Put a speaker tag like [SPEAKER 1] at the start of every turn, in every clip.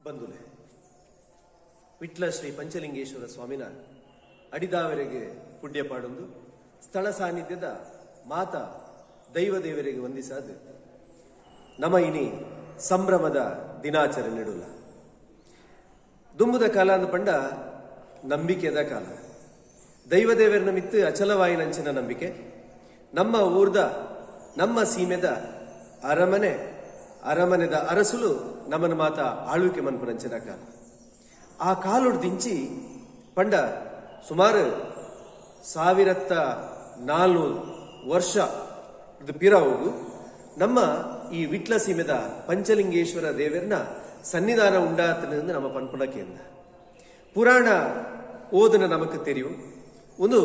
[SPEAKER 1] ಬಂದುಲೆ ವಿಟ್ಲ ಶ್ರೀ ಪಂಚಲಿಂಗೇಶ್ವರ ಸ್ವಾಮಿನ ಅಡಿದಾವರೆಗೆ ಪುಣ್ಯ ಪಾಡೊಂದು ಸ್ಥಳ ಸಾನ್ನಿಧ್ಯದ ಮಾತ ದೈವದೇವರಿಗೆ ವಂದಿಸಾದು ನಮ ಇನಿ ಸಂಭ್ರಮದ ದಿನಾಚರಣೆ ಇಡುಲ್ಲ ದುಂಬುದ ಕಾಲ ಅಂದ ಪಂಡ ನಂಬಿಕೆದ ಕಾಲ ದೈವದೇವರನ್ನ ಮಿತ್ತು ಅಚಲವಾಯಿನಂಚಿನ ನಂಬಿಕೆ ನಮ್ಮ ಊರ್ದ ನಮ್ಮ ಸೀಮೆದ ಅರಮನೆದ ಅರಸುಲು ನಮ್ಮನ ಮಾತ ಆಳ್ವಿಕೆ ಮನ್ಪುನಂಚಿನ ಕಾಲ ಆ ಕಾಲುಡ್ ದಿಂಚಿ ಪಂಡ ಸುಮಾರು 1400 ವರ್ಷ ಪಿರಾವುಗು ನಮ್ಮ ಈ ವಿಟ್ಲ ಸೀಮೆದ ಪಂಚಲಿಂಗೇಶ್ವರ ದೇವರನ್ನ ಸನ್ನಿಧಾನ ಉಂಡಾತನಿಂದ ನಮ್ಮ ಪನ್ಪುಣಕೆಯಿಂದ ಪುರಾಣ ಓದನ ನಮಕ್ ತೆರಿಯು ಒಂದು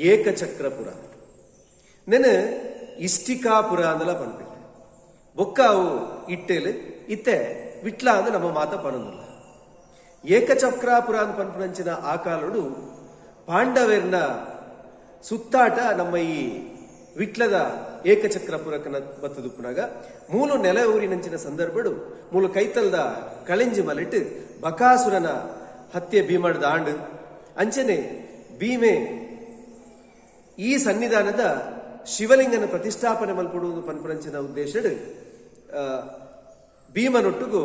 [SPEAKER 1] ಏಕಚಕ್ರಪುರ ನೆನೆ ಇಷ್ಟಿಕಾಪುರ ಅಂದಲ ಪನ್ಪೆ ಬೊಕ್ಕಾವು ಇಟ್ಟೇಲು ಇತ್ತೆ ವಿಟ್ಲ ಅಂದ ನಮ್ಮ ಮಾತ ಪನೊಂದಿಲ್ಲ ಏಕಚಕ್ರಾಪುರ ಅಂತ ಪನ್ಪುನಂಚಿನ ಆ ಕಾಲುಡು ಪಾಂಡವರ್ನ ಸುತ್ತಾಟ ನಮ್ಮ ಈ ವಿಟ್ಲದ ಏಕಚಕ್ರಪುರಕ್ಕನ ಬತ್ತದುಪ್ಪುನಾಗ ಮೂಲು ನೆಲ ಊರಿನಂಚಿನ ಸಂದರ್ಭಡು ಮೂಲು ಕೈತಲ್ದ ಕಳೆಂಜಿ ಮಲಿಟ್ಟು ಬಕಾಸುರನ ಹತ್ಯೆ ಭೀಮಡ್ದ ಆಂಡು ಅಂಚನೆ ಭೀಮೆ ಈ ಸನ್ನಿಧಾನದ ಶಿವಲಿಂಗನ ಪ್ರತಿಷ್ಠಾಪನೆ ಮಲ್ಪಡುವುದು ಪನ್ಪುನಂಚಿನ ಉದ್ದೇಶಡ್ ಭೀಮನೊಟ್ಟಿಗೂ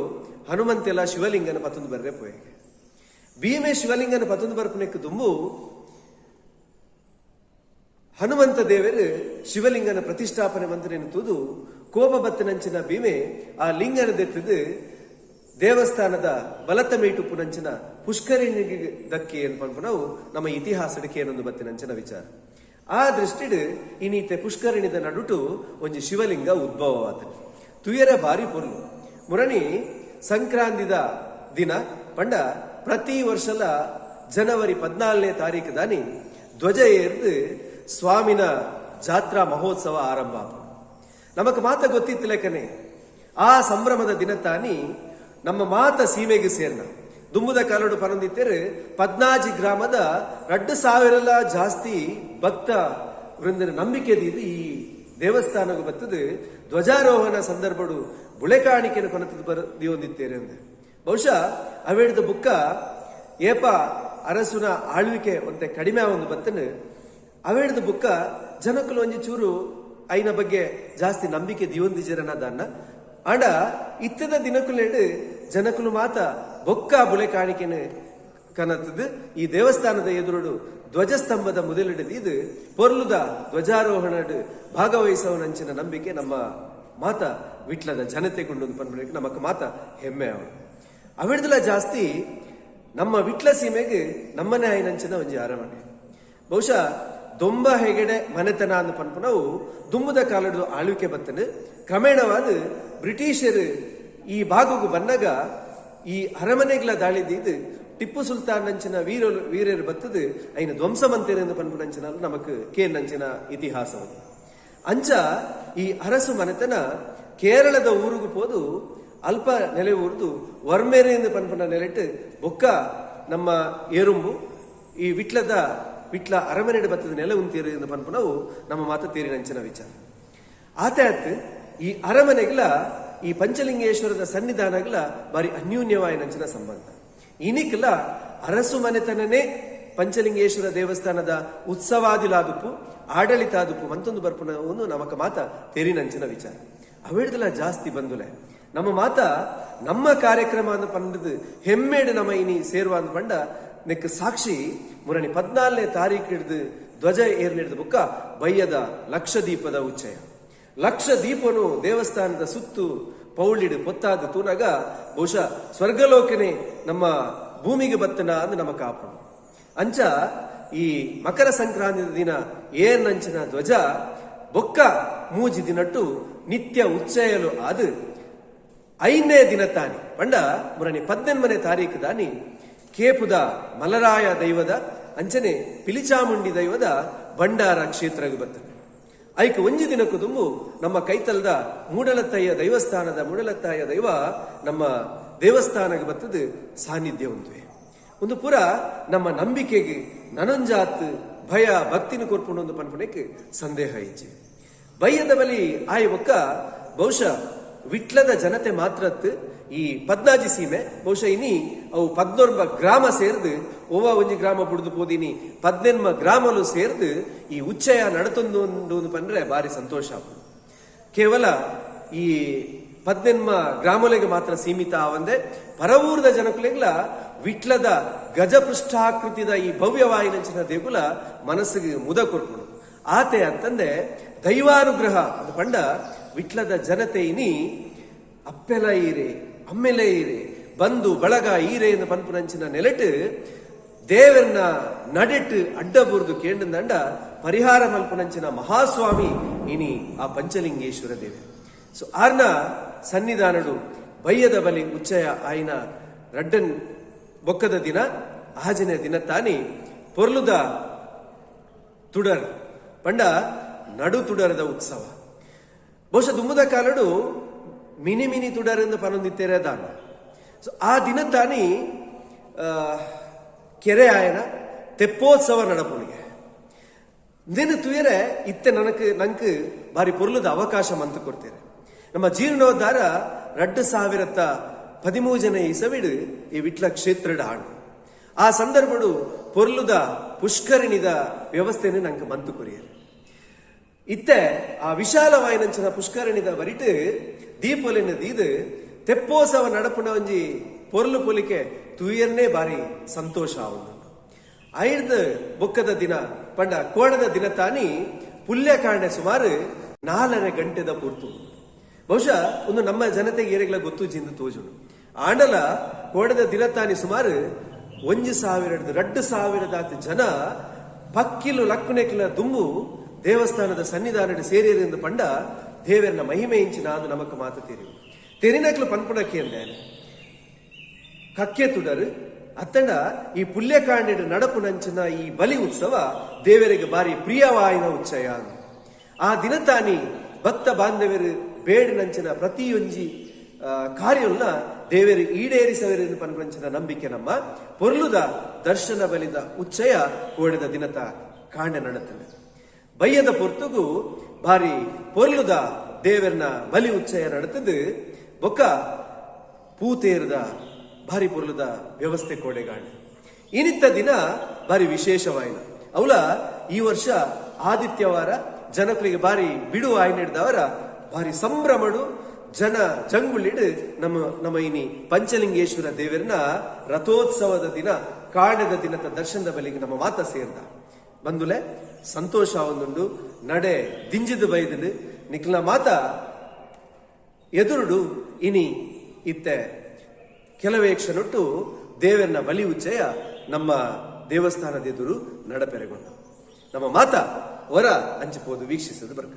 [SPEAKER 1] ಹನುಮಂತೆಲ್ಲ ಶಿವಲಿಂಗನ ಪತ್ತೊಂದು ಬರ್ರೆ ಪೋಯೆ ಭೀಮೆ ಶಿವಲಿಂಗನ ಪತ್ತೊಂದು ಬರ್ಪನೆಕ್ಕೆ ತುಂಬು ಹನುಮಂತ ದೇವರು ಶಿವಲಿಂಗನ ಪ್ರತಿಷ್ಠಾಪನೆ ಮಂತ್ರೇನು ತೂದು ಕೋಪ ಬತ್ತನಂಚಿನ ಭೀಮೆ ಆ ಲಿಂಗನ ದೆತ್ತದು ದೇವಸ್ಥಾನದ ಬಲತ ಮೇಟುಪ್ಪುನಂಚಿನ ಪುಷ್ಕರಿಣಿಗೆ ದಕ್ಕೆ ಅಂತ ಪನ್ಪು ನಾವು ನಮ್ಮ ಇತಿಹಾಸಕ್ಕೆ ಏನೊಂದು ಬತ್ತಿನಂಚಿನ ವಿಚಾರ ಆ ದೃಷ್ಟಿಡ್ ಇನ್ನೀತೆ ಪುಷ್ಕರಿಣಿದ ನಡುಟು ಒಂಜಿ ಶಿವಲಿಂಗ ಉದ್ಭವವಾದ ತುಯರ ಭಾರಿ ಪೊರ್ಲು ಮುರಣಿ ಸಂಕ್ರಾಂತಿದ ದಿನ ಪಂಡ ಪ್ರತಿ ವರ್ಷಲ ಜನವರಿ 14ನೇ ತಾರೀಕು ದಾನಿ ಧ್ವಜ ಏರ್ದು ಸ್ವಾಮಿನ ಜಾತ್ರಾ ಮಹೋತ್ಸವ ಆರಂಭ ನಮಕ್ ಮಾತ ಗೊತ್ತಿತ್ತು ಲೆಕ್ಕನೆ ಆ ಸಂಭ್ರಮದ ದಿನ ತಾನಿ ನಮ್ಮ ಮಾತ ಸೀಮೆಗೆ ಸೇರ್ನ ದುಂಬುದ ಕಾಲೋಡು ಪರಂದಿತ್ತೇರು 14 ಗ್ರಾಮದ 2000 ಜಾಸ್ತಿ ಭಕ್ತ ವೃಂದನ ನಂಬಿಕೆ ಈ ದೇವಸ್ಥಾನಗೂ ಬತ್ತದು ಧ್ವಜಾರೋಹಣ ಸಂದರ್ಭಡು ಬುಳೆ ಕಾಣಿಕೆಯನ್ನು ಕೊನತದ್ದು ಬರದಿ ಹೊಂದಿತ್ತೇರೆ ಅಂದ ಬಹುಶಃ ಅವೇಳಿದ ಬುಕ್ಕ ಏಪ ಅರಸುನ ಆಳ್ವಿಕೆ ಒಂತೆ ಕಡಿಮೆ ಒಂದು ಬತ್ತನು ಅವೇಳಿದ ಬುಕ್ಕ ಜನಕ್ಕಲು ಒಂಜಿ ಚೂರು ಐನ ಬಗ್ಗೆ ಜಾಸ್ತಿ ನಂಬಿಕೆ ದಿಯೊಂದಿಜರನದನ್ನ ಆಂಡ ಇತ್ತದ ದಿನಕ್ಕುಲೇಡು ಜನಕ್ಕಲು ಮಾತ ಬೊಕ್ಕ ಬುಳೆ ಕಾಣಿಕೆನು ಕನತದ್ದು ಈ ದೇವಸ್ಥಾನದ ಎದುರುಡು ಧ್ವಜಸ್ತಂಭದ ಮೊದಲಿಡದು ಇದು ಪೊರ್ಲುದ ಧ್ವಜಾರೋಹಣ ಭಾಗವಹಿಸವನಂಚಿನ ನಂಬಿಕೆ ನಮ್ಮ ಮಾತ ವಿಟ್ಲದ ಜನತೆಗೊಂಡು ಪನ್ಪಡಿಕೆ ನಮಕ್ ಮಾತ ಹೆಮ್ಮೆ ಅವಳು ಅವಿಡ್ದಲ ಜಾಸ್ತಿ ನಮ್ಮ ವಿಟ್ಲ ಸೀಮೆಗೆ ನಮ್ಮನೆ ಆಯ್ನಂಚಿನ ಒಂಜಿ ಅರಮನೆ ಬಹುಶಃ ದೊಂಬ ಹೆಗಡೆ ಮನೆತನ ಅಂದ ಪನ್ಪು ನಾವು ದುಂಬುದ ಕಾಲದ ಆಳ್ವಿಕೆ ಬತ್ತನು ಕ್ರಮೇಣವಾದ ಬ್ರಿಟಿಷರು ಈ ಭಾಗಕ್ಕೆ ಬಂದಾಗ ಈ ಅರಮನೆಗಳ ದಾಳಿದ್ದು ಟಿಪ್ಪು ಸುಲ್ತಾನ್ ನಂಚಿನ ವೀರರು ಬತ್ತದು ಐನ ಧ್ವಂಸಮಂತೇನೆಂದು ಪನ್ಪು ನಂಚಿನ ನಮಕ್ ನಂಚಿನ ಇತಿಹಾಸ ಅಂಚ ಈ ಅರಸು ಮನೆತನ ಕೇರಳದ ಊರಿಗೂ ಪೋದು ಅಲ್ಪ ನೆಲೆ ಊರ್ದು ವರ್ಮೇರೆ ಎಂದು ಪನ್ಪನ ನೆಲೆಟ್ಟು ಬೊಕ್ಕ ನಮ್ಮ ಏರುಂಬು ಈ ವಿಟ್ಲ ಅರಮನೆಡೆ ಬತ್ತದ ನೆಲೆ ಉಂತೀರು ಎಂದು ಪನ್ಪು ನಾವು ನಮ್ಮ ಮಾತ ತೀರಿನಂಚಿನ ವಿಚಾರ ಆತ ಈ ಅರಮನೆಗಳ ಈ ಪಂಚಲಿಂಗೇಶ್ವರದ ಸನ್ನಿಧಾನಗಳ ಬಾರಿ ಅನ್ಯೂನ್ಯವಾಯಿನಂಚಿನ ಸಂಬಂಧ ಇನಿಕ್ಲ ಅರಸು ಮನೆತನನೇ ಪಂಚಲಿಂಗೇಶ್ವರ ದೇವಸ್ಥಾನದ ಉತ್ಸವಾದಿಲಾದುಪ್ಪು ಆಡಳಿತಾದುಪ್ಪು ಮಂತೊಂದು ಬರ್ಪುನವನ್ನು ನಮಕ ಮಾತ ತೆರಿನಂಚಿನ ವಿಚಾರ ಅವೇಡ್ದಲ್ಲ ಜಾಸ್ತಿ ಬಂದುಲೆ ನಮ್ಮ ಮಾತ ನಮ್ಮ ಕಾರ್ಯಕ್ರಮ ಅಂದ ಪಂಡದು ಹೆಮ್ಮೇಡು ನಮ್ಮ ಇನಿ ಸೇರುವ ಅಂದ ಪಂಡ ನೆಕ್ ಸಾಕ್ಷಿ ಮುರಣಿ 14ನೇ ತಾರೀಕು ಹಿಡಿದು ಧ್ವಜ ಏರ್ನಿಡಿದ ಬುಕ್ಕ ಬಯ್ಯದ ಲಕ್ಷದೀಪದ ಉಚ್ಚಯ ಲಕ್ಷ ದೀಪನು ದೇವಸ್ಥಾನದ ಸುತ್ತು ಪೌಳಿಡು ಪೊತ್ತಾದ ತೂನಾಗ ಬಹುಶಃ ಸ್ವರ್ಗಲೋಕನೆ ನಮ್ಮ ಭೂಮಿಗೆ ಬತ್ತನ ಅಂದ ನಮ್ಮ ಕಾಪು ಅಂಚ ಈ ಮಕರ ಸಂಕ್ರಾಂತಿ ದಿನ ಏರ್ನಂಚಿನ ಧ್ವಜ ಬೊಕ್ಕ ಮೂಜಿ ದಿನಟ್ಟು ನಿತ್ಯ ಉಚ್ಚಯಲು ಆದು 5ನೇ ದಿನ ತಾನಿ ಪಂಡ ಮುರಣಿ 18ನೇ ತಾರೀಕು ದಾನಿ ಕೇಪುದ ಮಲರಾಯ ದೈವದ ಅಂಚನೆ ಪಿಲಿಚಾಮುಂಡಿ ದೈವದ ಭಂಡಾರ ಕ್ಷೇತ್ರಗೆ ಬರ್ತದೆ ಐಕ್ ಒಂಜಿ ದಿನಕ್ಕೂ ತುಂಬು ನಮ್ಮ ಕೈತಲ್ದ ಮೂಡಲತ್ತಯ್ಯ ದೈವಸ್ಥಾನದ ಮೂಡಲತ್ತಾಯ ದೈವ ನಮ್ಮ ದೇವಸ್ಥಾನಕ್ಕೆ ಬರ್ತದೆ ಸಾನ್ನಿಧ್ಯ ಒಂದು ಪುರ ನಮ್ಮ ನಂಬಿಕೆಗೆ ನನಂಜಾತ್ ಭಯ ಭಕ್ತಿನ ಕೊರ್ಪುಂಡು ಒಂದು ಪನ್ಪುನಕ್ಕೆ ಸಂದೇಹ ಇಚ್ಛೆ ಬಯ್ಯದ ಬಲಿ ಆಯ್ ಒಕ್ಕ ಬಹುಶಃ ವಿಟ್ಲದ ಜನತೆ ಮಾತ್ರತ್ ಈ ಪದ್ನಾಜಿ ಸೀಮೆ ಬಹುಶಃ ಇನಿ ಅವು 14 ಗ್ರಾಮ ಸೇರ್ದು ಓವ ಒಂಜಿ ಗ್ರಾಮ ಬುಡ್ದು ಪೋದಿನಿ 14 ಗ್ರಾಮಲು ಸೇರ್ದು ಈ ಉಚ್ಚಯ ನಡತೊಂದು ಪಂಡ್ರೆ ಬಾರಿ ಸಂತೋಷ. ಕೇವಲ ಈ 14 ಗ್ರಾಮಗಳಿಗೆ ಮಾತ್ರ ಸೀಮಿತ ಆವಂದೆ ಪರವೂರದ ಜನಕುಲೆಗ್ಲ ವಿಟ್ಲದ ಗಜಪೃಷ್ಠಾಕೃತಿದ ಈ ಭವ್ಯವಾಯಿನಂಚಿನ ದೇಗುಲ ಮನಸ್ಸಿಗೆ ಮುದ ಕೊರ್ಪುಡು. ಆತೆ ಅಂತಂದೆ ದೈವಾನುಗ್ರಹ ಅದು ಪಂಡ ವಿಟ್ಲದ ಜನತೆ ಇನಿ ಅಪ್ಪೆಲ ಈರೆ ಅಮ್ಮೆಲೆ ಈರೆ ಬಂದು ಬಳಗ ಈರೆ ಎಂದು ಪನ್ಪುನಂಚಿನ ನೆಲೆಟ್ ದೇವರನ್ನ ನಡೆಟ್ ಅಡ್ಡ ಬುರ್ದು ಕೇಂದ್ರಂಡ ಪರಿಹಾರ ಮಲ್ಪುನಂಚಿನ ಮಹಾಸ್ವಾಮಿ ಇನಿ ಆ ಪಂಚಲಿಂಗೇಶ್ವರ ದೇವಿ. ಸೊ ಆರ್ನ ಸನ್ನಿಧಾನಡು ಬಯ್ಯದ ಬಲಿ ಉಚ್ಚಯ ಆಯ್ನ ರಡ್ಡನ್ ಬೊಕ್ಕದ ದಿನ ಆಜನೆ ದಿನ ತಾನಿ ಪೊರ್ಲುದ ತುಡರ್ ಪಂಡ ನಡು ತುಡರದ ಉತ್ಸವ. ಬಹುಶಃ ದುಮ್ಮದ ಕಾಲಡು ಮಿನಿ ಮಿನಿ ತುಡರ್ ಎಂದು ಪನೊಂದಿತ್ತೇರೆ ದಾನ. ಸೊ ಆ ದಿನ ತಾನಿ ಕೆರೆ ಆಯನ ತೆಪ್ಪೋತ್ಸವ ನಡಪುನಿಗೆ ನೆನು ತುಯರೆ ಇತ್ತೆ ನಂಕ್ ಬಾರಿ ಪೊರ್ಲುದ ಅವಕಾಶ ಮಂತು ಕೊಡ್ತೇನೆ. ನಮ್ಮ ಜೀರ್ಣೋದ್ಧಾರ 2013 ಇಸವಿಡು ಈ ವಿಟ್ಲ ಕ್ಷೇತ್ರಡ ಆಂಡು ಆ ಸಂದರ್ಭಡು ಪೊರ್ಲುದ ಪುಷ್ಕರಿಣಿದ ವ್ಯವಸ್ಥೆಯನ್ನು ನಂಗೆ ಮಂತು ಕೊರಿಯರು ಇತ್ತೆ ಆ ವಿಶಾಲವಾಯಿನಂಚಿನ ಪುಷ್ಕರಣಿದ ಬರಿಟ್ ದೀಪೊಲಿನ ದೀದು ತೆಪ್ಪೋತ್ಸವ ನಡಪುನ ಒಂಜಿ ಪೊರ್ಲು ಪೊಲಿಕೆ ತುಯರ್ನೇ ಬಾರಿ ಸಂತೋಷ ಆവുന്നു. ಐರ್ದ ಬೊಕ್ಕದ ದಿನ ಪಂಡ ಕೋಣದ ದಿನ ತಾನಿ ಪುಲ್ಯ ಕಾಣೆ ಸುಮಾರು 4 ಗಂಟೆದ ಪೂರ್ತು. ಬಹುಶಃ ಒಂದು ನಮ್ಮ ಜನತೆಗೆ ಏರೆಗ್ಲ ಗೊತ್ತು ಜಿಂದು ತೋಜುಡು ಆಂಡಲ ಕೋಣದ ದಿನ ತಾನಿ ಸುಮಾರು 1,000 ಜನ ಪಕ್ಕಿಲು ಲಕ್ಕುನೆಕ್ಲ ದುಂಬು ದೇವಸ್ಥಾನದ ಸನ್ನಿಧಾನದ ಸೇರಿಯರಿಂದ ಪಂಡ ದೇವರನ ಮಹಿಮೆ ಇಂಚಿನ ಅದು ನಮಕ್ ಮಾತು ತೆರಿನಕ್ಲು ಪನ್ಪುಣಕ್ಕೆ ಅಂದೆ ಕಕ್ಕೆ ತುಡರು ಅತ್ತಂಡ ಈ ಪುಲ್ಯಕಾಂಡೆಡು ನಡಪು ನಂಚಿನ ಈ ಬಲಿ ಉತ್ಸವ ದೇವರಿಗೆ ಬಾರಿ ಪ್ರಿಯವಾಯಿನ ಉಚ್ಚಯ. ಆ ದಿನ ತಾನಿ ಭಕ್ತ ಬಾಂಧವರು ಬೇಡ ನಂಚಿನ ಪ್ರತಿಯೊಂಜಿ ಕಾರ್ಯವನ್ನ ದೇವರು ಈಡೇರಿಸವೆರೆಂದು ಪನ್ಪಂಚಿನ ನಂಬಿಕೆ ನಮ್ಮ ಪೊರ್ಲುದ ದರ್ಶನ ಬಲಿದ ಉಚ್ಚಯ ಕೋಡೆದ ದಿನತ ಕಾಂಡೆ ನಡತನೆ. ಬಯ್ಯದ ಪೊರ್ತುಗು ಬಾರಿ ಪೊರ್ಲುದ ದೇವರನ ಬಲಿ ಉಚ್ಚಯ ನಡತದು ಬೊಕ್ಕ ಪೂತೇರದ ಬಾರಿ ಪೊರ್ಲುದ ವ್ಯವಸ್ಥೆ ಕೋಡೆಗಾಂಡೆ ಇನಿತ್ತ ದಿನ ಬಾರಿ ವಿಶೇಷವಾಯಿನ ಅವಳ ಈ ವರ್ಷ ಆದಿತ್ಯವಾರ ಜನಕರಿಗೆ ಬಾರಿ ಬಿಡು ಆಯ್ನಿಡ್ದವರ ಬಾರಿ ಸಂಭ್ರಮಡು ಜನ ಜಂಗುಳಿಡ್ ನಮ್ಮ ಇನಿ ಪಂಚಲಿಂಗೇಶ್ವರ ದೇವರನ ರಥೋತ್ಸವದ ದಿನ ಕಾಣದ ದಿನದ ದರ್ಶನದ ಬಲಿಗೆ ನಮ್ಮ ಮಾತ ಸೇರ್ದ ಬಂದುಲೆ ಸಂತೋಷ ಒಂದುಂಡು ನಡೆ ದಿಂಜಿದ ಬೈದು ನಿಕ್ಲ ಮಾತ ಎದುರುಡು ಇನಿ ಇತ್ತೆ ಕೆಲವೇ ಕ್ಷಣೊಟ್ಟು ದೇವರನ ಬಲಿ ಉಚ್ಚಯ ನಮ್ಮ ದೇವಸ್ಥಾನದ ಎದುರು ನಡಪೆರೆಗೊಂಡು ನಮ್ಮ ಮಾತ ಹೊರ ಹಂಚಿಪೋದು ವೀಕ್ಷಿಸದು ಬರ್ಕ.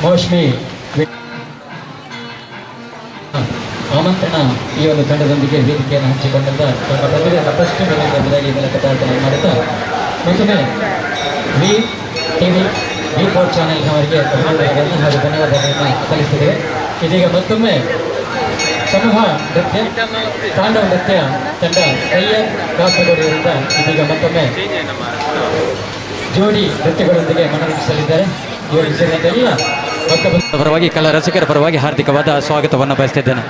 [SPEAKER 2] ಮೋಶ್ಮಿ ಆಮಂತ್ರಣ ಈ ಒಂದು ತಂಡದೊಂದಿಗೆ ವೇದಿಕೆಯನ್ನು ಹಂಚಿಕೊಂಡಂತ ತಮ್ಮ ಪ್ರತಿಭೆಯನ್ನು ಫಸ್ಟ್ ಬೆಳಗ್ಗೆ ಮೂಲಕ ಪ್ರಾರ್ಥನೆ ಮಾಡುತ್ತಾ ಮತ್ತೊಮ್ಮೆ ವಿ ಟಿವಿ ವಿ4 ಚಾನೆಲ್ ಅವರಿಗೆ ಅಭಿನಂದನೆಗಳನ್ನು ಹಾಗೂ ಧನ್ಯವಾದಗಳನ್ನು ಸಲ್ಲಿಸಿದ್ದೇವೆ. ಇದೀಗ ಮತ್ತೊಮ್ಮೆ ಸಮೂಹ ನೃತ್ಯ ತಾಂಡವ ನೃತ್ಯ ತಂಡ ಕೈಯರ್ ಕಾಸರಗೋಡಿಯವರಿಂದ ಇದೀಗ ಮತ್ತೊಮ್ಮೆ ಜೋಡಿ ನೃತ್ಯಗಳೊಂದಿಗೆ ಮನರಂಜಿಸಲಿದ್ದಾರೆ. ಜೋಡಿ ಸೇರಿದಂತೆಲ್ಲ ಮತ್ತೊಬ್ಬ ಪರವಾಗಿ ಕಲಾ ರಸಿಕರ ಪರವಾಗಿ ಹಾರ್ದಿಕವಾದ ಸ್ವಾಗತವನ್ನು ಬಯಸ್ತಿದ್ದೇನೆ.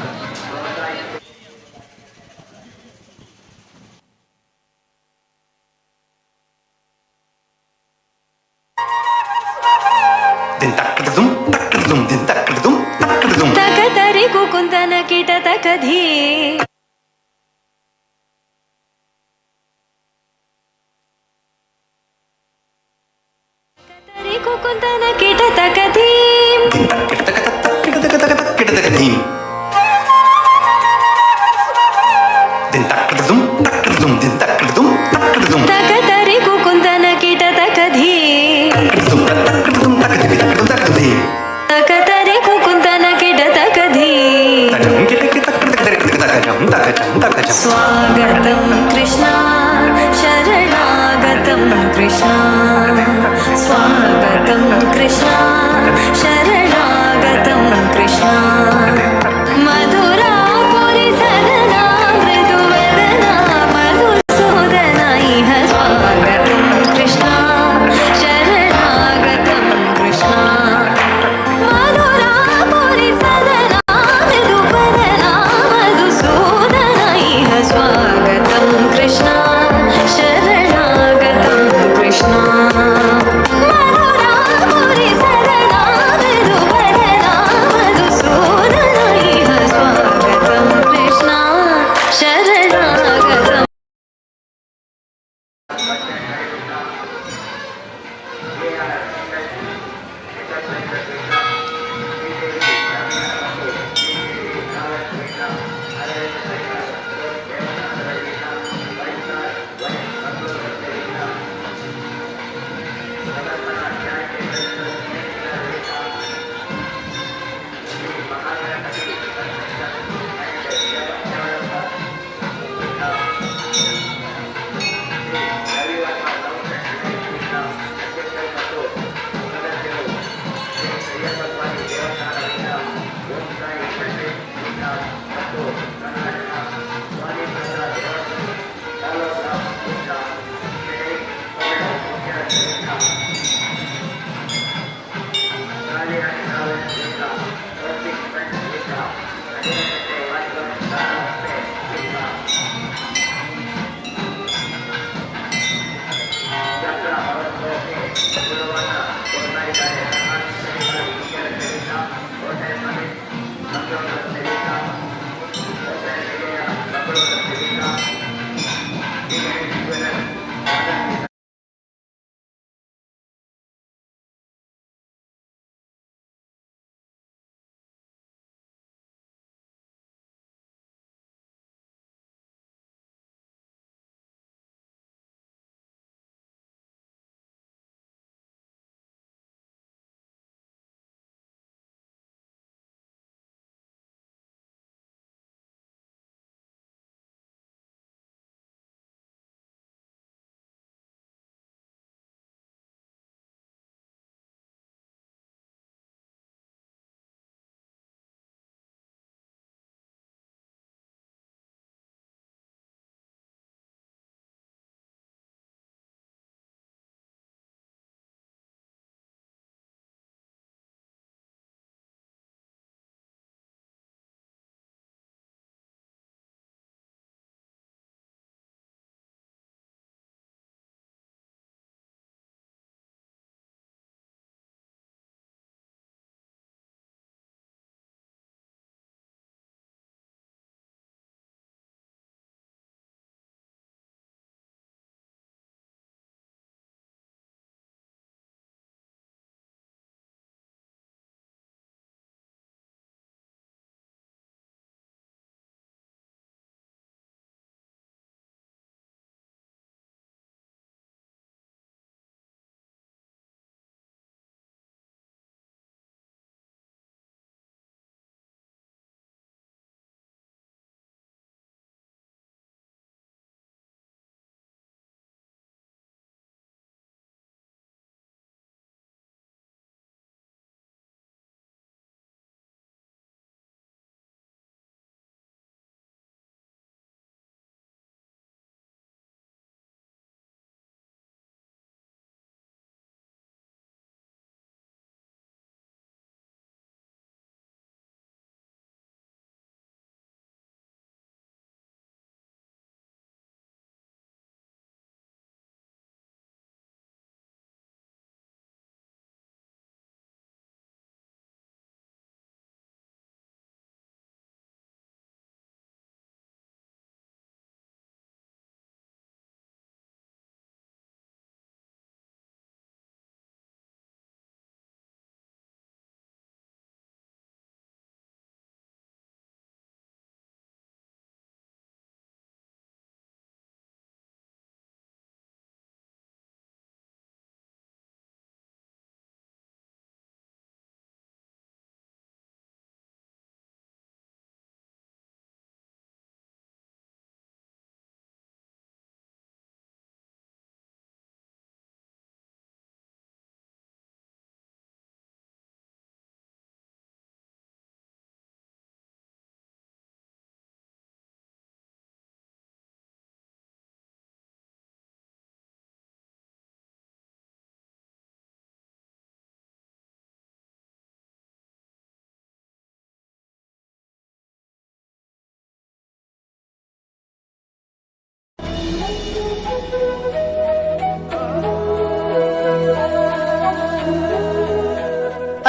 [SPEAKER 3] ಕುಂದನ ಕೀಟ ತಕಧೀ ಕುಂದನ ಕೀಟ ತಕಧೀ ತಕತರಿ ಕುಂದನ ಕೀಟ ತಕಧೀ ತಕತರಿ ಕುಂದನ ಕೀಟ ತಕಧೀ ಸ್ವಾಗತಂ ಕೃಷ್ಣ ಶರಣಾಗತಂ ಕೃಷ್ಣ ಸ್ವಾಗತಂ ಕೃಷ್ಣ ಶರಣಾಗತಂ ಕೃಷ್ಣ ಮಧುರಾಪುರಿ ಸದನ ಮೃದುವದನ ಮಧುಸೂದನ ಇಹ ಸ್ವಾಗತಂ ಕೃಷ್ಣ ಶರಣಾಗತಂ ಕೃಷ್ಣ ಮಧುರಾಪುರಿ ಸದನ ಮೃದುವದನ ಮಧುಸೂದನ ಇಹ ಸ್ವಾಗತಂ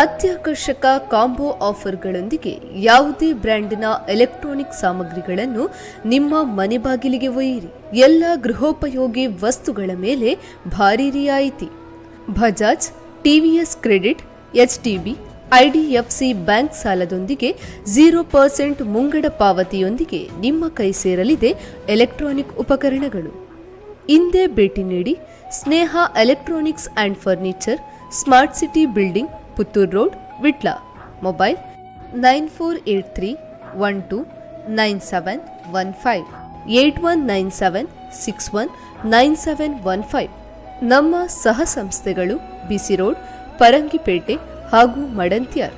[SPEAKER 4] ಅತ್ಯಾಕರ್ಷಕ ಕಾಂಬೋ ಆಫರ್ಗಳೊಂದಿಗೆ ಯಾವುದೇ ಬ್ರ್ಯಾಂಡಿನ ಎಲೆಕ್ಟ್ರಾನಿಕ್ ಸಾಮಗ್ರಿಗಳನ್ನು ನಿಮ್ಮ ಮನೆ ಬಾಗಿಲಿಗೆ ಒಯ್ಯಿರಿ. ಎಲ್ಲ ಗೃಹೋಪಯೋಗಿ ವಸ್ತುಗಳ ಮೇಲೆ ಭಾರಿ ರಿಯಾಯಿತಿ. Bajaj, TVS credit, HDB, IDFC bank ಸಾಲದೊಂದಿಗೆ 0% ಮುಂಗಡ ಪಾವತಿಯೊಂದಿಗೆ ನಿಮ್ಮ ಕೈ ಸೇರಲಿದೆ ಎಲೆಕ್ಟ್ರಾನಿಕ್ ಉಪಕರಣಗಳು. ಇಂದೇ ಭೇಟಿ ನೀಡಿ Sneha electronics and furniture, smart city building, Puttur road, Vitla. Mobile 9483129715 8197619715. ನಮ್ಮ ಸಹ ಸಂಸ್ಥೆಗಳು ಬಿಸಿ ರೋಡ್, ಪರಂಗಿಪೇಟೆ ಹಾಗೂ ಮಡಂತ್ಯಾರ್.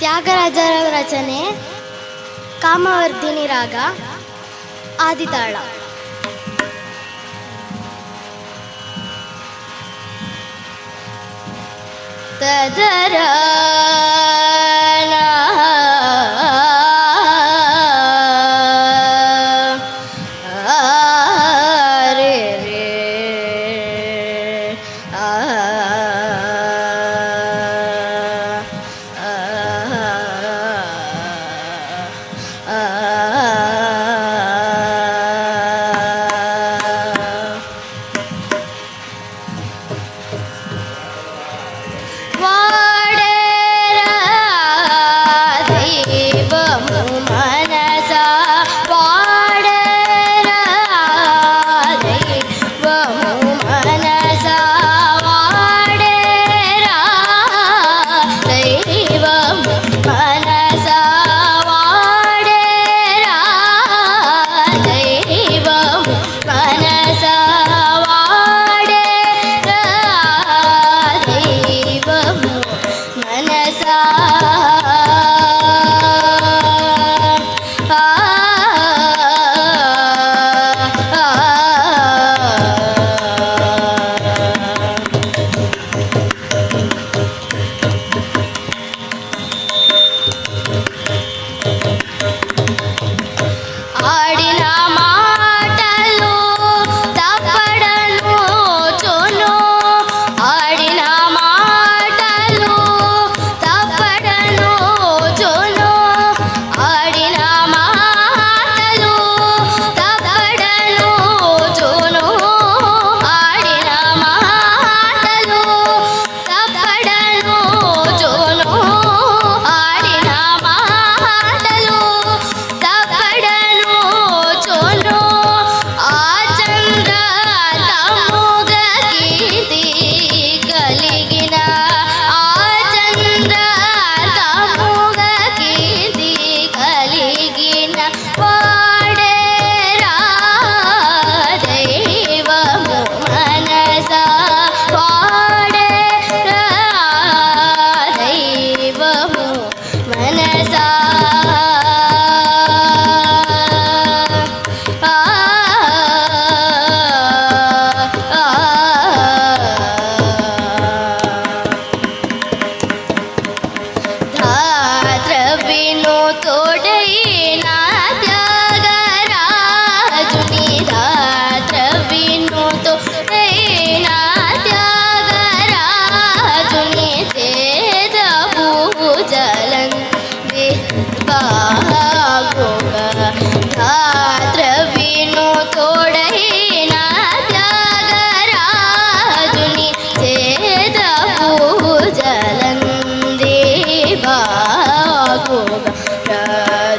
[SPEAKER 5] ತ್ಯಾಗರಾಜರ ರಚನೆ ಕಾಮವರ್ಧಿನಿ ರಾಗ ಆದಿತಾಳ. ತದರ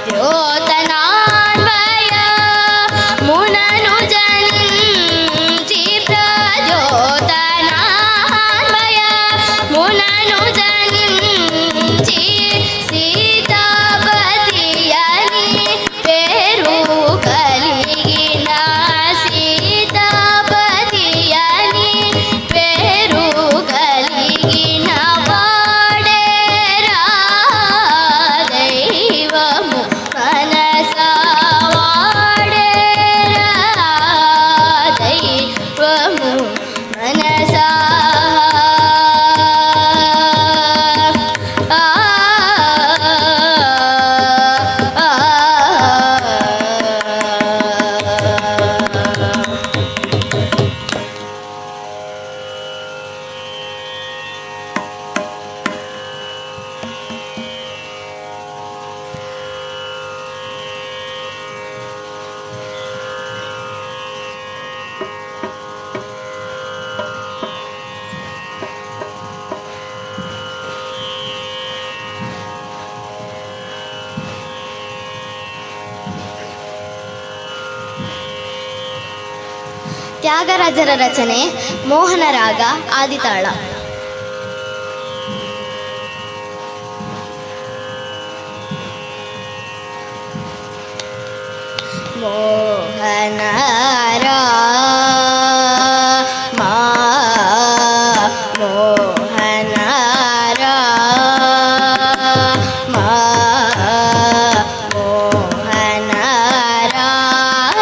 [SPEAKER 5] ದ್ಯೋತನಾನ್ವಯ ಮುನನು ಜನಿಂಚಿ ತ್ಯಾಗರಾಜರ ರಚನೆ ಮೋಹನ ರಾಗ ಆದಿತಾಳ. ಮೋಹನ ರಾಮ ಮೋಹನ ರಾಮ ಮೋಹನ ರಾಮ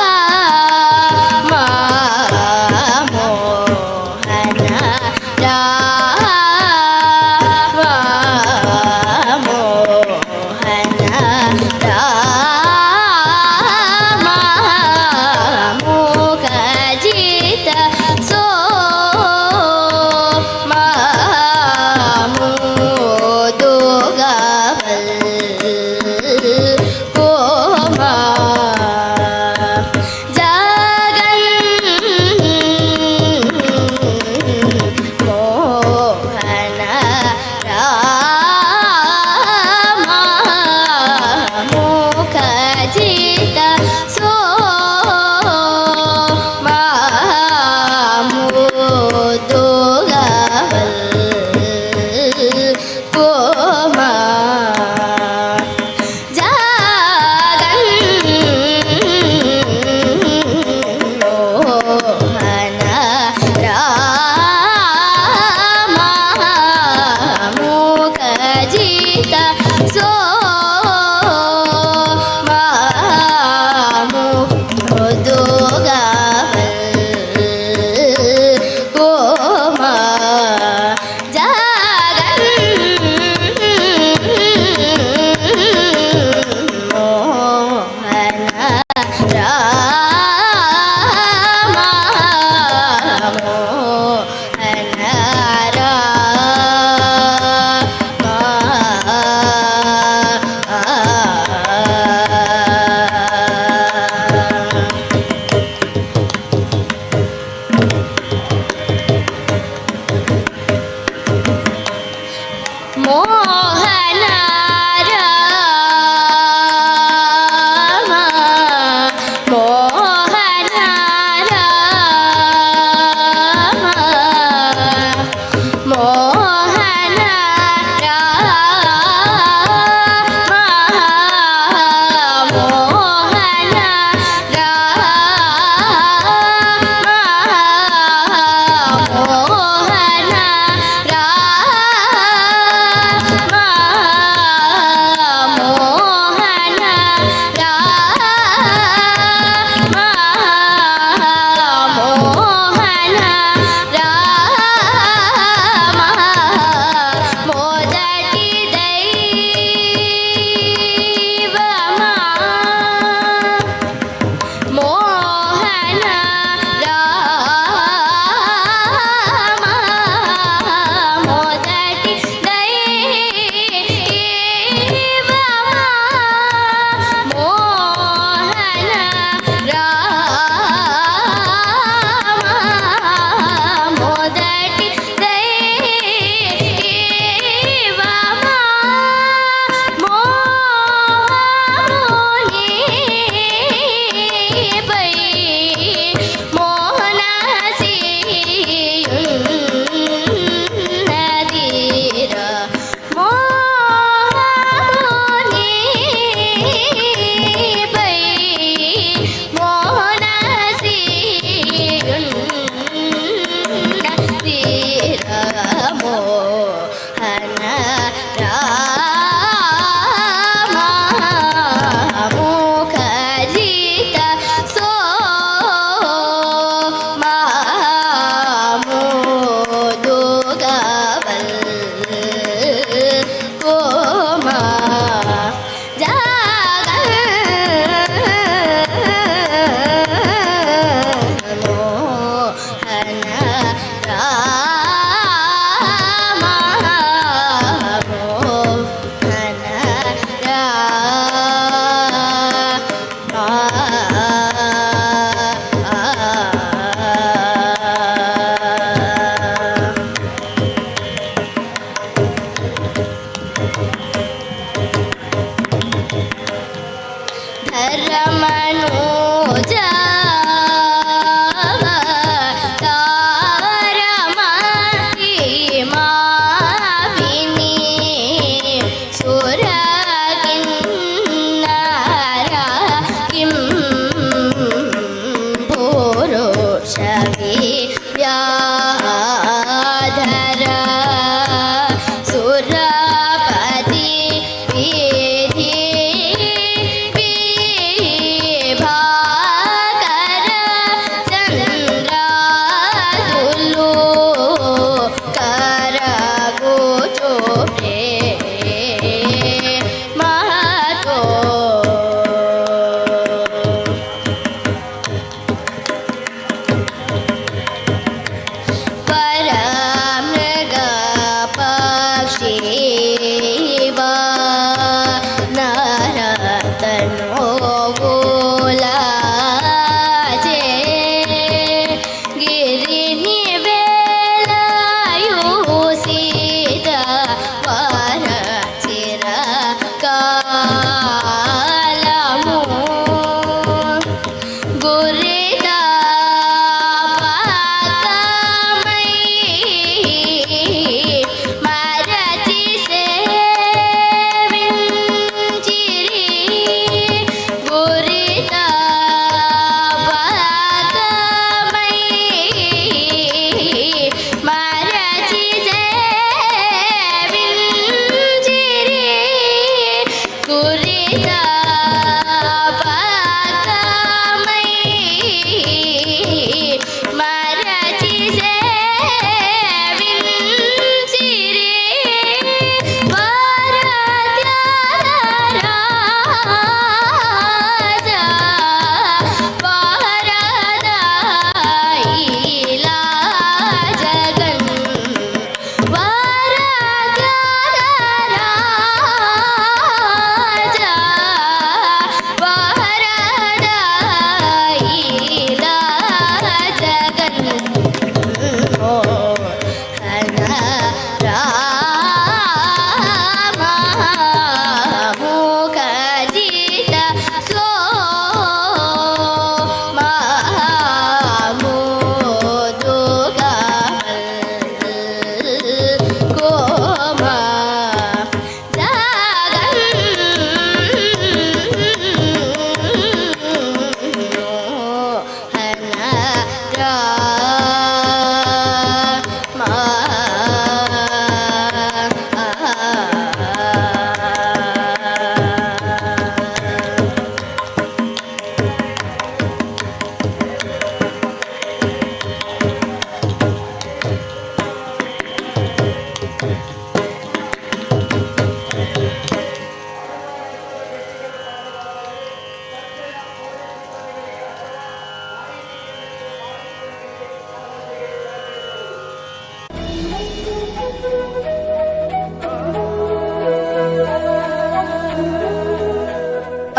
[SPEAKER 5] ಮೋಹನ ರಾಮ ಮೋಹನ ರಾಮ ಮೂಕಜಿತ ಸೋ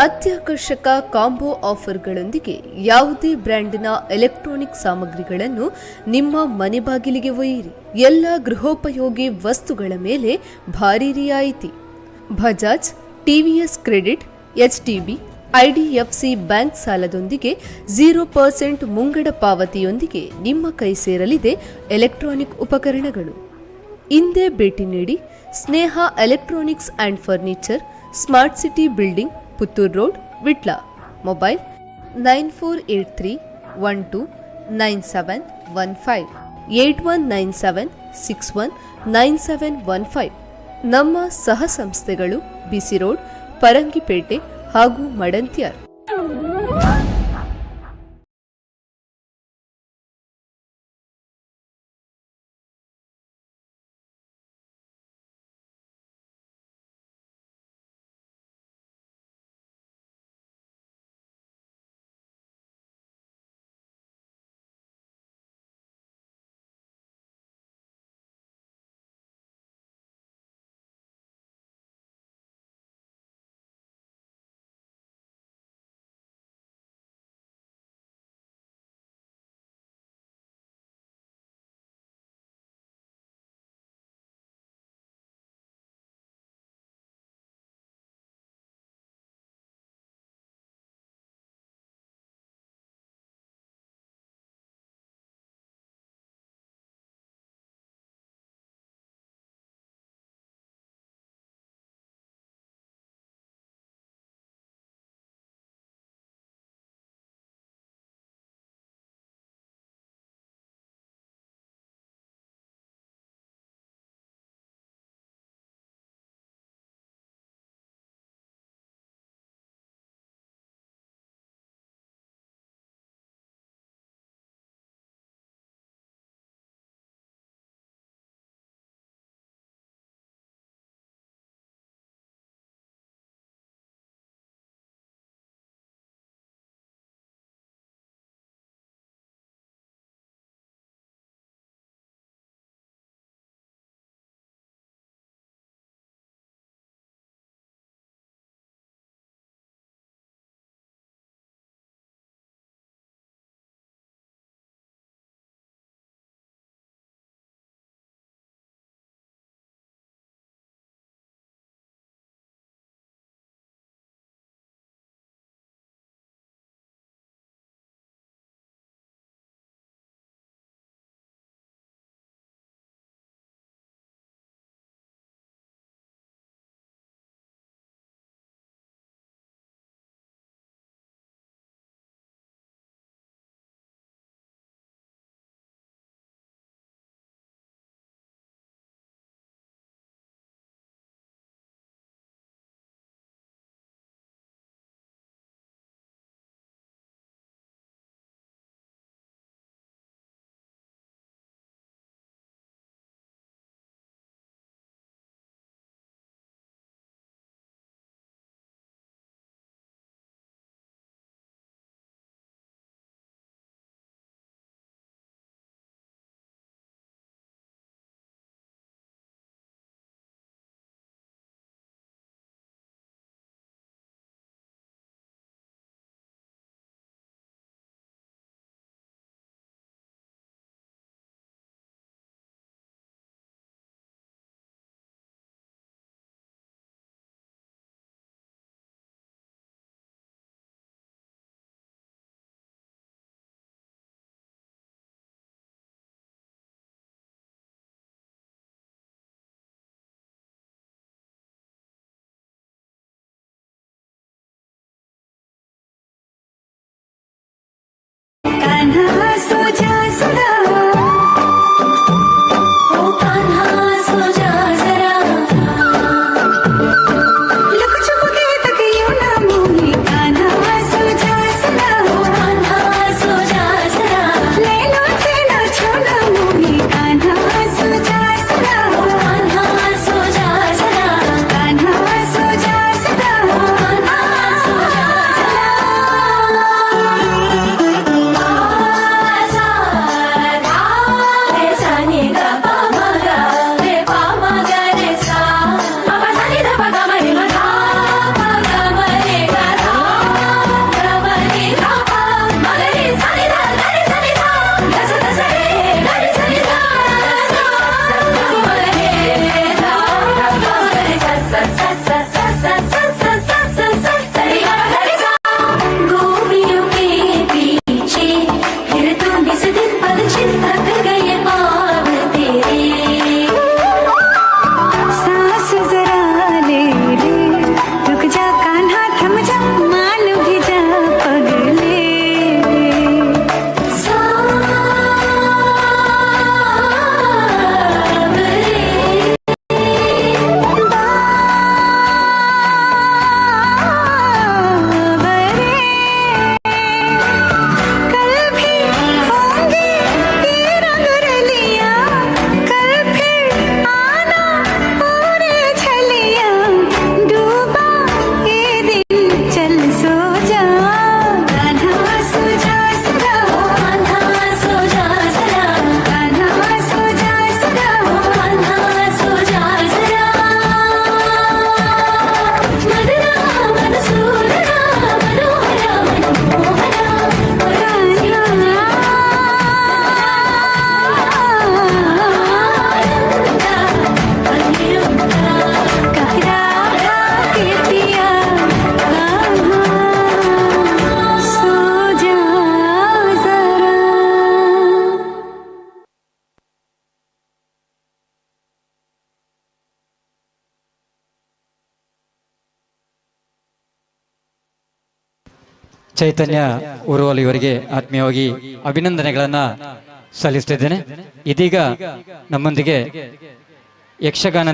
[SPEAKER 4] ಅತ್ಯಾಕರ್ಷಕ ಕಾಂಬೋ ಆಫರ್ಗಳೊಂದಿಗೆ ಯಾವುದೇ ಬ್ರ್ಯಾಂಡಿನ ಎಲೆಕ್ಟ್ರಾನಿಕ್ ಸಾಮಗ್ರಿಗಳನ್ನು ನಿಮ್ಮ ಮನೆ ಬಾಗಿಲಿಗೆ ಒಯ್ಯಿರಿ. ಎಲ್ಲ ಗೃಹೋಪಯೋಗಿ ವಸ್ತುಗಳ ಮೇಲೆ ಭಾರಿ ರಿಯಾಯಿತಿ. Bajaj, TVS credit, HDB, IDFC bank ಸಾಲದೊಂದಿಗೆ 0% ಮುಂಗಡ ಪಾವತಿಯೊಂದಿಗೆ ನಿಮ್ಮ ಕೈ ಸೇರಲಿದೆ ಎಲೆಕ್ಟ್ರಾನಿಕ್ ಉಪಕರಣಗಳು. ಇಂದೇ ಭೇಟಿ ನೀಡಿ. Sneha electronics and furniture, smart city building, Puttur road, Vitla. Mobile 9483129715 8197619715. ನಮ್ಮ ಸಹ ಸಂಸ್ಥೆಗಳು ಬಿಸಿ ರೋಡ್, ಪರಂಗಿಪೇಟೆ ಹಾಗೂ ಮಡಂತ್ಯಾರ್.
[SPEAKER 6] ಚೈತನ್ಯ ಉರುವಲು ಇವರಿಗೆ ಆತ್ಮೀಯವಾಗಿ ಅಭಿನಂದನೆಗಳನ್ನು ಸಲ್ಲಿಸ್ತಿದ್ದೇನೆ. ಇದೀಗ ನಮ್ಮೊಂದಿಗೆ ಯಕ್ಷಗಾನ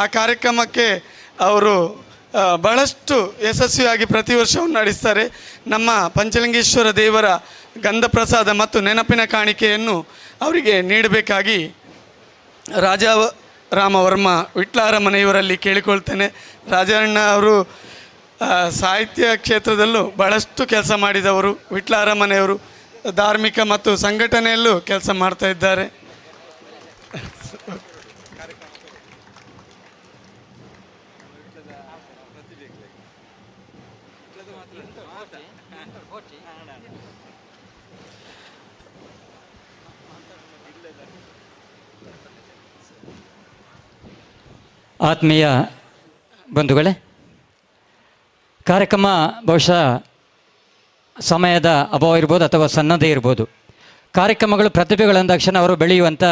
[SPEAKER 7] ಆ ಕಾರ್ಯಕ್ರಮಕ್ಕೆ ಅವರು ಬಹಳಷ್ಟು ಯಶಸ್ವಿಯಾಗಿ ಪ್ರತಿ ವರ್ಷವೂ ನಡೆಸ್ತಾರೆ. ನಮ್ಮ ಪಂಚಲಿಂಗೇಶ್ವರ ದೇವರ ಗಂಧಪ್ರಸಾದ ಮತ್ತು ನೆನಪಿನ ಕಾಣಿಕೆಯನ್ನು ಅವರಿಗೆ ನೀಡಬೇಕಾಗಿ ರಾಜಾರಾಮವರ್ಮ ವಿಟ್ಲಾರ ಮನೆಯವರಲ್ಲಿ ಕೇಳಿಕೊಳ್ತೇನೆ. ರಾಜಣ್ಣ ಅವರು ಸಾಹಿತ್ಯ ಕ್ಷೇತ್ರದಲ್ಲೂ ಬಹಳಷ್ಟು ಕೆಲಸ ಮಾಡಿದವರು. ವಿಟ್ಲಾರ ಮನೆಯವರು ಧಾರ್ಮಿಕ ಮತ್ತು ಸಂಘಟನೆಯಲ್ಲೂ ಕೆಲಸ ಮಾಡ್ತಾ ಇದ್ದಾರೆ.
[SPEAKER 6] ಆತ್ಮೀಯ ಬಂಧುಗಳೇ, ಕಾರ್ಯಕ್ರಮ ಬಹುಶಃ ಸಮಯದ ಅಭಾವ ಇರ್ಬೋದು ಅಥವಾ ಸನ್ನದೇ ಇರ್ಬೋದು. ಕಾರ್ಯಕ್ರಮಗಳು ಪ್ರತಿಭೆಗಳಂದಾಕ್ಷಣ ಅವರು ಬೆಳೆಯುವಂಥ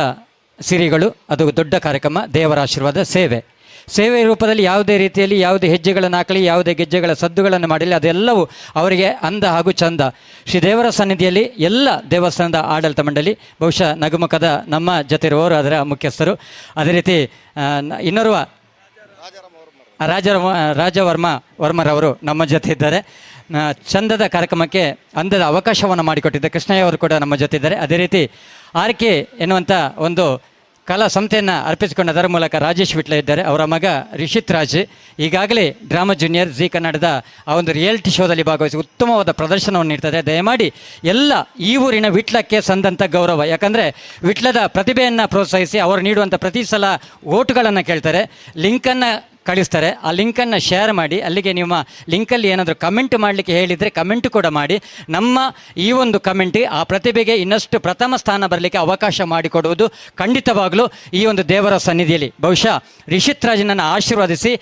[SPEAKER 6] ಸಿರಿಗಳು, ಅದು ದೊಡ್ಡ ಕಾರ್ಯಕ್ರಮ. ದೇವರ ಆಶೀರ್ವಾದ, ಸೇವೆ ರೂಪದಲ್ಲಿ ಯಾವುದೇ ರೀತಿಯಲ್ಲಿ ಯಾವುದೇ ಹೆಜ್ಜೆಗಳನ್ನು ಹಾಕಲಿ, ಯಾವುದೇ ಗೆಜ್ಜೆಗಳ ಸದ್ದುಗಳನ್ನು ಮಾಡಲಿ, ಅದೆಲ್ಲವೂ ಅವರಿಗೆ ಅಂದ ಹಾಗೂ ಚಂದ. ಶ್ರೀ ದೇವರ ಸನ್ನಿಧಿಯಲ್ಲಿ ಎಲ್ಲ ದೇವಸ್ಥಾನದ ಆಡಳಿತ ಮಂಡಳಿ, ಬಹುಶಃ ನಗುಮುಖದ ನಮ್ಮ ಜೊತೆ ಇರುವವರು ಅದರ ಮುಖ್ಯಸ್ಥರು, ಅದೇ ರೀತಿ ಇನ್ನೋರ್ವ ವರ್ಮರವರು ನಮ್ಮ ಜೊತೆ ಇದ್ದಾರೆ. ಚಂದದ ಕಾರ್ಯಕ್ರಮಕ್ಕೆ ಅಂದದ ಅವಕಾಶವನ್ನು ಮಾಡಿಕೊಟ್ಟಿದ್ದ ಕೃಷ್ಣಯ್ಯ ಅವರು ಕೂಡ ನಮ್ಮ ಜೊತೆ ಇದ್ದಾರೆ. ಅದೇ ರೀತಿ ಆರ್ಕೆ ಎನ್ನುವಂಥ ಒಂದು ಕಲಾ ಸಂಸ್ಥೆಯನ್ನು ಅರ್ಪಿಸಿಕೊಂಡು ಅದರ ಮೂಲಕ ರಾಜೇಶ್ ವಿಟ್ಲ ಇದ್ದಾರೆ. ಅವರ ಮಗ ರಿಷಿತ್ ರಾಜ್ ಈಗಾಗಲೇ ಡ್ರಾಮಾ ಜೂನಿಯರ್ ಝೀ ಕನ್ನಡದ ಆ ಒಂದು ರಿಯಾಲಿಟಿ ಶೋದಲ್ಲಿ ಭಾಗವಹಿಸಿ ಉತ್ತಮವಾದ ಪ್ರದರ್ಶನವನ್ನು ನೀಡ್ತಾರೆ. ದಯಮಾಡಿ ಎಲ್ಲ ಈ ಊರಿನ ವಿಟ್ಲಕ್ಕೆ ಸಂದಂಥ ಗೌರವ, ಯಾಕಂದರೆ ವಿಟ್ಲದ ಪ್ರತಿಭೆಯನ್ನು ಪ್ರೋತ್ಸಾಹಿಸಿ ಅವರು ನೀಡುವಂಥ ಪ್ರತಿ ಸಲ ಓಟುಗಳನ್ನು ಕೇಳ್ತಾರೆ, ಲಿಂಕನ್ನು ಕಳಿಸ್ತಾರೆ. ಆ ಲಿಂಕನ್ನು ಶೇರ್ ಮಾಡಿ, ಅಲ್ಲಿಗೆ ನಿಮ್ಮ ಲಿಂಕಲ್ಲಿ ಏನಾದರೂ ಕಮೆಂಟ್ ಮಾಡಲಿಕ್ಕೆ ಹೇಳಿದರೆ ಕಮೆಂಟ್ ಕೂಡ ಮಾಡಿ. ನಮ್ಮ ಈ ಒಂದು ಕಮೆಂಟ್ ಆ ಪ್ರತಿಭೆಗೆ ಇನ್ನಷ್ಟು ಪ್ರಥಮ ಸ್ಥಾನ ಬರಲಿಕ್ಕೆ ಅವಕಾಶ ಮಾಡಿಕೊಡುವುದು ಖಂಡಿತವಾಗಲೂ ಈ ಒಂದು ದೇವರ ಸನ್ನಿಧಿಯಲ್ಲಿ. ಬಹುಶಃ ರಿಷಿತ್ ರಾಜನನ್ನು ಆಶೀರ್ವಾದಿಸಿ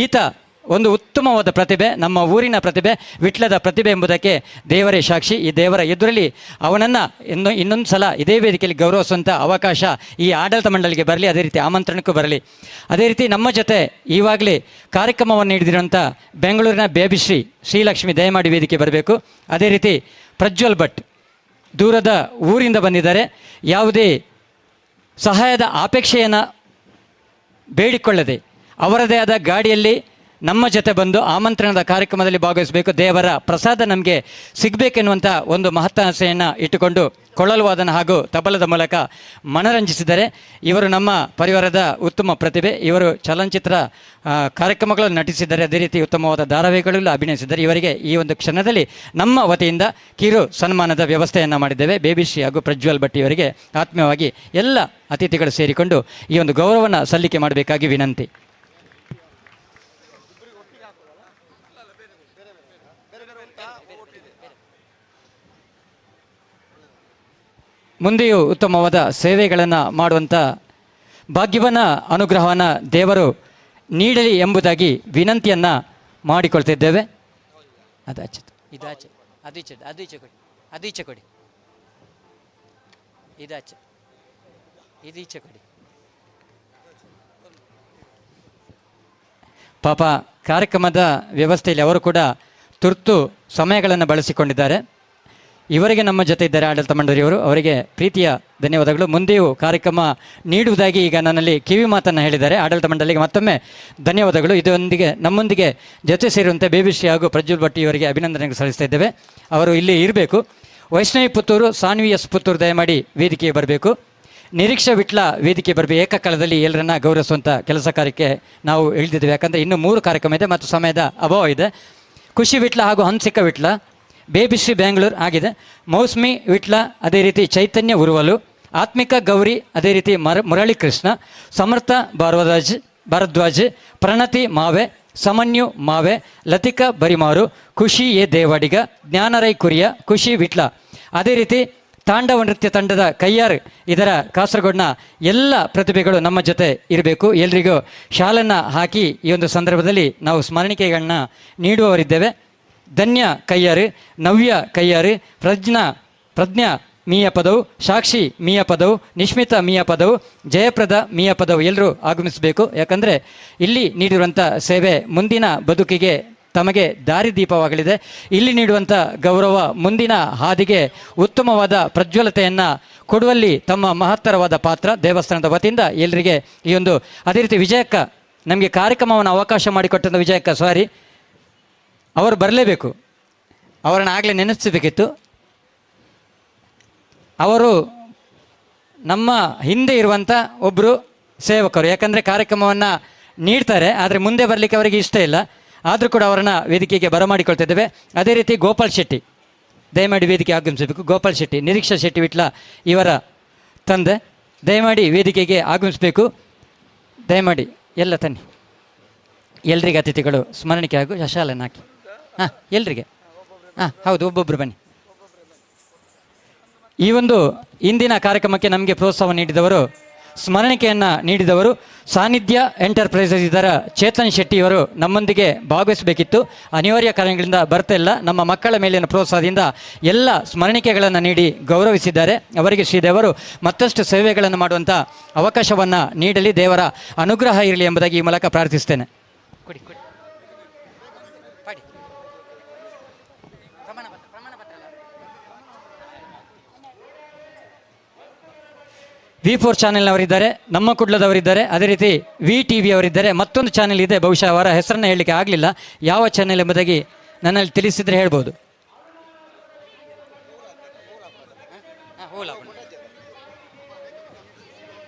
[SPEAKER 6] ಈತ ಒಂದು ಉತ್ತಮವಾದ ಪ್ರತಿಭೆ, ನಮ್ಮ ಊರಿನ ಪ್ರತಿಭೆ, ವಿಟ್ಲದ ಪ್ರತಿಭೆ ಎಂಬುದಕ್ಕೆ ದೇವರೇ ಸಾಕ್ಷಿ. ಈ ದೇವರ ಎದುರಲ್ಲಿ ಅವನನ್ನು ಇನ್ನೊಂದು ಸಲ ಇದೇ ವೇದಿಕೆಯಲ್ಲಿ ಗೌರವಿಸುವಂಥ ಅವಕಾಶ ಈ ಆಡಳಿತ ಮಂಡಳಿಗೆ ಬರಲಿ, ಅದೇ ರೀತಿ ಆಮಂತ್ರಣಕ್ಕೂ ಬರಲಿ. ಅದೇ ರೀತಿ ನಮ್ಮ ಜೊತೆ ಈವಾಗಲೇ ಕಾರ್ಯಕ್ರಮವನ್ನು ನೀಡಿದಿರುವಂಥ ಬೆಂಗಳೂರಿನ ಬೇಬಿ ಶ್ರೀಲಕ್ಷ್ಮಿ ದಯಮಾಡಿ ವೇದಿಕೆ ಬರಬೇಕು. ಅದೇ ರೀತಿ ಪ್ರಜ್ವಲ್ ಭಟ್ ದೂರದ ಊರಿಂದ ಬಂದಿದ್ದಾರೆ. ಯಾವುದೇ ಸಹಾಯದ ಅಪೇಕ್ಷೆಯನ್ನು ಬೇಡಿಕೊಳ್ಳದೆ ಅವರದೇ ಆದ ಗಾಡಿಯಲ್ಲಿ ನಮ್ಮ ಜೊತೆ ಬಂದು ಆಮಂತ್ರಣದ ಕಾರ್ಯಕ್ರಮದಲ್ಲಿ ಭಾಗವಹಿಸಬೇಕು, ದೇವರ ಪ್ರಸಾದ ನಮಗೆ ಸಿಗಬೇಕೆನ್ನುವಂಥ ಒಂದು ಮಹತ್ತಾಸೆಯನ್ನು ಇಟ್ಟುಕೊಂಡು ಕೊಳಲು ವಾದನ ಹಾಗೂ ತಬಲದ ಮೂಲಕ ಮನರಂಜಿಸಿದ್ದಾರೆ. ಇವರು ನಮ್ಮ ಪರಿವಾರದ ಉತ್ತಮ ಪ್ರತಿಭೆ. ಇವರು ಚಲನಚಿತ್ರ ಕಾರ್ಯಕ್ರಮಗಳನ್ನು ನಟಿಸಿದ್ದಾರೆ, ಅದೇ ರೀತಿ ಉತ್ತಮವಾದ ಧಾರಾವಾಹಿಗಳಲ್ಲೂ ಅಭಿನಯಿಸಿದ್ದಾರೆ. ಇವರಿಗೆ ಈ ಒಂದು ಕ್ಷಣದಲ್ಲಿ ನಮ್ಮ ವತಿಯಿಂದ ಕಿರು ಸನ್ಮಾನದ ವ್ಯವಸ್ಥೆಯನ್ನು ಮಾಡಿದ್ದೇವೆ. ಬೇಬಿ ಶ್ರೀ ಹಾಗೂ ಪ್ರಜ್ವಲ್ ಭಟ್ ಇವರಿಗೆ ಆತ್ಮೀಯವಾಗಿ ಎಲ್ಲ ಅತಿಥಿಗಳು ಸೇರಿಕೊಂಡು ಈ ಒಂದು ಗೌರವವನ್ನು ಸಲ್ಲಿಕೆ ಮಾಡಬೇಕಾಗಿ ವಿನಂತಿ. ಮುಂದೆಯೂ ಉತ್ತಮವಾದ ಸೇವೆಗಳನ್ನು ಮಾಡುವಂಥ ಭಾಗ್ಯವನ್ನ ಅನುಗ್ರಹವನ್ನು ದೇವರು ನೀಡಲಿ ಎಂಬುದಾಗಿ ವಿನಂತಿಯನ್ನು ಮಾಡಿಕೊಳ್ತಿದ್ದೇವೆ. ಅದಾಚೆ ಇದಾಚೆ ಅದೀಚೆ ಅದೀಚೆ ಕೊಡಿ, ಅದೀಚೆ ಕೊಡಿ, ಇದಾಚೆ ಇದೀಚೆ ಕೊಡಿ. ಪಾಪ ಕಾರ್ಯಕ್ರಮದ ವ್ಯವಸ್ಥೆಯಲ್ಲಿ ಅವರು ಕೂಡ ತುರ್ತು ಸಮಯಗಳನ್ನು ಬಳಸಿಕೊಂಡಿದ್ದಾರೆ. ಇವರಿಗೆ ನಮ್ಮ ಜೊತೆ ಇದ್ದಾರೆ ಆಡಳಿತ ಮಂಡಳಿಯವರು, ಅವರಿಗೆ ಪ್ರೀತಿಯ ಧನ್ಯವಾದಗಳು. ಮುಂದೆಯೂ ಕಾರ್ಯಕ್ರಮ ನೀಡುವುದಾಗಿ ಈಗ ನನ್ನಲ್ಲಿ ಕಿವಿ ಮಾತನ್ನು ಹೇಳಿದ್ದಾರೆ. ಆಡಳಿತ ಮಂಡಳಿಗೆ ಮತ್ತೊಮ್ಮೆ ಧನ್ಯವಾದಗಳು. ಇದರೊಂದಿಗೆ ನಮ್ಮೊಂದಿಗೆ ಜೊತೆ ಸೇರುವಂತೆ ಬೇಬಿ ಶ್ರೀ ಹಾಗೂ ಪ್ರಜ್ವಲ್ ಭಟ್ ಇವರಿಗೆ ಅಭಿನಂದನೆಗಳು ಸಲ್ಲಿಸ್ತಾ ಇದ್ದೇವೆ. ಅವರು ಇಲ್ಲಿ ಇರಬೇಕು. ವೈಷ್ಣವಿ ಪುತ್ತೂರು, ಸಾನ್ವಿ ಎಸ್ ಪುತ್ತೂರು ದಯಮಾಡಿ ವೇದಿಕೆಗೆ ಬರಬೇಕು. ನಿರೀಕ್ಷಾ ವಿಟ್ಲ ವೇದಿಕೆ ಬರಬೇಕು. ಏಕಕಾಲದಲ್ಲಿ ಎಲ್ಲರನ್ನ ಗೌರವಿಸುವಂಥ ಕೆಲಸ ಕಾರ್ಯಕ್ಕೆ ನಾವು ಇಳಿದಿದ್ದೇವೆ, ಯಾಕಂದರೆ ಇನ್ನೂ 3 ಕಾರ್ಯಕ್ರಮ ಇದೆ ಮತ್ತು ಸಮಯದ ಅಭಾವ ಇದೆ. ಖುಷಿ ವಿಟ್ಲ ಹಾಗೂ ಹಂಸಿಕ ವಿಟ್ಲ, ಬೇಬಿ ಶ್ರೀ ಬೆಂಗಳೂರು ಆಗಿದೆ. ಮೌಸ್ಮಿ ವಿಟ್ಲ, ಅದೇ ರೀತಿ ಚೈತನ್ಯ ಉರುವಲು, ಆತ್ಮಿಕ ಗೌರಿ, ಅದೇ ರೀತಿ ಮುರಳಿ ಕೃಷ್ಣ, ಸಮರ್ಥ ಭಾರದ್ವಾಜ್, ಪ್ರಣತಿ ಮಾವೆ, ಸಮನ್ಯು ಮಾವೆ, ಲತಿಕಾ ಬರಿಮಾರು, ಖುಷಿ ಎ ದೇವಾಡಿಗ, ಜ್ಞಾನರೈ ಕುರಿಯ, ಖುಷಿ ವಿಟ್ಲ. ಅದೇ ರೀತಿ ತಾಂಡವ ನೃತ್ಯ ತಂಡದ ಕೈಯಾರ್, ಇದರ ಕಾಸರಗೋಡಿನ ಎಲ್ಲ ಪ್ರತಿಭೆಗಳು ನಮ್ಮ ಜೊತೆ ಇರಬೇಕು. ಎಲ್ರಿಗೂ ಶಾಲನ್ನು ಹಾಕಿ ಈ ಒಂದು ಸಂದರ್ಭದಲ್ಲಿ ನಾವು ಸ್ಮರಣಿಕೆಗಳನ್ನ ನೀಡುವವರಿದ್ದೇವೆ. ಧನ್ಯ ಕೈಯಾರು, ನವ್ಯ ಕೈಯಾರು, ಪ್ರಜ್ಞಾ ಮೀಯ ಪದವು, ಸಾಕ್ಷಿ ಮೀಯ ಪದವು, ನಿಶ್ಮಿತಾ ಮೀಯ ಪದವು, ಜಯಪ್ರದ ಮೀಯ ಪದವು ಎಲ್ಲರೂ ಆಗಮಿಸಬೇಕು. ಯಾಕಂದರೆ ಇಲ್ಲಿ ನೀಡಿರುವಂಥ ಸೇವೆ ಮುಂದಿನ ಬದುಕಿಗೆ ತಮಗೆ ದಾರಿದೀಪವಾಗಲಿದೆ. ಇಲ್ಲಿ ನೀಡುವಂಥ ಗೌರವ ಮುಂದಿನ ಹಾದಿಗೆ ಉತ್ತಮವಾದ ಪ್ರಜ್ವಲತೆಯನ್ನು ಕೊಡುವಲ್ಲಿ ತಮ್ಮ ಮಹತ್ತರವಾದ ಪಾತ್ರ. ದೇವಸ್ಥಾನದ ವತಿಯಿಂದ ಎಲ್ಲರಿಗೆ ಈ ಒಂದು ಅದೇ ರೀತಿ ವಿಜಯಕ್ಕ ನಮಗೆ ಕಾರ್ಯಕ್ರಮವನ್ನು ಅವಕಾಶ ಮಾಡಿಕೊಟ್ಟಂಥ ವಿಜಯಕ್ಕ ಸಾರಿ, ಅವರು ಬರಲೇಬೇಕು, ಅವರನ್ನು ಆಗಲೇ ನೆನೆಸಬೇಕಿತ್ತು. ಅವರು ನಮ್ಮ ಹಿಂದೆ ಇರುವಂಥ ಒಬ್ಬರು ಸೇವಕರು. ಯಾಕಂದರೆ ಕಾರ್ಯಕ್ರಮವನ್ನು ನೀಡ್ತಾರೆ, ಆದರೆ ಮುಂದೆ ಬರಲಿಕ್ಕೆ ಅವರಿಗೆ ಇಷ್ಟ ಇಲ್ಲ. ಆದರೂ ಕೂಡ ಅವರನ್ನು ವೇದಿಕೆಗೆ ಬರಮಾಡಿಕೊಳ್ತಿದ್ದೇವೆ. ಅದೇ ರೀತಿ ಗೋಪಾಲ್ ಶೆಟ್ಟಿ ದಯಮಾಡಿ ವೇದಿಕೆ ಆಗಮಿಸಬೇಕು. ಗೋಪಾಲ್ ಶೆಟ್ಟಿ, ನಿರೀಕ್ಷಾ ಶೆಟ್ಟಿ ವಿಟ್ಲ ಇವರ ತಂದೆ, ದಯಮಾಡಿ ವೇದಿಕೆಗೆ ಆಗಮಿಸಬೇಕು. ದಯಮಾಡಿ ಎಲ್ಲ ತನ್ನಿ, ಎಲ್ರಿಗೆ ಅತಿಥಿಗಳು ಸ್ಮರಣಿಕೆ ಹಾಗೂ ಶಶಾಲನ್ನು ಹಾಕಿ. ಹಾಂ, ಎಲ್ರಿಗೆ ಹೌದು, ಒಬ್ಬೊಬ್ಬರು ಬನ್ನಿ. ಈ ಒಂದು ಇಂದಿನ ಕಾರ್ಯಕ್ರಮಕ್ಕೆ ನಮಗೆ ಪ್ರೋತ್ಸಾಹ ನೀಡಿದವರು, ಸ್ಮರಣಿಕೆಯನ್ನು ನೀಡಿದವರು ಸಾನ್ನಿಧ್ಯ ಎಂಟರ್ಪ್ರೈಸಸ್ ಇದರ ಚೇತನ್ ಶೆಟ್ಟಿ ಅವರು ನಮ್ಮೊಂದಿಗೆ ಭಾಗವಹಿಸಬೇಕಿತ್ತು. ಅನಿವಾರ್ಯ ಕಾರಣಗಳಿಂದ ಬರ್ತಾ ಇಲ್ಲ. ನಮ್ಮ ಮಕ್ಕಳ ಮೇಲಿನ ಪ್ರೋತ್ಸಾಹದಿಂದ ಎಲ್ಲ ಸ್ಮರಣಿಕೆಗಳನ್ನು ನೀಡಿ ಗೌರವಿಸಿದ್ದಾರೆ. ಅವರಿಗೆ ಶ್ರೀದೇವರು ಮತ್ತಷ್ಟು ಸೇವೆಗಳನ್ನು ಮಾಡುವಂಥ ಅವಕಾಶವನ್ನು ನೀಡಲಿ, ದೇವರ ಅನುಗ್ರಹ ಇರಲಿ ಎಂಬುದಾಗಿ ಈ ಮೂಲಕ ಪ್ರಾರ್ಥಿಸ್ತೇನೆ. ಕೊಡಿ ಕೊಡಿ V4 ಚಾನೆಲ್ನವರಿದ್ದಾರೆ, ನಮ್ಮ ಕುಡ್ಲದವರಿದ್ದಾರೆ, ಅದೇ ರೀತಿ VTV ಅವರಿದ್ದಾರೆ. ಮತ್ತೊಂದು ಚಾನೆಲ್ ಇದೆ, ಬಹುಶಃ ಅವರ ಹೆಸರನ್ನು ಹೇಳಲಿಕ್ಕೆ ಆಗಲಿಲ್ಲ. ಯಾವ ಚಾನೆಲ್ ಎಂಬುದಾಗಿ ನನ್ನಲ್ಲಿ ತಿಳಿಸಿದರೆ ಹೇಳ್ಬೋದು.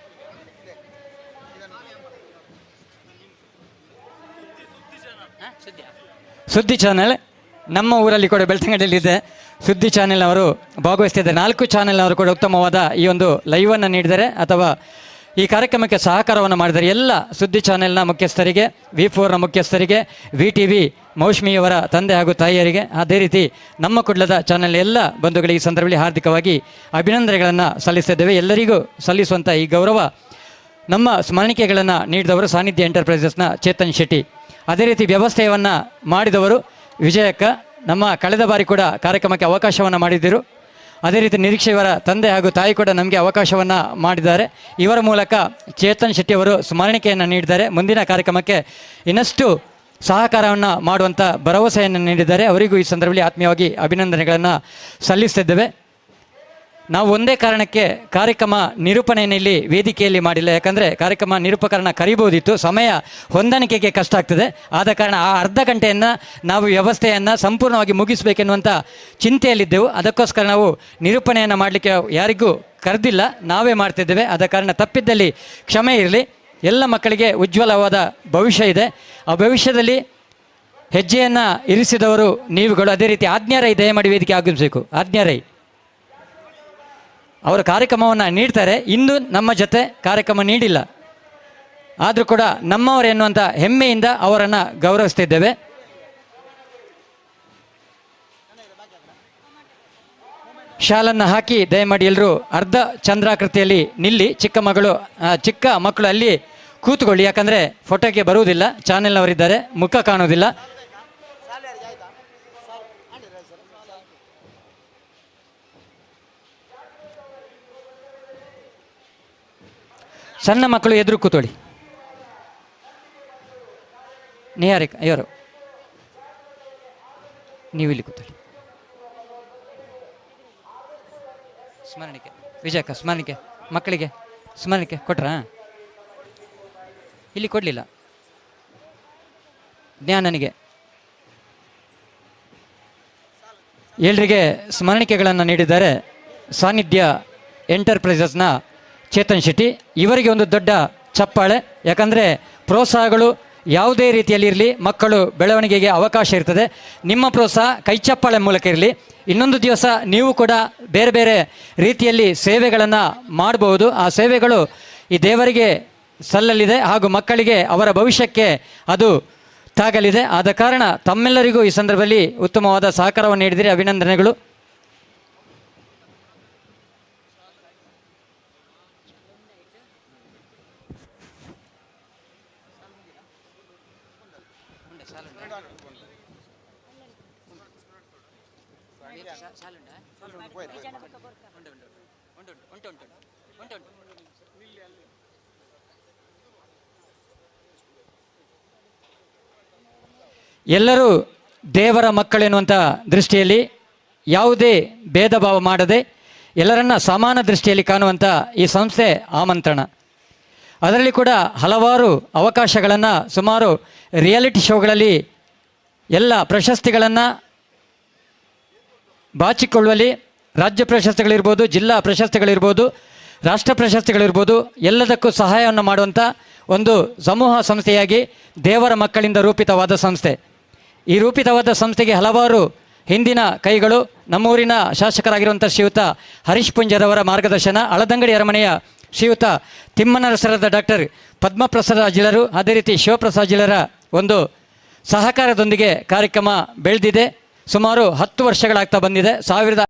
[SPEAKER 6] ಸುದ್ದಿ ಚಾನೆಲ್ ನಮ್ಮ ಊರಲ್ಲಿ ಕೂಡ ಬೆಳ್ತಂಗಡಿಯಲ್ಲಿದೆ. ಸುದ್ದಿ ಚಾನೆಲ್ನವರು ಭಾಗವಹಿಸ್ತಿದ್ದಾರೆ. 4 ಚಾನೆಲ್ನವರು ಕೂಡ ಉತ್ತಮವಾದ ಈ ಒಂದು ಲೈವನ್ನು ನೀಡಿದ್ದಾರೆ ಅಥವಾ ಈ ಕಾರ್ಯಕ್ರಮಕ್ಕೆ ಸಹಕಾರವನ್ನು ಮಾಡಿದ್ದಾರೆ. ಎಲ್ಲ ಸುದ್ದಿ ಚಾನೆಲ್ನ ಮುಖ್ಯಸ್ಥರಿಗೆ, V4ನ ಮುಖ್ಯಸ್ಥರಿಗೆ, VTV ಮೌಶ್ಮಿಯವರ ತಂದೆ ಹಾಗೂ ತಾಯಿಯರಿಗೆ, ಅದೇ ರೀತಿ ನಮ್ಮ ಕುಡ್ಲದ ಚಾನೆಲ್ ಎಲ್ಲ ಬಂಧುಗಳಿಗೆ ಈ ಸಂದರ್ಭದಲ್ಲಿ ಹಾರ್ದಿಕವಾಗಿ ಅಭಿನಂದನೆಗಳನ್ನು ಸಲ್ಲಿಸ್ತಿದ್ದೇವೆ. ಎಲ್ಲರಿಗೂ ಸಲ್ಲಿಸುವಂಥ ಈ ಗೌರವ ನಮ್ಮ ಸ್ಮರಣಿಕೆಗಳನ್ನು ನೀಡಿದವರು ಸಾನ್ನಿಧ್ಯ ಎಂಟರ್ಪ್ರೈಸಸ್ನ ಚೇತನ್ ಶೆಟ್ಟಿ, ಅದೇ ರೀತಿ ವ್ಯವಸ್ಥೆಯನ್ನು ಮಾಡಿದವರು ವಿಜಯಕ್ಕ, ನಮ್ಮ ಕಳೆದ ಬಾರಿ ಕೂಡ ಕಾರ್ಯಕ್ರಮಕ್ಕೆ ಅವಕಾಶವನ್ನು ಮಾಡಿದ್ದರು. ಅದೇ ರೀತಿ ನಿರೀಕ್ಷೆಯವರ ತಂದೆ ಹಾಗೂ ತಾಯಿ ಕೂಡ ನಮಗೆ ಅವಕಾಶವನ್ನು ಮಾಡಿದ್ದಾರೆ. ಇವರ ಮೂಲಕ ಚೇತನ್ ಶೆಟ್ಟಿಯವರು ಸ್ಮರಣಿಕೆಯನ್ನು ನೀಡಿದ್ದಾರೆ. ಮುಂದಿನ ಕಾರ್ಯಕ್ರಮಕ್ಕೆ ಇನ್ನಷ್ಟು ಸಹಕಾರವನ್ನು ಮಾಡುವಂಥ ಭರವಸೆಯನ್ನು ನೀಡಿದ್ದಾರೆ. ಅವರಿಗೂ ಈ ಸಂದರ್ಭದಲ್ಲಿ ಆತ್ಮೀಯವಾಗಿ ಅಭಿನಂದನೆಗಳನ್ನು ಸಲ್ಲಿಸ್ತಿದ್ದೇವೆ. ನಾವು ಒಂದೇ ಕಾರಣಕ್ಕೆ ಕಾರ್ಯಕ್ರಮ ನಿರೂಪಣೆಯನ್ನು ಇಲ್ಲಿ ವೇದಿಕೆಯಲ್ಲಿ ಮಾಡಿಲ್ಲ. ಯಾಕಂದರೆ ಕಾರ್ಯಕ್ರಮ ನಿರೂಪಕರನ್ನು ಕರಿಬೋದಿತ್ತು, ಸಮಯ ಹೊಂದಾಣಿಕೆಗೆ ಕಷ್ಟ ಆಗ್ತದೆ. ಆದ ಕಾರಣ ಆ ಅರ್ಧ ಗಂಟೆಯನ್ನು ನಾವು ವ್ಯವಸ್ಥೆಯನ್ನು ಸಂಪೂರ್ಣವಾಗಿ ಮುಗಿಸಬೇಕೆನ್ನುವಂಥ ಚಿಂತೆಯಲ್ಲಿದ್ದೆವು. ಅದಕ್ಕೋಸ್ಕರ ನಾವು ನಿರೂಪಣೆಯನ್ನು ಮಾಡಲಿಕ್ಕೆ ಯಾರಿಗೂ ಕರೆದಿಲ್ಲ, ನಾವೇ ಮಾಡ್ತಿದ್ದೇವೆ. ಆದ ಕಾರಣ ತಪ್ಪಿದ್ದಲ್ಲಿ ಕ್ಷಮೆ ಇರಲಿ. ಎಲ್ಲ ಮಕ್ಕಳಿಗೆ ಉಜ್ವಲವಾದ ಭವಿಷ್ಯ ಇದೆ. ಆ ಭವಿಷ್ಯದಲ್ಲಿ ಹೆಜ್ಜೆಯನ್ನು ಇರಿಸಿದವರು ನೀವುಗಳು. ಅದೇ ರೀತಿ ಆಜ್ಞಾರೈ ದಯಮಾಡಿ ವೇದಿಕೆ ಆಗಮಿಸಬೇಕು. ಆಜ್ಞಾರೈ ಅವರು ಕಾರ್ಯಕ್ರಮವನ್ನು ನೀಡ್ತಾರೆ. ಇಂದು ನಮ್ಮ ಜೊತೆ ಕಾರ್ಯಕ್ರಮ ನೀಡಿಲ್ಲ, ಆದರೂ ಕೂಡ ನಮ್ಮವರು ಎನ್ನುವಂಥ ಹೆಮ್ಮೆಯಿಂದ ಅವರನ್ನು ಗೌರವಿಸ್ತಿದ್ದೇವೆ. ಶಾಲನ್ನು ಹಾಕಿ ದಯಮಾಡಿ ಎಲ್ಲರೂ ಅರ್ಧ ಚಂದ್ರಾಕೃತಿಯಲ್ಲಿ ನಿಲ್ಲಿ. ಚಿಕ್ಕ ಮಕ್ಕಳು ಅಲ್ಲಿ ಕೂತ್ಕೊಳ್ಳಿ, ಯಾಕಂದರೆ ಫೋಟೋಗೆ ಬರುವುದಿಲ್ಲ, ಚಾನೆಲ್ನವರಿದ್ದಾರೆ, ಮುಖ ಕಾಣುವುದಿಲ್ಲ. ಸಣ್ಣ ಮಕ್ಕಳು ಎದುರು ಕೂತ್ಕೊಳ್ಳಿ. ನಿಹಾರಿಕ ಇವರು ನೀವು ಇಲ್ಲಿ ಕೂತ್ಕೊಳ್ಳಿ. ಸ್ಮರಣಿಕೆ ವಿಜಯಕ್ಕ, ಸ್ಮರಣಿಕೆ ಮಕ್ಕಳಿಗೆ ಸ್ಮರಣಿಕೆ ಕೊಟ್ರಾ? ಇಲ್ಲಿ ಕೊಡಲಿಲ್ಲ. ಜ್ಞಾನನಿಗೆ ಎಲ್ರಿಗೆ ಸ್ಮರಣಿಕೆಗಳನ್ನು ನೀಡಿದ್ದಾರೆ ಸಾನ್ನಿಧ್ಯ ಎಂಟರ್ಪ್ರೈಸಸ್ನ ಚೇತನ್ ಶೆಟ್ಟಿ. ಇವರಿಗೆ ಒಂದು ದೊಡ್ಡ ಚಪ್ಪಾಳೆ. ಯಾಕಂದರೆ ಪ್ರೋತ್ಸಾಹಗಳು ಯಾವುದೇ ರೀತಿಯಲ್ಲಿ ಇರಲಿ, ಮಕ್ಕಳು ಬೆಳವಣಿಗೆಗೆ ಅವಕಾಶ ಇರ್ತದೆ. ನಿಮ್ಮ ಪ್ರೋತ್ಸಾಹ ಕೈ ಚಪ್ಪಾಳೆ ಮೂಲಕ ಇರಲಿ. ಇನ್ನೊಂದು ದಿವಸ ನೀವು ಕೂಡ ಬೇರೆ ಬೇರೆ ರೀತಿಯಲ್ಲಿ ಸೇವೆಗಳನ್ನು ಮಾಡಬಹುದು. ಆ ಸೇವೆಗಳು ಈ ದೇವರಿಗೆ ಸಲ್ಲಲಿದೆ ಹಾಗೂ ಮಕ್ಕಳಿಗೆ ಅವರ ಭವಿಷ್ಯಕ್ಕೆ ಅದು ತಾಗಲಿದೆ. ಆದ ಕಾರಣ ತಮ್ಮೆಲ್ಲರಿಗೂ ಈ ಸಂದರ್ಭದಲ್ಲಿ ಉತ್ತಮವಾದ ಸಹಕಾರವನ್ನು ನೀಡಿದರೆ ಅಭಿನಂದನೆಗಳು. ಎಲ್ಲರೂ ದೇವರ ಮಕ್ಕಳೆನ್ನುವಂಥ ದೃಷ್ಟಿಯಲ್ಲಿ ಯಾವುದೇ ಭೇದ ಭಾವ ಮಾಡದೆ ಎಲ್ಲರನ್ನ ಸಮಾನ ದೃಷ್ಟಿಯಲ್ಲಿ ಕಾಣುವಂಥ ಈ ಸಂಸ್ಥೆ ಆಮಂತ್ರಣ. ಅದರಲ್ಲಿ ಕೂಡ ಹಲವಾರು ಅವಕಾಶಗಳನ್ನು, ಸುಮಾರು ರಿಯಾಲಿಟಿ ಶೋಗಳಲ್ಲಿ ಎಲ್ಲ ಪ್ರಶಸ್ತಿಗಳನ್ನು ಬಾಚಿಕೊಳ್ಳುವಲ್ಲಿ ರಾಜ್ಯ ಪ್ರಶಸ್ತಿಗಳಿರ್ಬೋದು, ಜಿಲ್ಲಾ ಪ್ರಶಸ್ತಿಗಳಿರ್ಬೋದು, ರಾಷ್ಟ್ರ ಪ್ರಶಸ್ತಿಗಳಿರ್ಬೋದು, ಎಲ್ಲದಕ್ಕೂ ಸಹಾಯವನ್ನು ಮಾಡುವಂಥ ಒಂದು ಸಮೂಹ ಸಂಸ್ಥೆಯಾಗಿ ದೇವರ ಮಕ್ಕಳಿಂದ ರೂಪಿತವಾದ ಸಂಸ್ಥೆ. ಈ ರೂಪಿತವಾದ ಸಂಸ್ಥೆಗೆ ಹಲವಾರು ಹಿಂದಿನ ಕೈಗಳು, ನಮ್ಮೂರಿನ ಶಾಸಕರಾಗಿರುವಂಥ ಶ್ರೀಯುತ ಹರೀಶ್ ಪುಂಜರವರ ಮಾರ್ಗದರ್ಶನ, ಹಳದಂಗಡಿ ಅರಮನೆಯ ಶ್ರೀಯುತ ತಿಮ್ಮನರಸರದ ಡಾಕ್ಟರ್ ಪದ್ಮಪ್ರಸಾದ ಜಿಳರು, ಅದೇ ರೀತಿ ಶಿವಪ್ರಸಾದ್ ಜಿಳರ ಒಂದು ಸಹಕಾರದೊಂದಿಗೆ ಕಾರ್ಯಕ್ರಮ ಬೆಳೆದಿದೆ. ಸುಮಾರು 10 ವರ್ಷಗಳಾಗ್ತಾ ಬಂದಿದೆ. 1000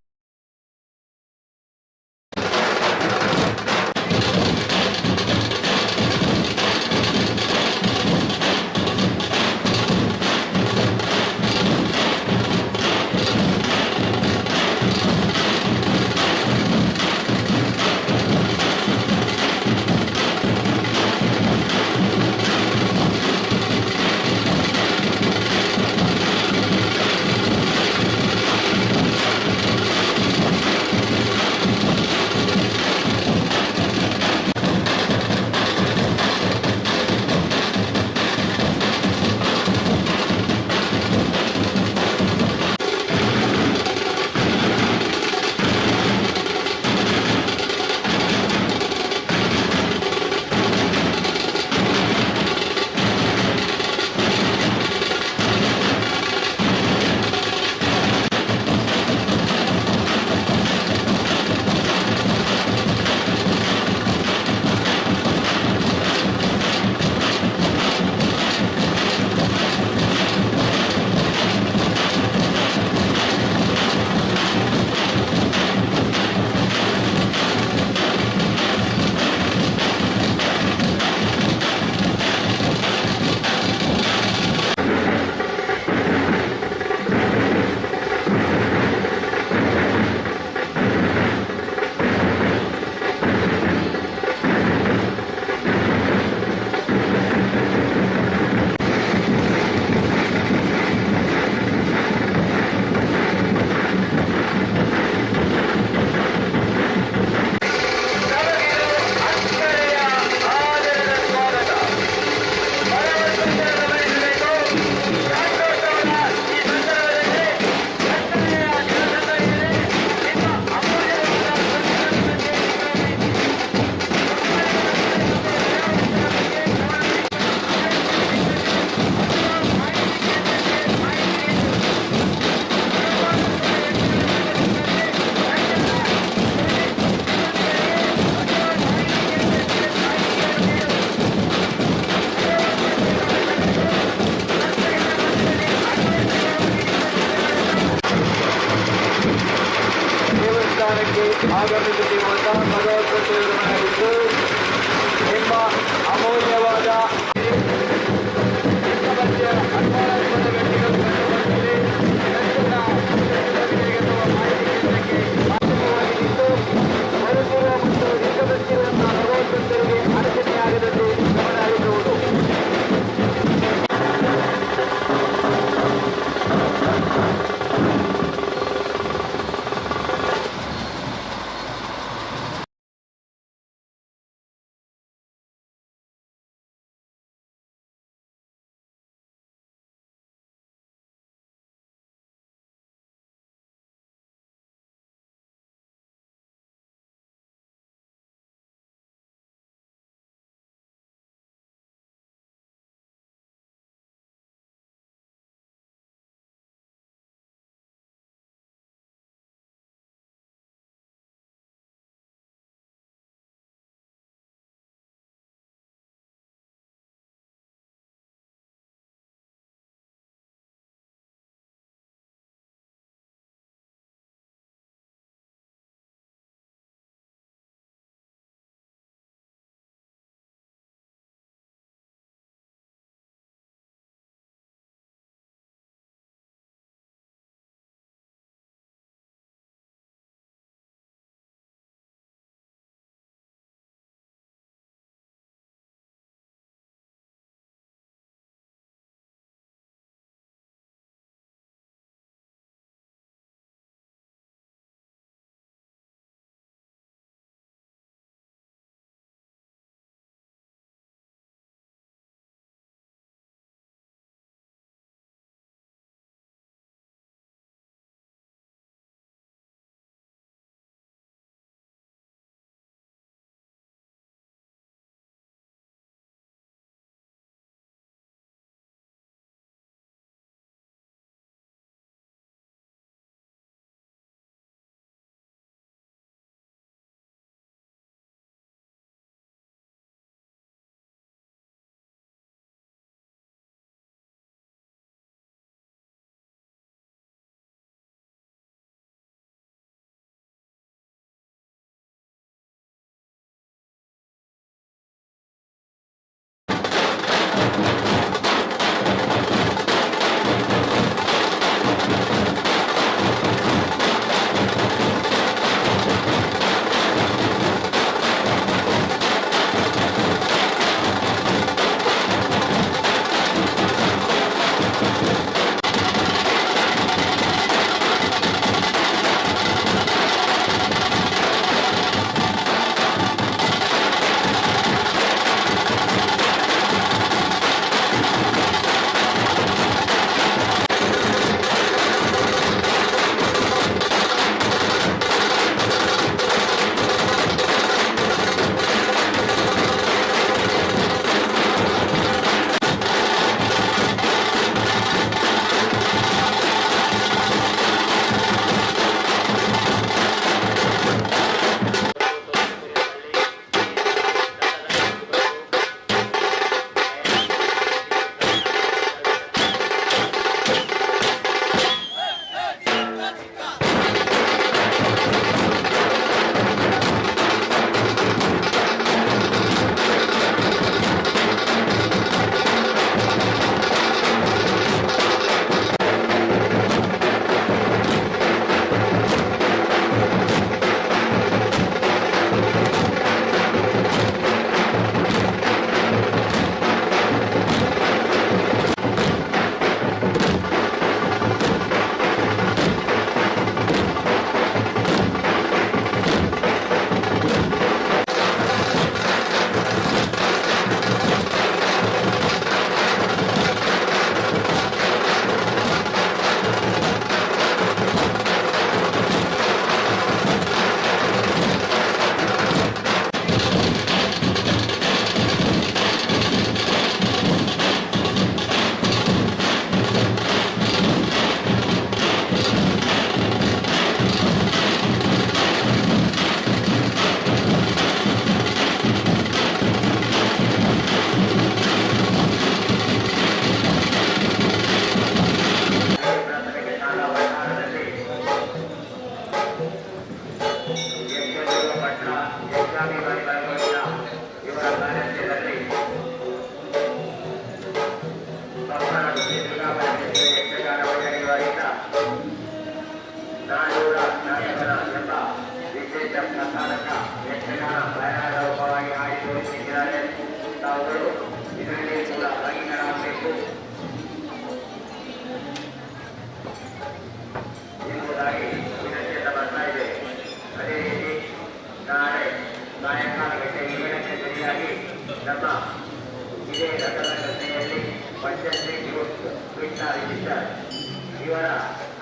[SPEAKER 8] ಇವರ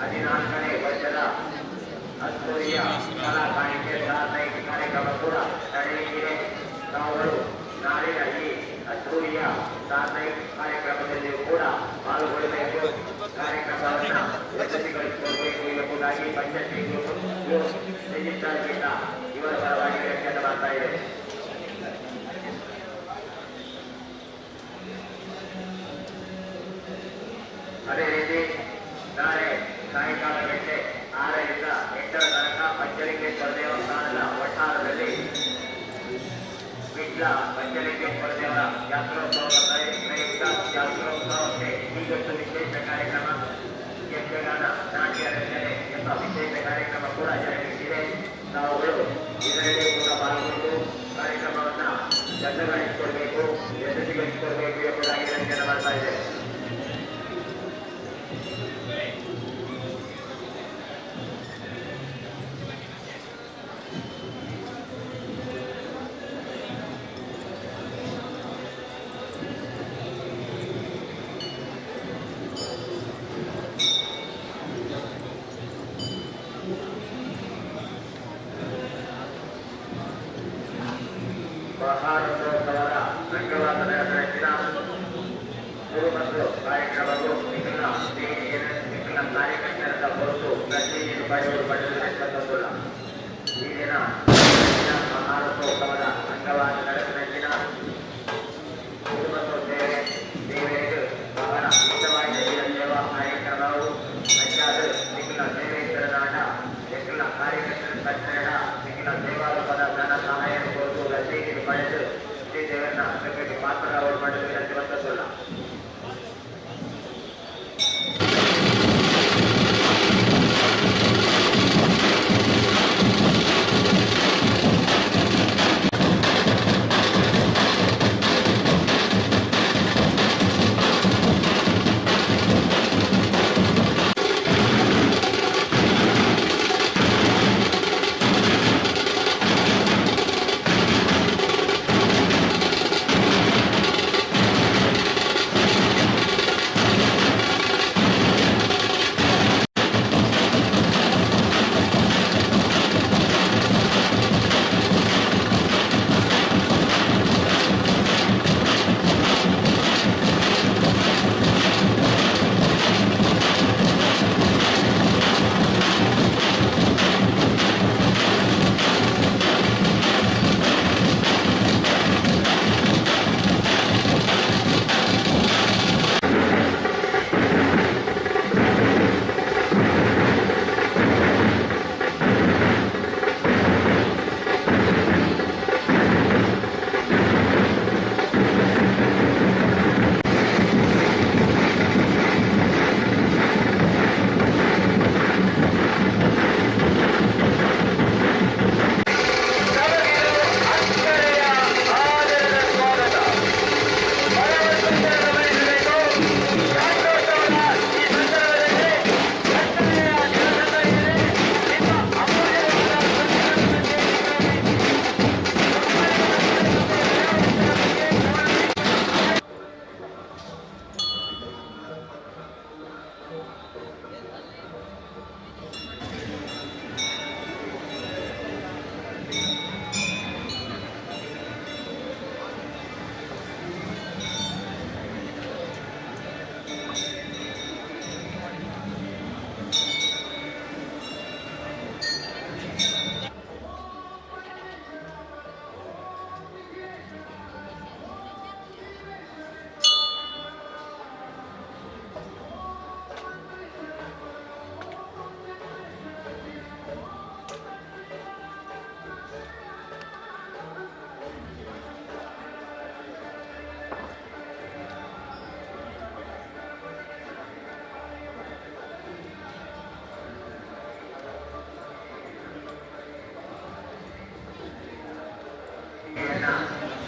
[SPEAKER 8] 14ನೇ ವರ್ಷದ ಅಸ್ತೂರಿಯ ಕಲಾ ಸಾಹಿತ್ಯ ಕಾರ್ಯಕ್ರಮ ಕೂಡ ನಡೆಯಲಿದೆ. ತಾವುಗಳು ನಾಳಿನ ಈ ಅಸ್ತೂರಿಯ ಸಾಹಿತ್ಯ ಕಾರ್ಯಕ್ರಮದಲ್ಲಿಯೂ ಕೂಡ ಪಾಲ್ಗೊಳ್ಳಬೇಕು. ಕಾರ್ಯಕ್ರಮವನ್ನು ಯಶಸ್ವಿಗೊಳಿಸಿಕೊಳ್ಳಬೇಕು ಎಂಬುದಾಗಿ ಪಂಚಾಯತಿ ರಿಜಿಸ್ಟ್ರಾರ್ಗಿಂದ ಇವರ ಪರವಾಗಿ ವ್ಯಕ್ತ ಮಾಡ್ತಾ ಇದೆ. ಅದೇ ರೀತಿ ನಾಳೆ ಸಾಯಂಕಾಲ ಗಂಟೆ 6ರಿಂದ 8ರ ತನಕ ಪಂಚಲಿಂಗೇಶ್ವರ ದೇವಸ್ಥಾನದ ವಠಾರದಲ್ಲಿ ವಿಟ್ಲ ಪಂಚಲಿಂಗೇಶ್ವರ ದೇವರ ಜಾತ್ರೋತ್ಸವದ ಪ್ರಯುಕ್ತ ಜಾತ್ರೋತ್ಸವಕ್ಕೆ ಈಗಷ್ಟು ವಿಶೇಷ ಕಾರ್ಯಕ್ರಮ ಯಕ್ಷಗಾನ ನಾಟ್ಯ ರಚನೆ ಎಂಬ ವಿಶೇಷ ಕಾರ್ಯಕ್ರಮ ಕೂಡ ಜರುಗಿಸಿದೆ. ನಾವುಗಳು ಇದರಲ್ಲಿ ಕೂಡ ಪಾಲ್ಗೊಂಡು ಕಾರ್ಯಕ್ರಮವನ್ನು ಯಶಸ್ವಿಗೊಳಿಸಿಕೊಳ್ಬೇಕು ಎಂಬುದಾಗಿ ರಚನೆ ಮಾಡ್ತಾ ಇದೆ. ಮಹಾರಥೋತ್ಸವದ ಅಂಗವಾದ ನಡೆಸಿದ ಗುರು ಮತ್ತು ಕಾರ್ಯಕ್ರಮವು ನಿಖಿಲ ಕಾರ್ಯಕರ್ತರ ಹೊರತು ಪ್ರತಿ ರೂಪಾಯಿಗಳು ಪಡೆದುಕೊಳ್ಳ ಈ ದಿನ ಮಹಾರಥೋತ್ಸವದ ಅಂಗವಾದ ನಡೆಸಿದ ಗುರು ಮತ್ತು ದೇವರಿಗೆ ಬಹಳ ಇಷ್ಟವಾದ ಸೇವಾ ಕಾರ್ಯಕ್ರಮವು ಪಂಚಾಯತ್ ನಿಖಿಲ ಸೇವೇಶ್ವರ ನಾಡ ನಿಖಿಲ ಕಾರ್ಯಕರ್ತರ ಕಟ್ಟಡ ನಿಖಿಲ ದೇವಾಲಯದ ಧನ ಸಹಾಯ ಕೊಟ್ಟು ರಸೀದಿ ಪಡೆದು ಶ್ರೀ ದೇವರನ್ನ ಅದಕ್ಕೆ ಪಾತ್ರರಾಗಿ ಪಡೆದು ರಚಿಸುವುದಿಲ್ಲ.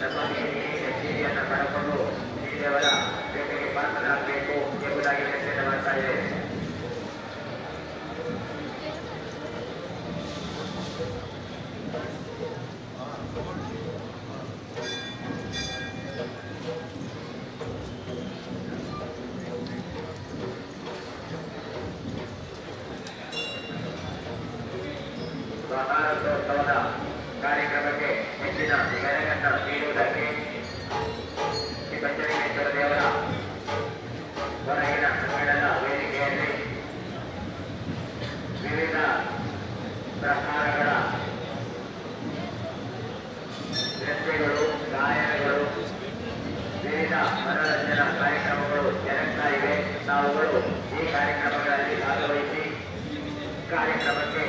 [SPEAKER 8] ನಮ್ಮೊಂದಿಗೆ ಹೆಜ್ಜೆಯನ್ನು ಕಳಕೊಂಡು ಈ ದೇವರ ಜೊತೆಗೆ ಪಾತ್ರರಾಗಬೇಕು ಎಂಬುದಾಗಿ ನಿರ್ಣಯ ಮಾಡ್ತಾ ಇದೆ. ಮಹಾರಥೋತ್ಸವದ ಕಾರ್ಯಕ್ರಮಕ್ಕೆ ಹೆಚ್ಚಿನ ಮೆರಗನ್ನು ನೀಡುವುದಕ್ಕೆ ಶ್ರೀ ಪಂಚಲಿಂಗೇಶ್ವರ ದೇವರ ಹೊರಗಿನ ಸಮ್ಮೇಳನ ವೇದಿಕೆಯಲ್ಲಿ ವಿವಿಧ ಪ್ರಕಾರಗಳ ನೃತ್ಯಗಳು, ಗಾಯನಗಳು, ವಿವಿಧ ಮನೋರಂಜನಾ ಕಾರ್ಯಕ್ರಮಗಳು ಜರುಗ್ತಾ ಇವೆ. ನಾವುಗಳು ಈ ಕಾರ್ಯಕ್ರಮಗಳಲ್ಲಿ ಭಾಗವಹಿಸಿ ಕಾರ್ಯಕ್ರಮಕ್ಕೆ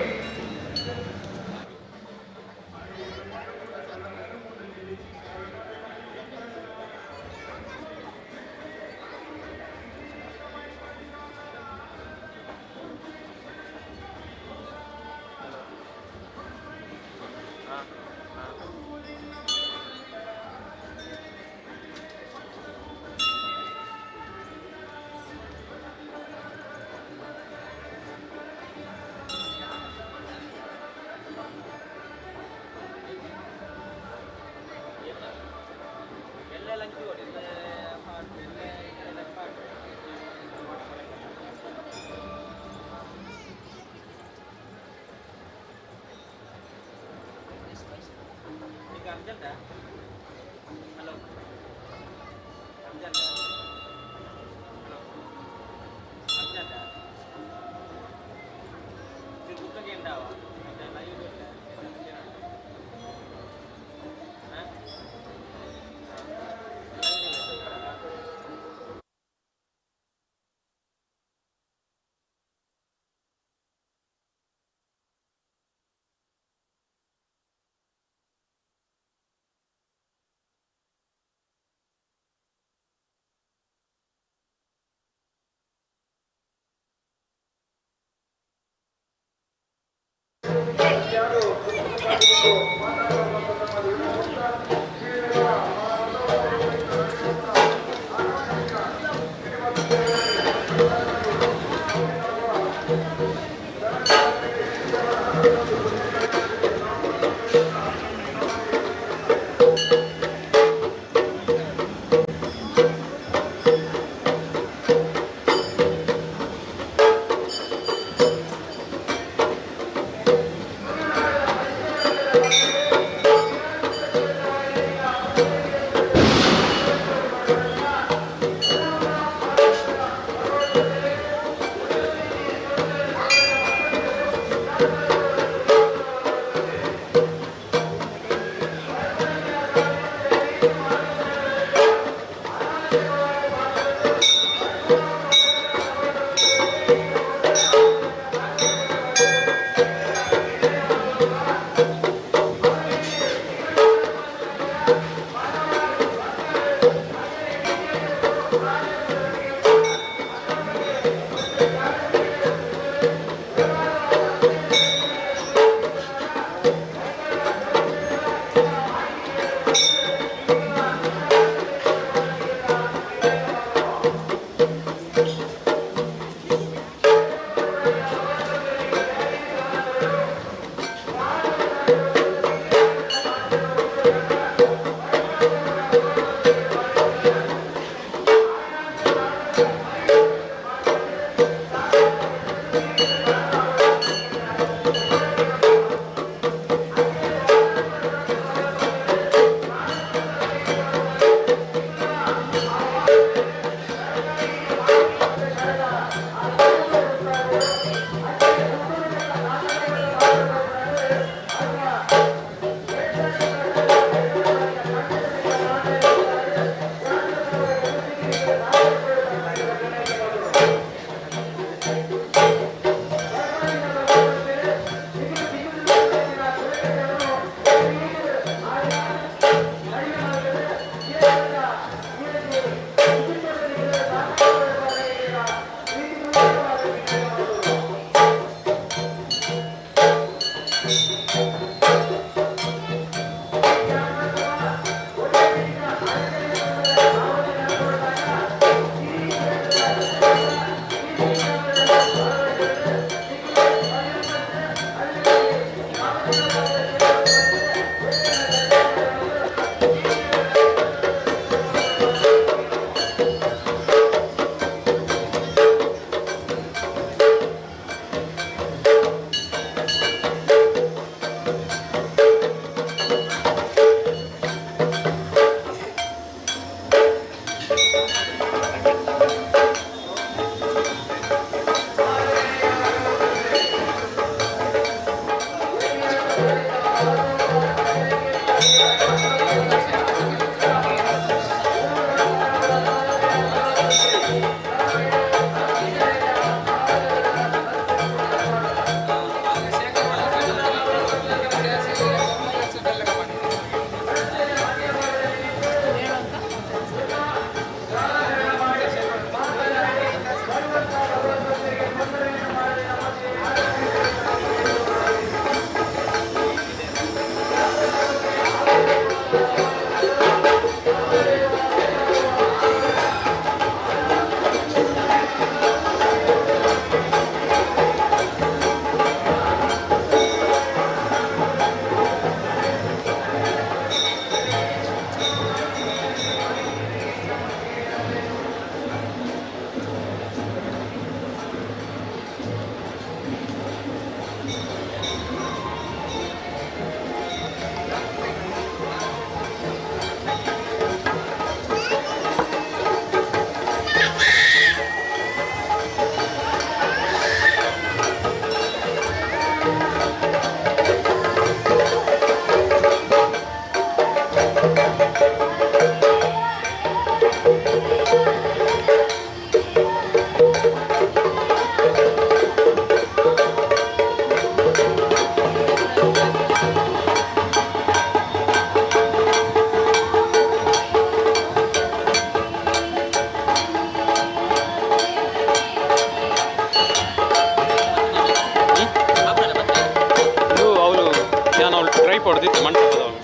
[SPEAKER 9] ಹೊಡೆದಿತ್ತು ಮಂಟಪದವಳು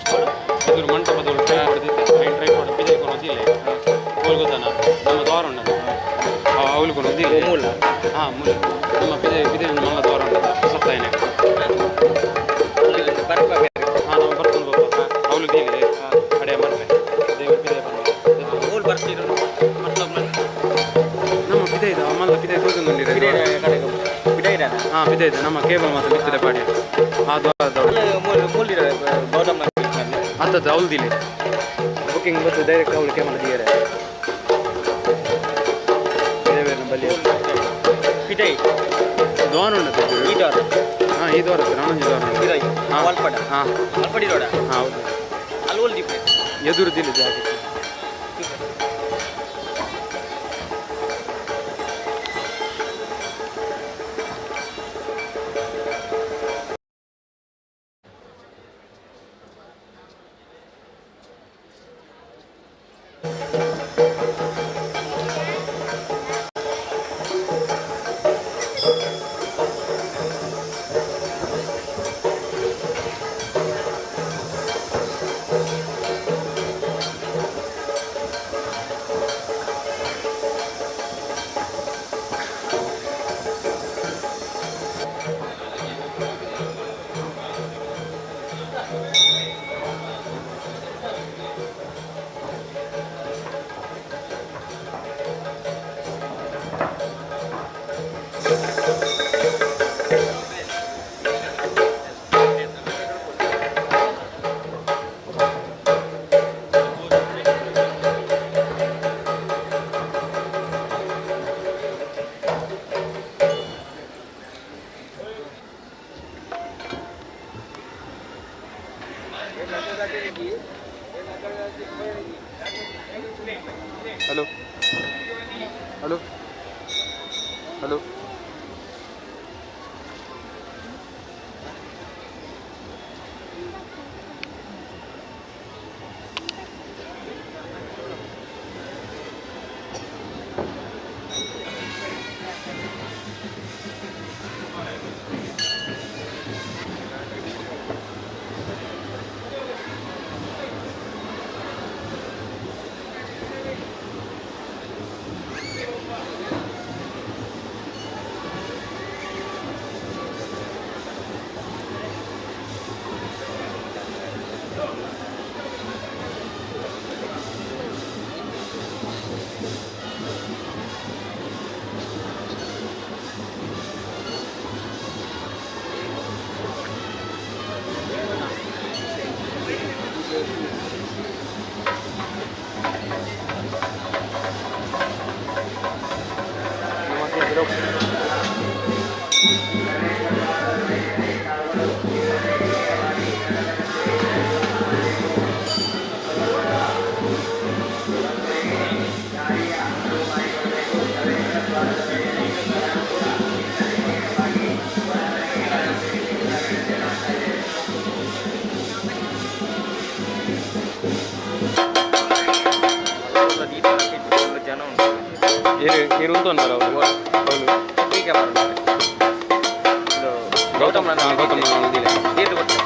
[SPEAKER 9] ಎದುರು ಮಂಟಪದವಳು ಟ್ರೈ ಹೊಡೆದಿತ್ತು ಐನ್ ಟ್ರೈ ಹೊಡೆದು ಬಿಜೆಪಿ ಹೊಂದಿಲ್ಲ ಹೋಲ್ಗೋದಾನ ನಮ್ಮ ದ್ವಾರ ಉಂಟು ಅವಳು ಹೊಂದಿಲ್ಲ ಮೂಲ ಹಾಂ ಮೂಲ ನಮ್ಮ ಬಿದೆ ಮಲ್ಲ ದ್ವಾರ ಉಂಟು ಸಪ್ತಾಯನೆ ಹಾಂ ನಾವು ಬರ್ಕೊಂಡು ಹೋಗ್ಬೇಕು ಅವಳು ದೀಲಿ ಅಡೆ ಮರ್ರೆ ದೇವರು ಬಿದೆ ಬಂದು ಬರ್ತೀರ ನಮ್ಮ ಬಿದೆ ಇದೆ ಮಲ್ಲ ಬಿದೆ ತೋಜೊಂದುಂಡಿದೆ ಹಾಂ ಬಿದೆ ಇದೆ ನಮ್ಮ ಕೇಬಲ್ ಮಾತ್ರ ಬಿತ್ತಿದೆ ಪಾಡಿ ಆ ದ್ವಾರದವಳು ಹತ್ತದ್ದು ಅವಳು ದಿಲಿ ಬುಕ್ಕಿಂಗ್ ಬರ್ತದೆ ಡೈರೆಕ್ಟ್ ಅವಳು ಕೇಮಲ್ ದಿಯರೆ ಬಲ್ಲಿ ಪಿಟೈ ದ್ವಾರ ಉಂಟು ಈ ದ್ವಾರ ಹಾಂ ಈ ದ್ವಾರ ರಾಣಂಜಿ ದ್ವಾರ ಹಾಂ ಅಲ್ಪಡಿ ರೋಡ ಹಾಂ ಹೌದು ಅಲ್ಲಿ ಎದುರು ದಿಲ್ಲಿ ಜಾತಿ ಹಲೋ ಹಲೋ ಹಲೋ మీరు ఉంటున్నారు ಅವರು
[SPEAKER 8] ಹೀಗೆ ಮಾಡ್ತಾರೆ ಇದು ಗೌತಮ್
[SPEAKER 9] ಗೌತಮ್
[SPEAKER 8] ತೀರ್ದು ಕೊಟ್ಟೆ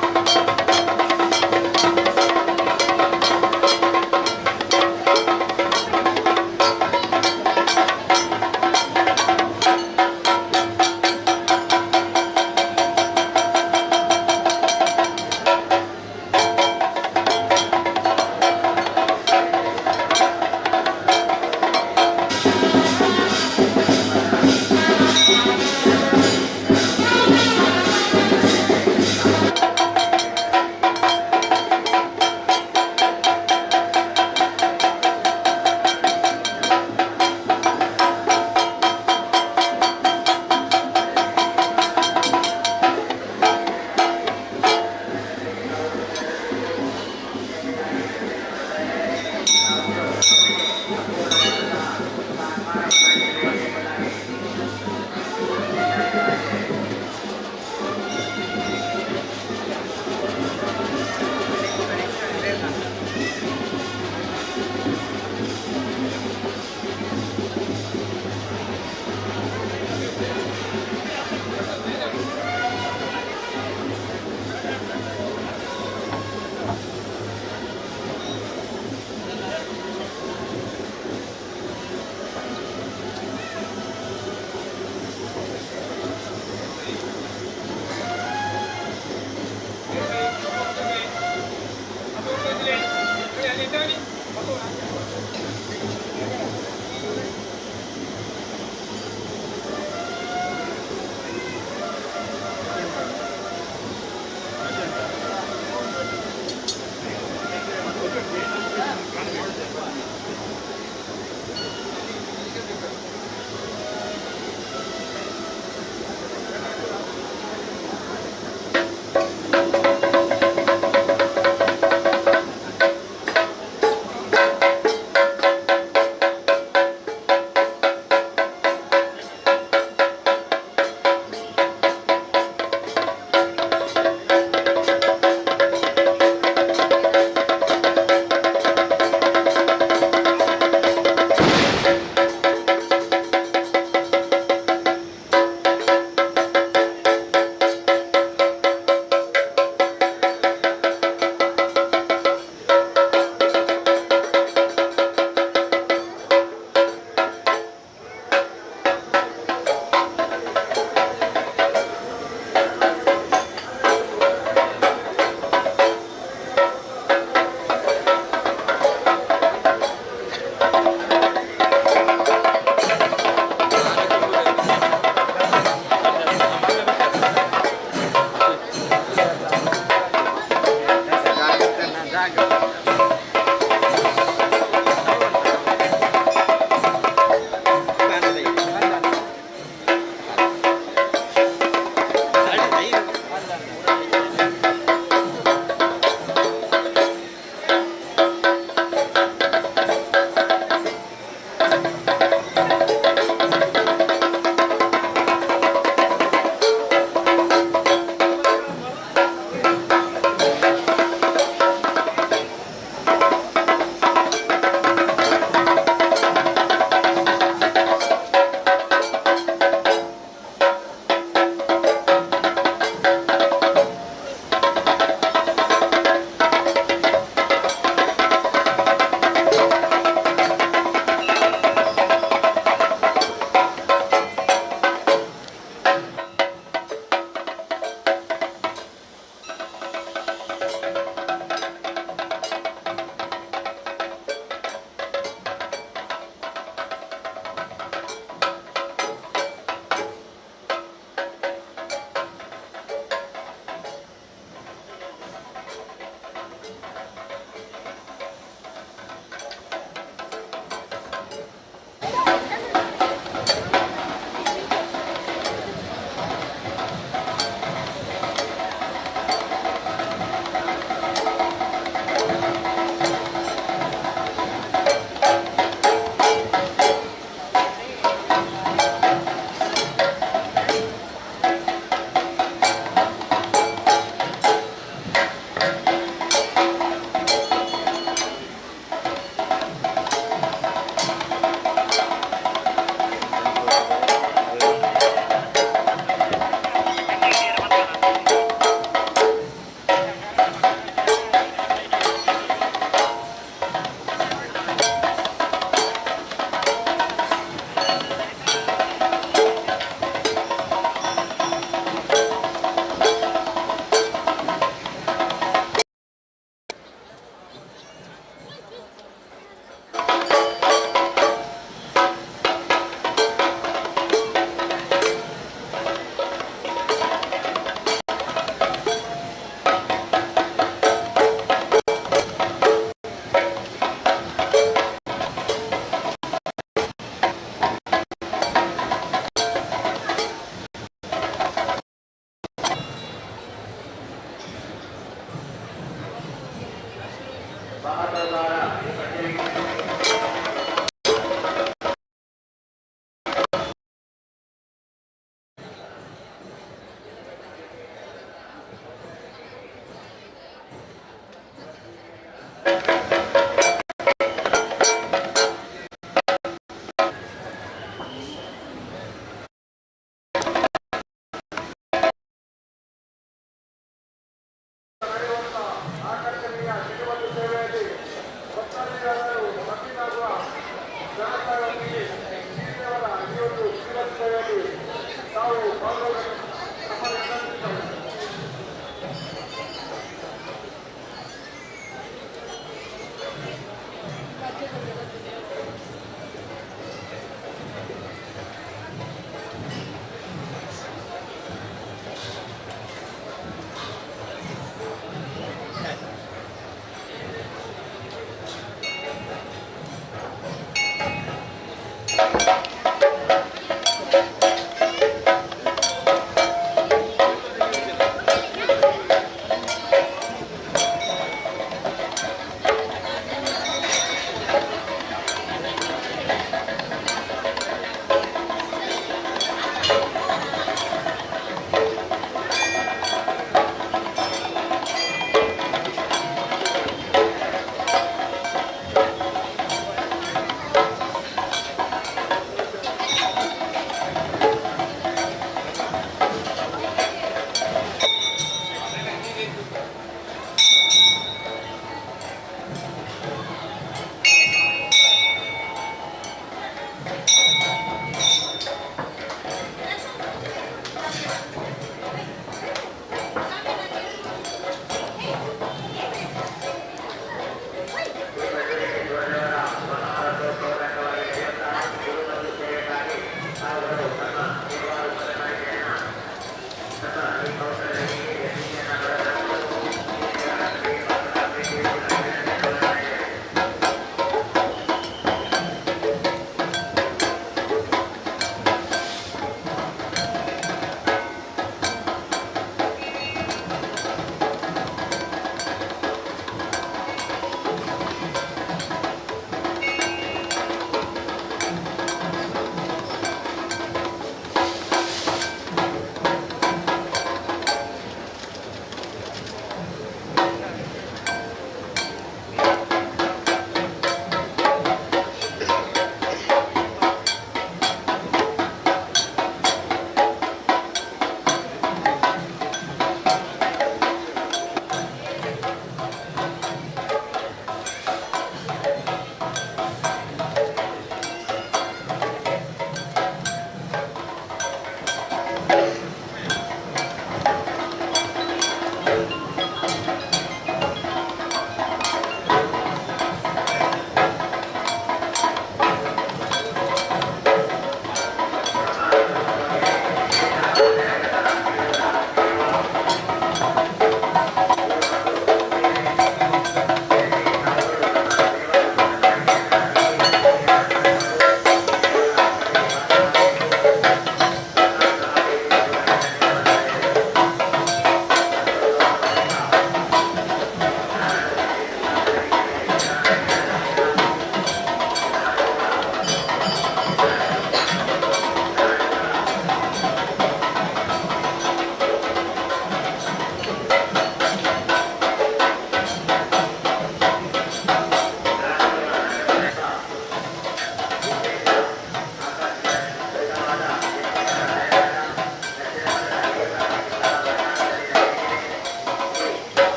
[SPEAKER 8] ಮಹಾಪ್ರಸಾರ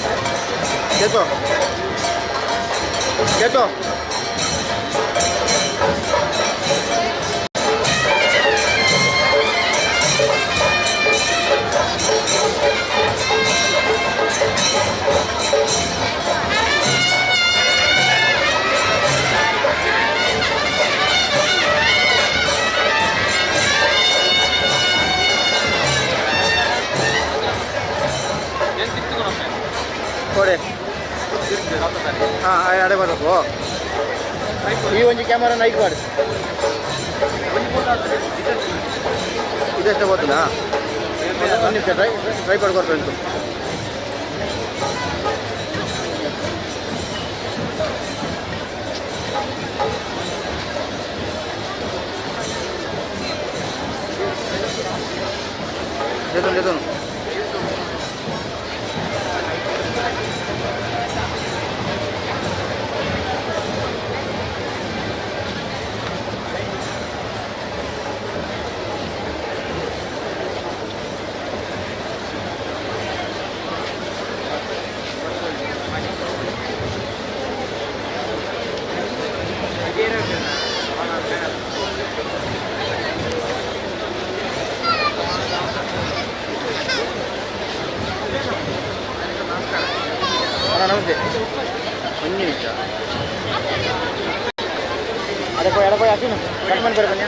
[SPEAKER 10] 𝐶𝐶 𝐶𝐶 ಕೊಡೆ ಹಾಂ ಅಡೆ ಮಾಡಬೇಕು ಈ ಒಂದು ಕ್ಯಾಮರಾ ನೈಕ್ ಮಾಡಿ ಇದೆಷ್ಟು ಗೊತ್ತಿಲ್ಲ ಒಂದು ನಿಮಿಷ ಟ್ರೈ ಮಾಡ್ಕೊಡ್ಬೇಕು ಜೇತನು ನಮಸ್ತೆ ಒಂದು ನಿಮಿಷ ಎಡಪೋಯ್ ಹಾಕಿ ಕಟ್ ಮಾಡಿ ಬನ್ನಿ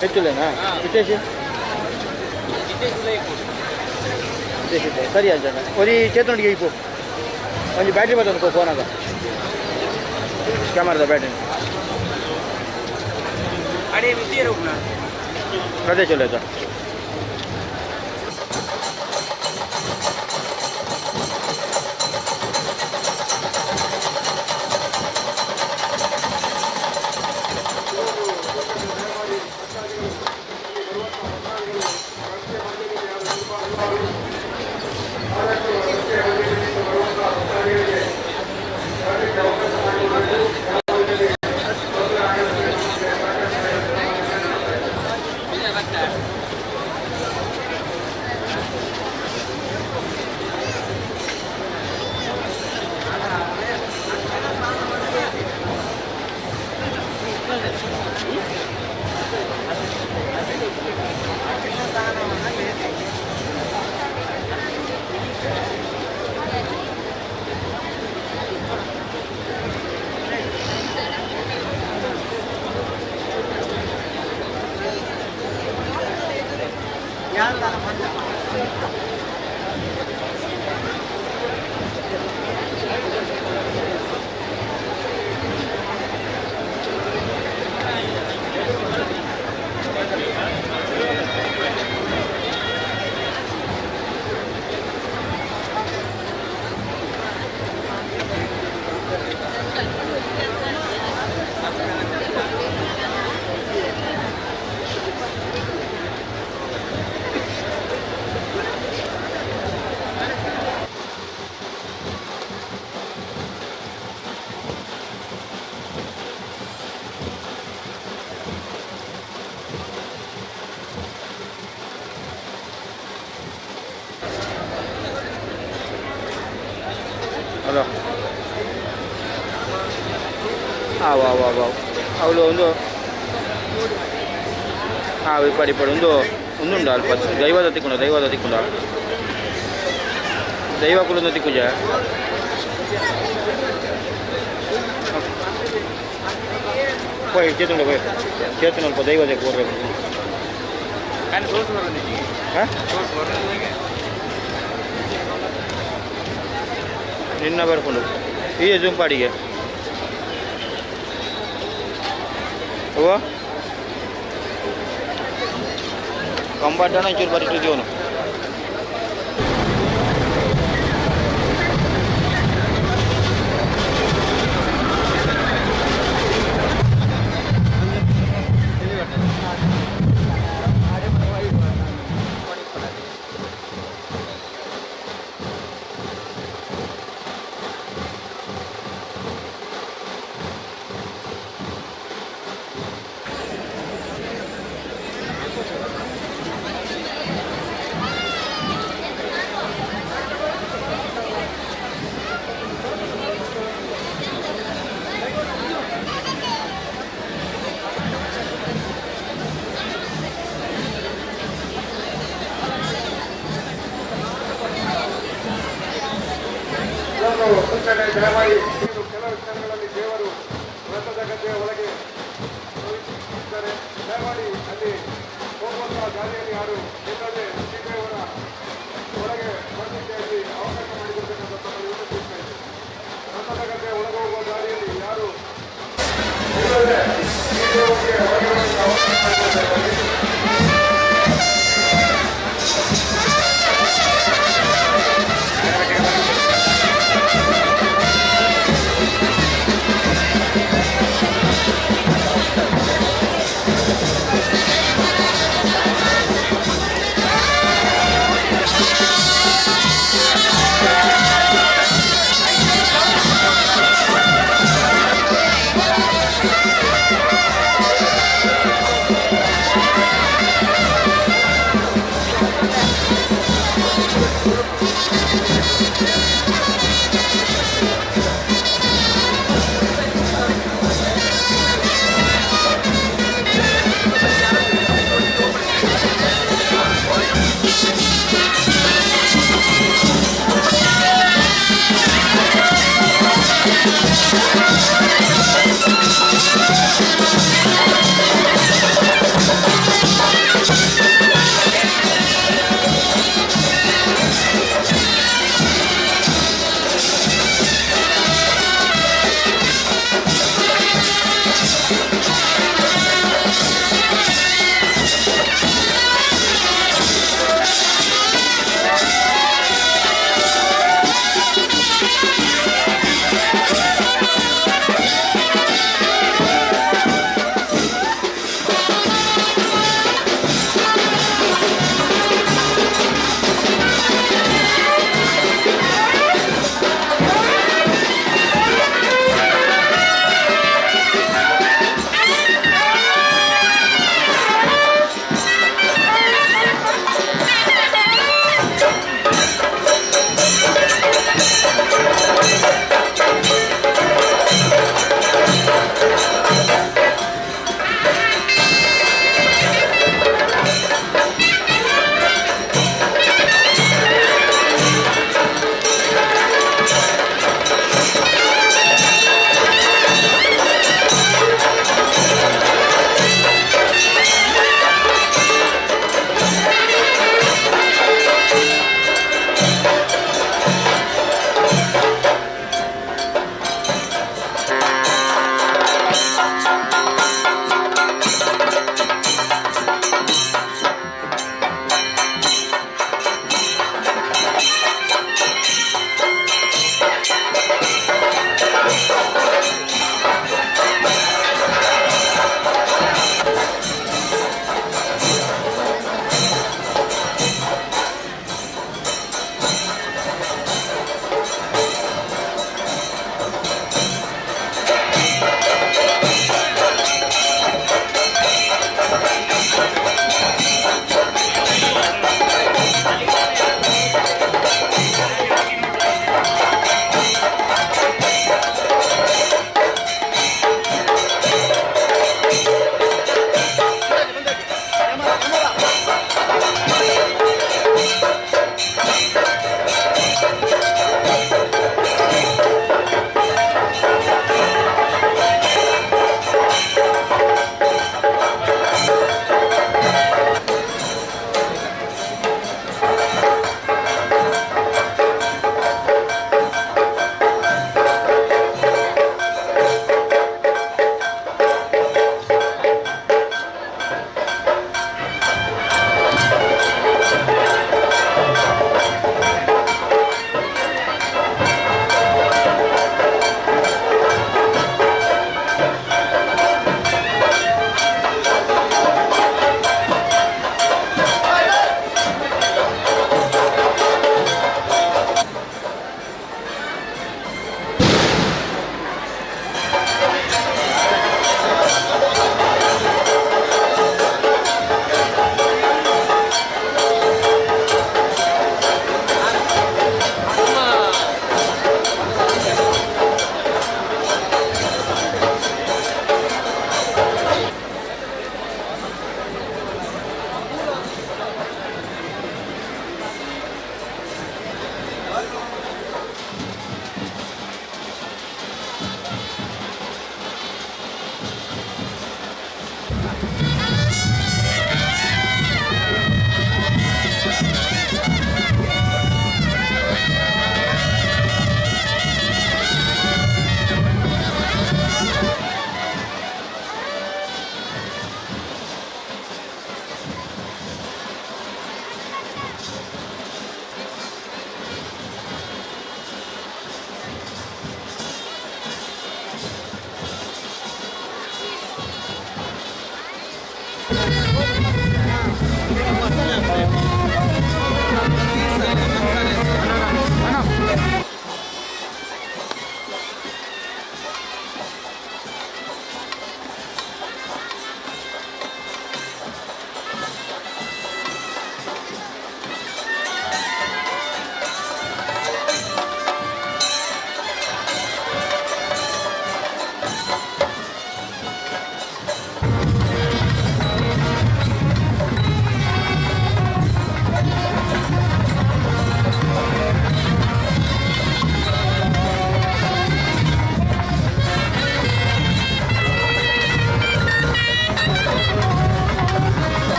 [SPEAKER 10] ಹೆಚ್ಚುಲೇನಾ ವಿಶೇಷ ಸರಿ ಅಲ್ಲ ಒಂದು ಚೇತನಿಗೆ ಇಪ್ಪು ಒಂದು ಬ್ಯಾಟ್ರಿ ಬರ್ತದೆ ಫೋನಾಗ ಕ್ಯಾಮರಾದ ಬ್ಯಾಟ್ರಿ ಅದೇ ಚಲೋ ಆಯ್ತಾ ಹಲೋ ಅವಳು ಒಂದು ಇಪ್ಪಡಿ ಒಂದು ಒಂದುಂಡು ಅಲ್ಪ ದೈವದ ತಿಕ್ಕೊಂಡ ದೈವ ಕುಲದ ತಿಕ್ಕುಜ పోయి చేతుండే పోయి చేతున్న అಲ್ಪ దైವ దగ్గర ಕೊಡಬೇಕು ನಿನ್ನ ಬರ್ಕೊಂಡು ಈ ಜುಂಪಾಡಿಗೆ ಓ ಕಂಬಾಟನ ಒಂಚೂರು ಬರೀತಿದ್ದೀವನು
[SPEAKER 11] ದಯಮಾಡಿ ಕೆಲವು ಕ್ಷಣಗಳಲ್ಲಿ ದೇವರು ವ್ರತದ ಗದ್ದೆಯ ಒಳಗೆ ಪ್ರವೇಶಿಸುತ್ತಾರೆ. ದಯಮಾಡಿ ಅಲ್ಲಿ ಹೋಗುವಂತಹ ದಾರಿಯಲ್ಲಿ ಯಾರು ಇಲ್ಲದೆ ಶ್ರೀದೇವರ ಒಳಗೆ ಬರಲಿಕ್ಕೆ ಅಲ್ಲಿ ಅವಕಾಶ ಮಾಡಿಕೊಡ್ಬೇಕಂತ ತಮ್ಮಲ್ಲಿ ವಿನಂತಿಸ್ತಾ ಇದ್ದೇನೆ. ವ್ರತದ ಗದ್ದೆಯ ಒಳಗೆ ಹೋಗುವ ದಾರಿಯಲ್ಲಿ ಯಾರು ಇಲ್ಲದೆ ಶ್ರೀದೇವರಿಗೆ ಒಳಗೆ ಬರಲಿಕ್ಕೆ ಅವಕಾಶ ಮಾಡಿಕೊಡ್ಬೇಕು.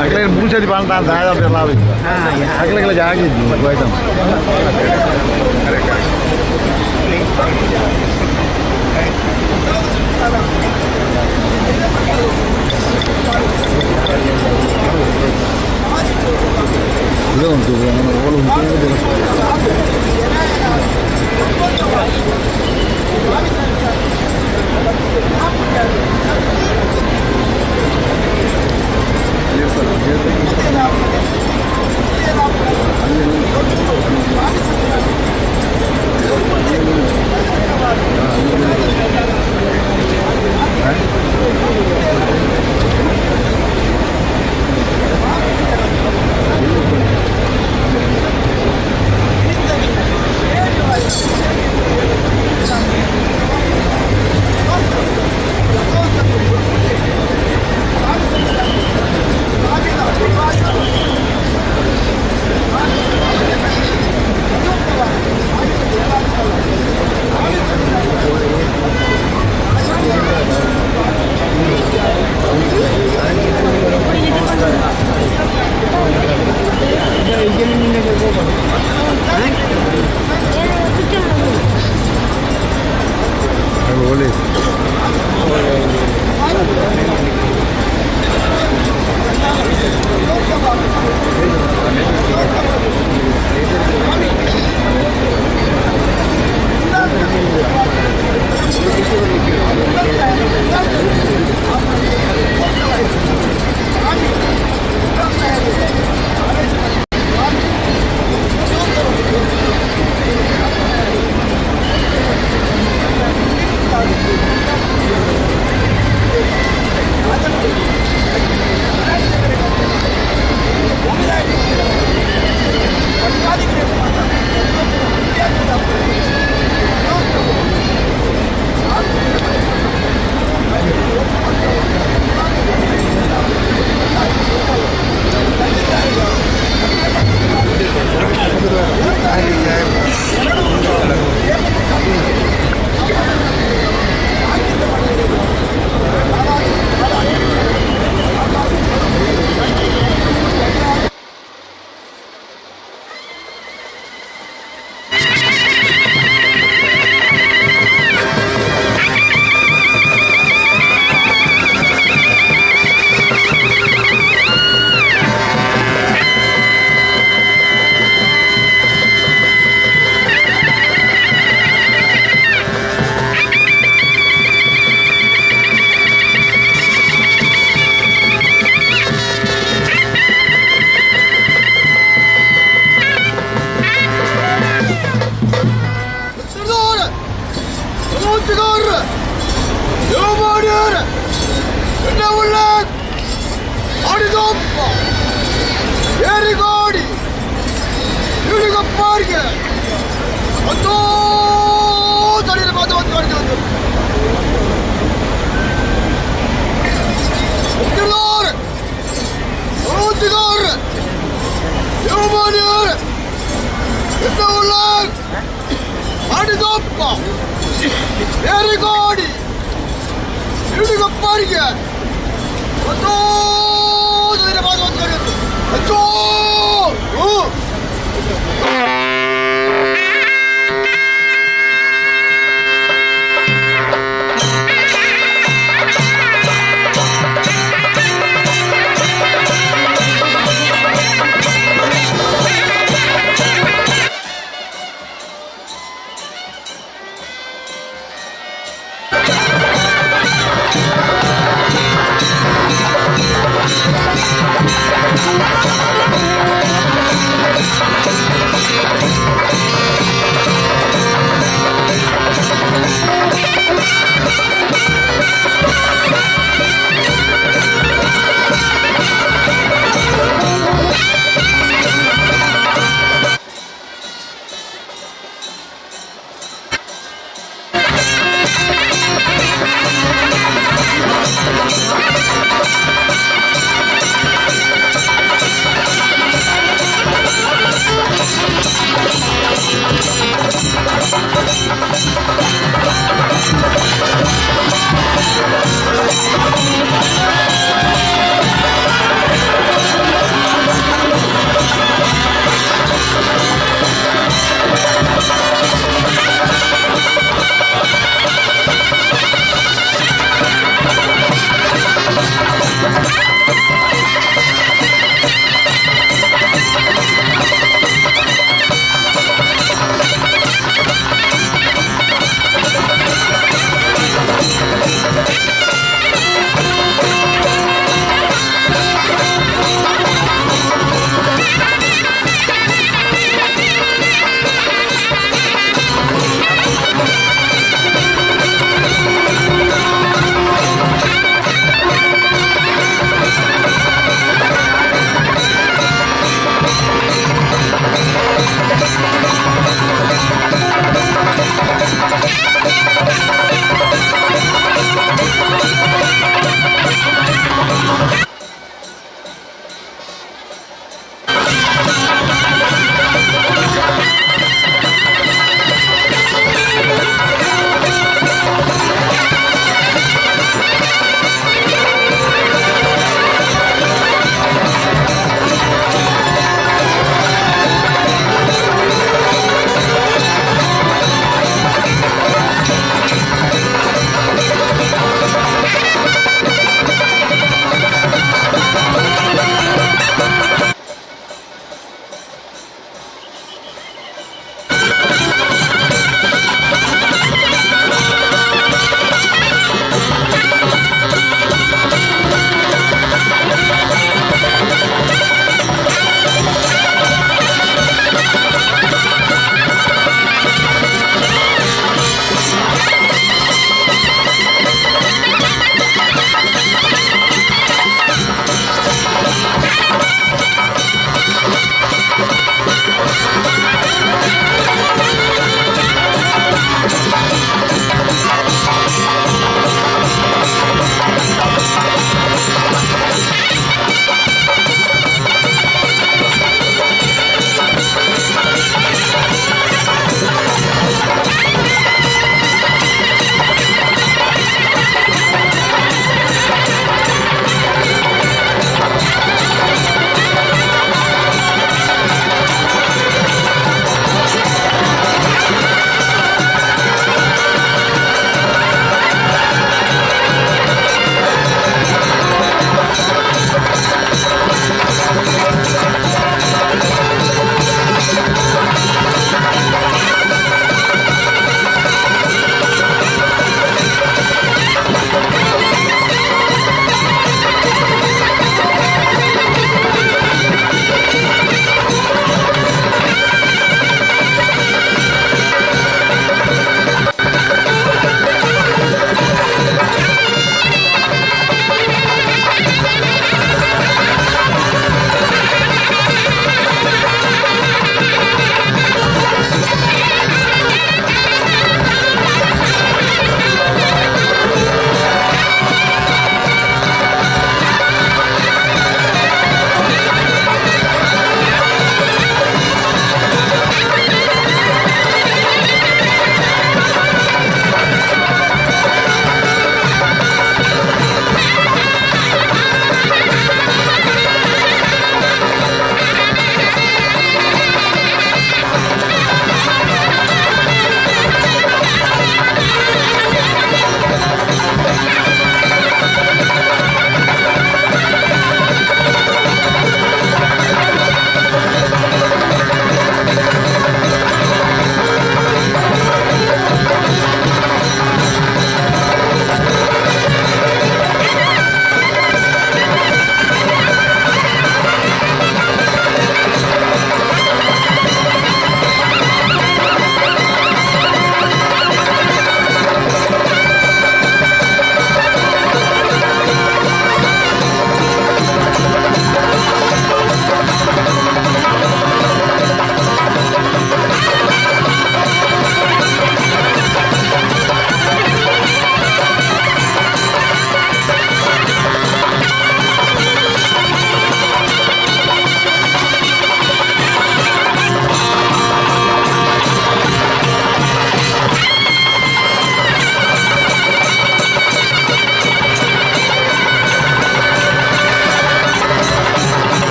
[SPEAKER 10] అట్లా మూసేది పంట దాదాపు లాభ అట్లా జాగింది పోయితాం ఇదే ఉంటుంది ఓళ్ళు ఉంటుంది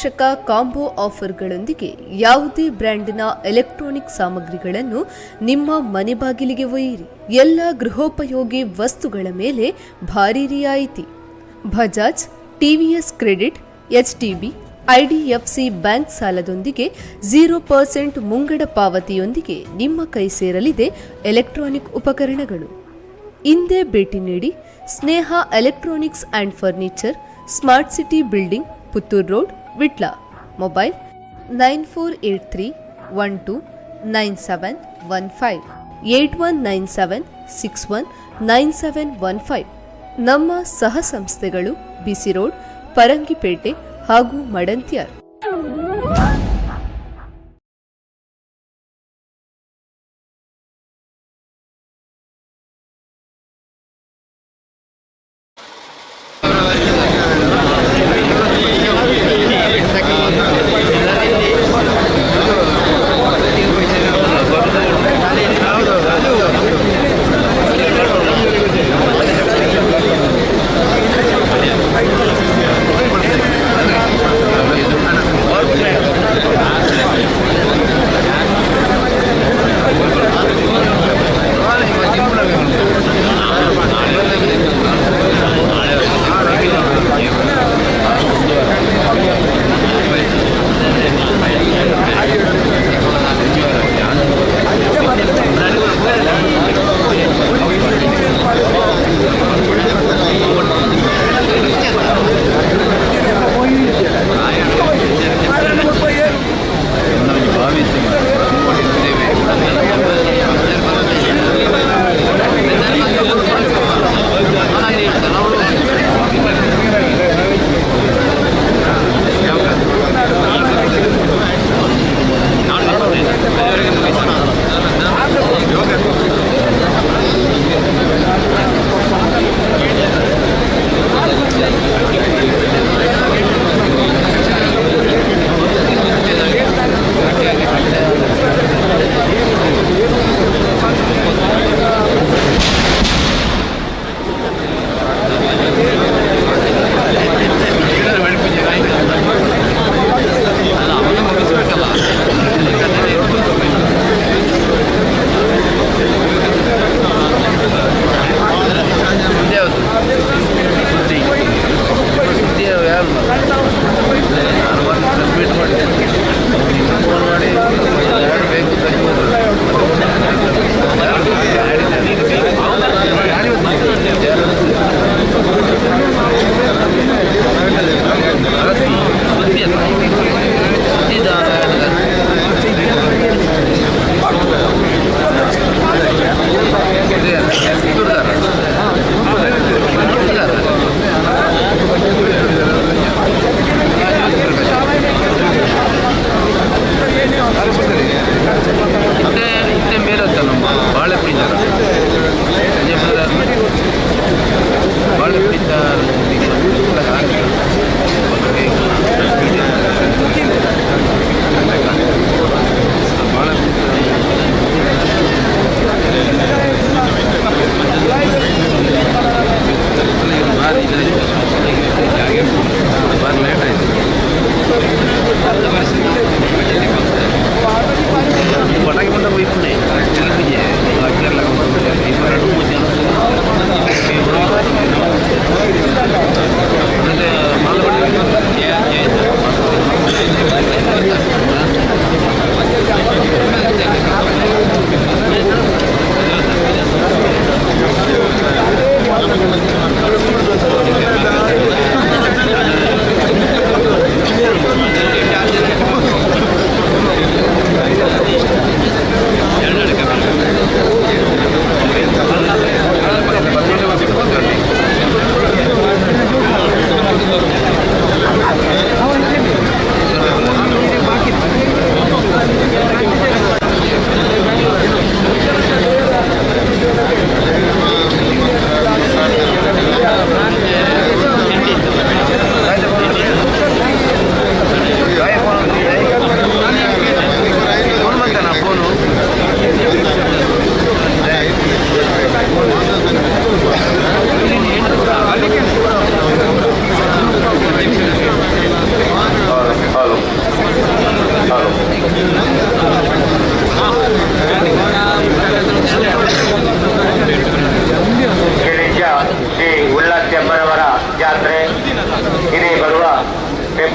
[SPEAKER 4] ಆಕರ್ಷಕ ಕಾಂಬೋ ಆಫರ್ಗಳೊಂದಿಗೆ ಯಾವುದೇ ಬ್ರ್ಯಾಂಡಿನ ಎಲೆಕ್ಟ್ರಾನಿಕ್ ಸಾಮಗ್ರಿಗಳನ್ನು ನಿಮ್ಮ ಮನೆ ಬಾಗಿಲಿಗೆ ಒಯ್ಯಿರಿ. ಎಲ್ಲ ಗೃಹೋಪಯೋಗಿ ವಸ್ತುಗಳ ಮೇಲೆ ಭಾರಿ ರಿಯಾಯಿತಿ. Bajaj, TVS credit, HDB, IDFC bank ಸಾಲದೊಂದಿಗೆ 0% ಮುಂಗಡ ಪಾವತಿಯೊಂದಿಗೆ ನಿಮ್ಮ ಕೈ ಸೇರಲಿದೆ ಎಲೆಕ್ಟ್ರಾನಿಕ್ ಉಪಕರಣಗಳು. ಇಂದೇ ಭೇಟಿ ನೀಡಿ Sneha electronics and furniture, smart city building, Puttur road, Vitla. Mobile 9483129715 8197619715. ನಮ್ಮ ಸಹ ಸಂಸ್ಥೆಗಳು ಬಿಸಿ ರೋಡ್, ಪರಂಗಿಪೇಟೆ ಹಾಗೂ ಮಡಂತ್ಯಾರ್.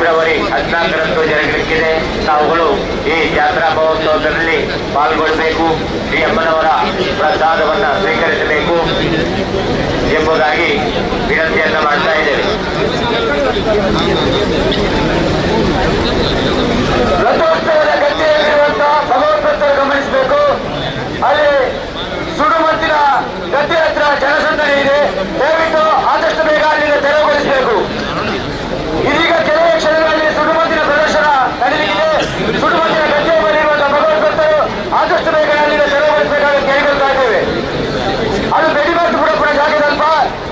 [SPEAKER 8] ಫೆಬ್ರವರಿ 14ರಂದು ಜರಗಲಿಕ್ಕಿದೆ. ತಾವುಗಳು ಈ ಜಾತ್ರಾ ಮಹೋತ್ಸವದಲ್ಲಿ ಪಾಲ್ಗೊಳ್ಳಬೇಕು, ಈ ಅಮ್ಮನವರ ಪ್ರಸಾದವನ್ನು ಸ್ವೀಕರಿಸಬೇಕು ಎಂಬುದಾಗಿ ವಿನಂತಿಯನ್ನು ಮಾಡ್ತಾ ಇದ್ದೇವೆ. ರಥೋತ್ಸವದ ಗದ್ದೆಯಲ್ಲಿರುವಂತಹ ಭಗವದ್ಭಕ್ತರು ಗಮನಿಸಬೇಕು. ಅಲ್ಲಿ ಸುಡುಮತ್ತಿನ ಗದ್ದೆ ಹತ್ರ ಜನಸಂದಣಿ ಇದೆ. ದಯವಿಟ್ಟು ಆದಷ್ಟು ಬೇಗ ಅಲ್ಲಿಂದ ತೆರವುಗೊಳಿಸಬೇಕು. ಇದೀಗ ಕೆಲವೇ ಕ್ಷಣಗಳಲ್ಲಿ ಸುಡುಮತ್ತಿನ ಪ್ರದರ್ಶನ ನಡೆಯಲಿದೆ. ಸುಡುಮತ್ತಿನ ಗದ್ದೆ ಬಳಿರುವಂತಹ ಭಗವದ್ಭಕ್ತರು ಆದಷ್ಟು ಬೇಗ ಅಲ್ಲಿಂದ ತೆರವುಗೊಳಿಸಬೇಕಾಗಿ ಕೇಳಿಕೊಳ್ತಾ ಇದ್ದೇವೆ. ಅದು ಬೆಡಿಬಾರ್ದು ಕೂಡ ಜಾಗದಲ್ಪ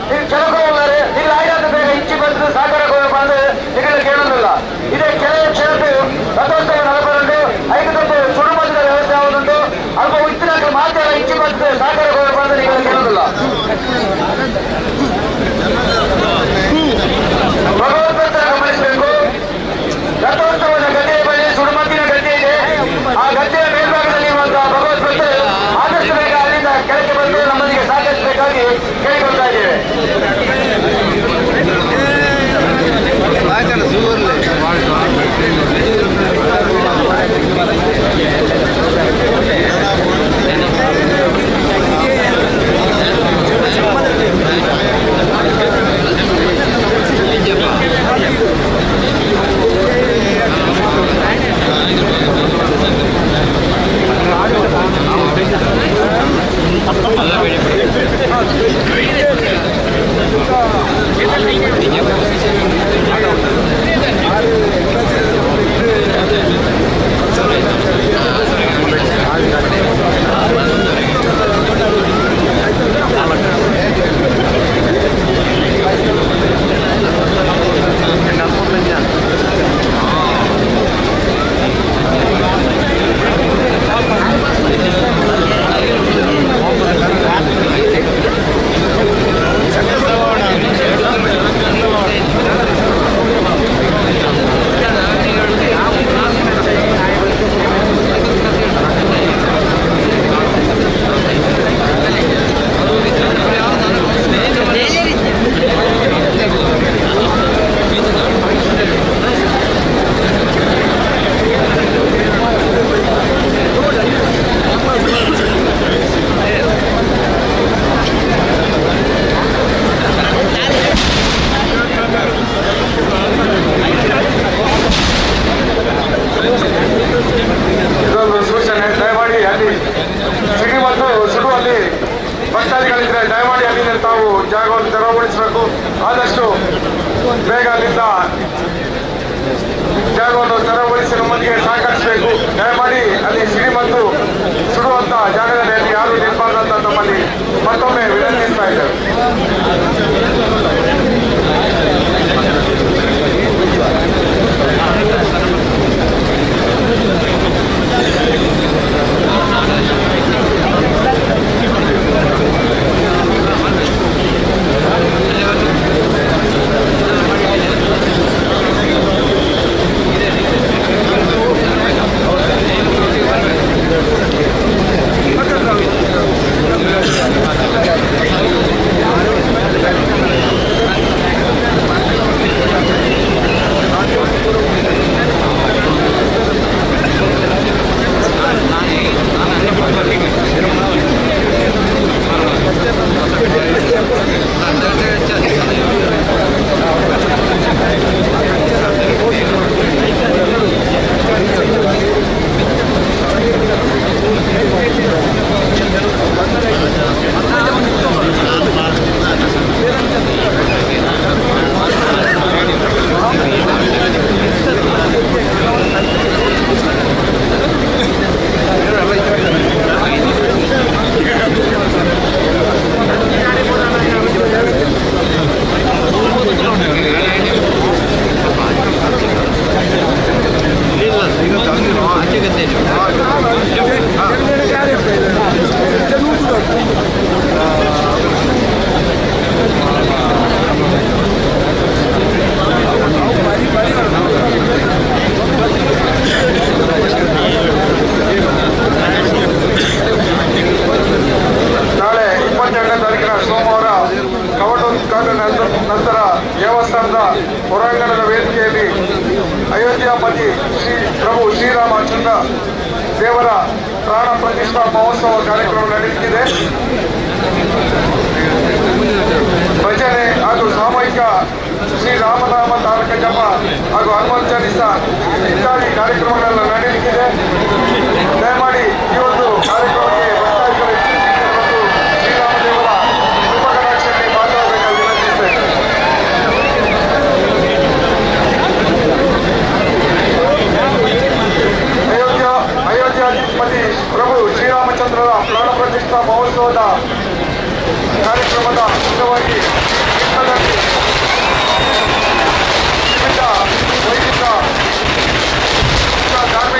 [SPEAKER 8] ನೀವು ಕೆಲವೊಂದರೆ ನೀವು ಆಯ್ದಾದ ಬೇಗ ಇಚ್ಚಿ ಬಂದು ಸಾಕಾರ ಬಂದು ನಿಗಲ ಕೇಳೋದಿಲ್ಲ. ಇದೇ ಕೆಲವೇ ಕ್ಷಣದ್ದು ರಥೋತ್ಸವ ನಲಬರುಂಟು. ಐದಕ್ಕೆ ಸುಡುಮತ್ತಿನ ವ್ಯವಸ್ಥೆ ಆಗುದುಂಟು. ಅಲ್ಪ ಉತ್ತಿನಾಗ ಮಾತ್ರ ಇಚ್ಚಿ ಬಂದು ಸಾಕಾರ ಬಂದು ನಿಗಲ ಕೇಳೋದಿಲ್ಲ. ಭಗವದ್ಭಕ್ತರ ಗಮನಿಸಬೇಕು. ರಥೋತ್ಸವದ ಗದ್ದೆಯ ಬಳಿ ಸುಡುಮತ್ತಿನ ಗದ್ದೆ ಇದೆ. ಆ ಗದ್ದೆಯ ಮೇಲ್ಭಾಗದಲ್ಲಿ ಇರುವಂತಹ ಭಗವದ್ಭಕ್ತರು ಆದಷ್ಟು ಬೇಗ ಅಲ್ಲಿಂದ ಕೆಳಗೆ ಬಂದು ನಮ್ಮೊಂದಿಗೆ ಸಾಗಿಸಬೇಕಾಗಿ ಕೇಳಿಕೊಳ್ತಾ ಇದ್ದೇವೆ. ಭಕ್ತಾದಿಗಳಿದ್ರೆ ದಯಮಾಡಿ ಅಲ್ಲಿಂದ ತಾವು ಜಾಗವನ್ನು ತೆರವುಗೊಳಿಸಬೇಕು. ಆದಷ್ಟು ಬೇಗ ಅಲ್ಲಿಂದ ಜಾಗವನ್ನು ತೆರವುಗೊಳಿಸಿ ನಮ್ಮೊಂದಿಗೆ ಸಹಕರಿಸಬೇಕು. ದಯಮಾಡಿ ಅಲ್ಲಿ ಸಿಡಿ ಮತ್ತು ಸುಡುವಂತ ಜಾಗದಲ್ಲಿ ಅಲ್ಲಿ ಯಾರು ನಿಲ್ಬಾರ್ದಂತ ನಮ್ಮಲ್ಲಿ ಮತ್ತೊಮ್ಮೆ ವಿನಂತಿಸ್ತಾ ಇದ್ದೇವೆ.
[SPEAKER 11] ವೇದಿಕೆಯಲ್ಲಿ ಅಯೋಧ್ಯಾಪತಿ ಶ್ರೀ ಪ್ರಭು ಶ್ರೀರಾಮಚಂದ್ರ ದೇವರ ಪ್ರಾಣ ಪ್ರತಿಷ್ಠಾ ಮಹೋತ್ಸವ ಕಾರ್ಯಕ್ರಮ ನಡೆಯುತ್ತಿದೆ. ಭಜನೆ ಹಾಗೂ ಸಾಮೂಹಿಕ ಶ್ರೀರಾಮನಾಮ ತಾರಕ ಜಪ ಹಾಗೂ ಹನುಮಾನ್ ಚಾಲಿಸ ಇತ್ಯಾದಿ ಕಾರ್ಯಕ್ರಮಗಳೆಲ್ಲ ನಡೆಯಲಿಕ್ಕಿದೆ. ದಯಮಾಡಿ ಈ ಒಂದು ಕಾರ್ಯಕ್ರಮಕ್ಕೆ ಭಕ್ತಾದಿಗಳು ಮತ್ತು ಶ್ರೀರಾಮದೇವರ ಕೃಪಕಟಾಕ್ಷದಲ್ಲಿ ಮಾತನಾಡಬೇಕಾಗಿ ವಿನಂತಿಸುತ್ತೇನೆ. ಅಯೋಧ್ಯಾಧಿಪತಿ ಪ್ರಭು ಶ್ರೀರಾಮಚಂದ್ರರ ಪ್ರಾಣ ಪ್ರತಿಷ್ಠಾ ಮಹೋತ್ಸವದ ಕಾರ್ಯಕ್ರಮದ ಅಂಗವಾಗಿ ವಿಟ್ಲದಲ್ಲಿ ವಿವಿಧ ವೈದಿಕ ಧಾರ್ಮಿಕ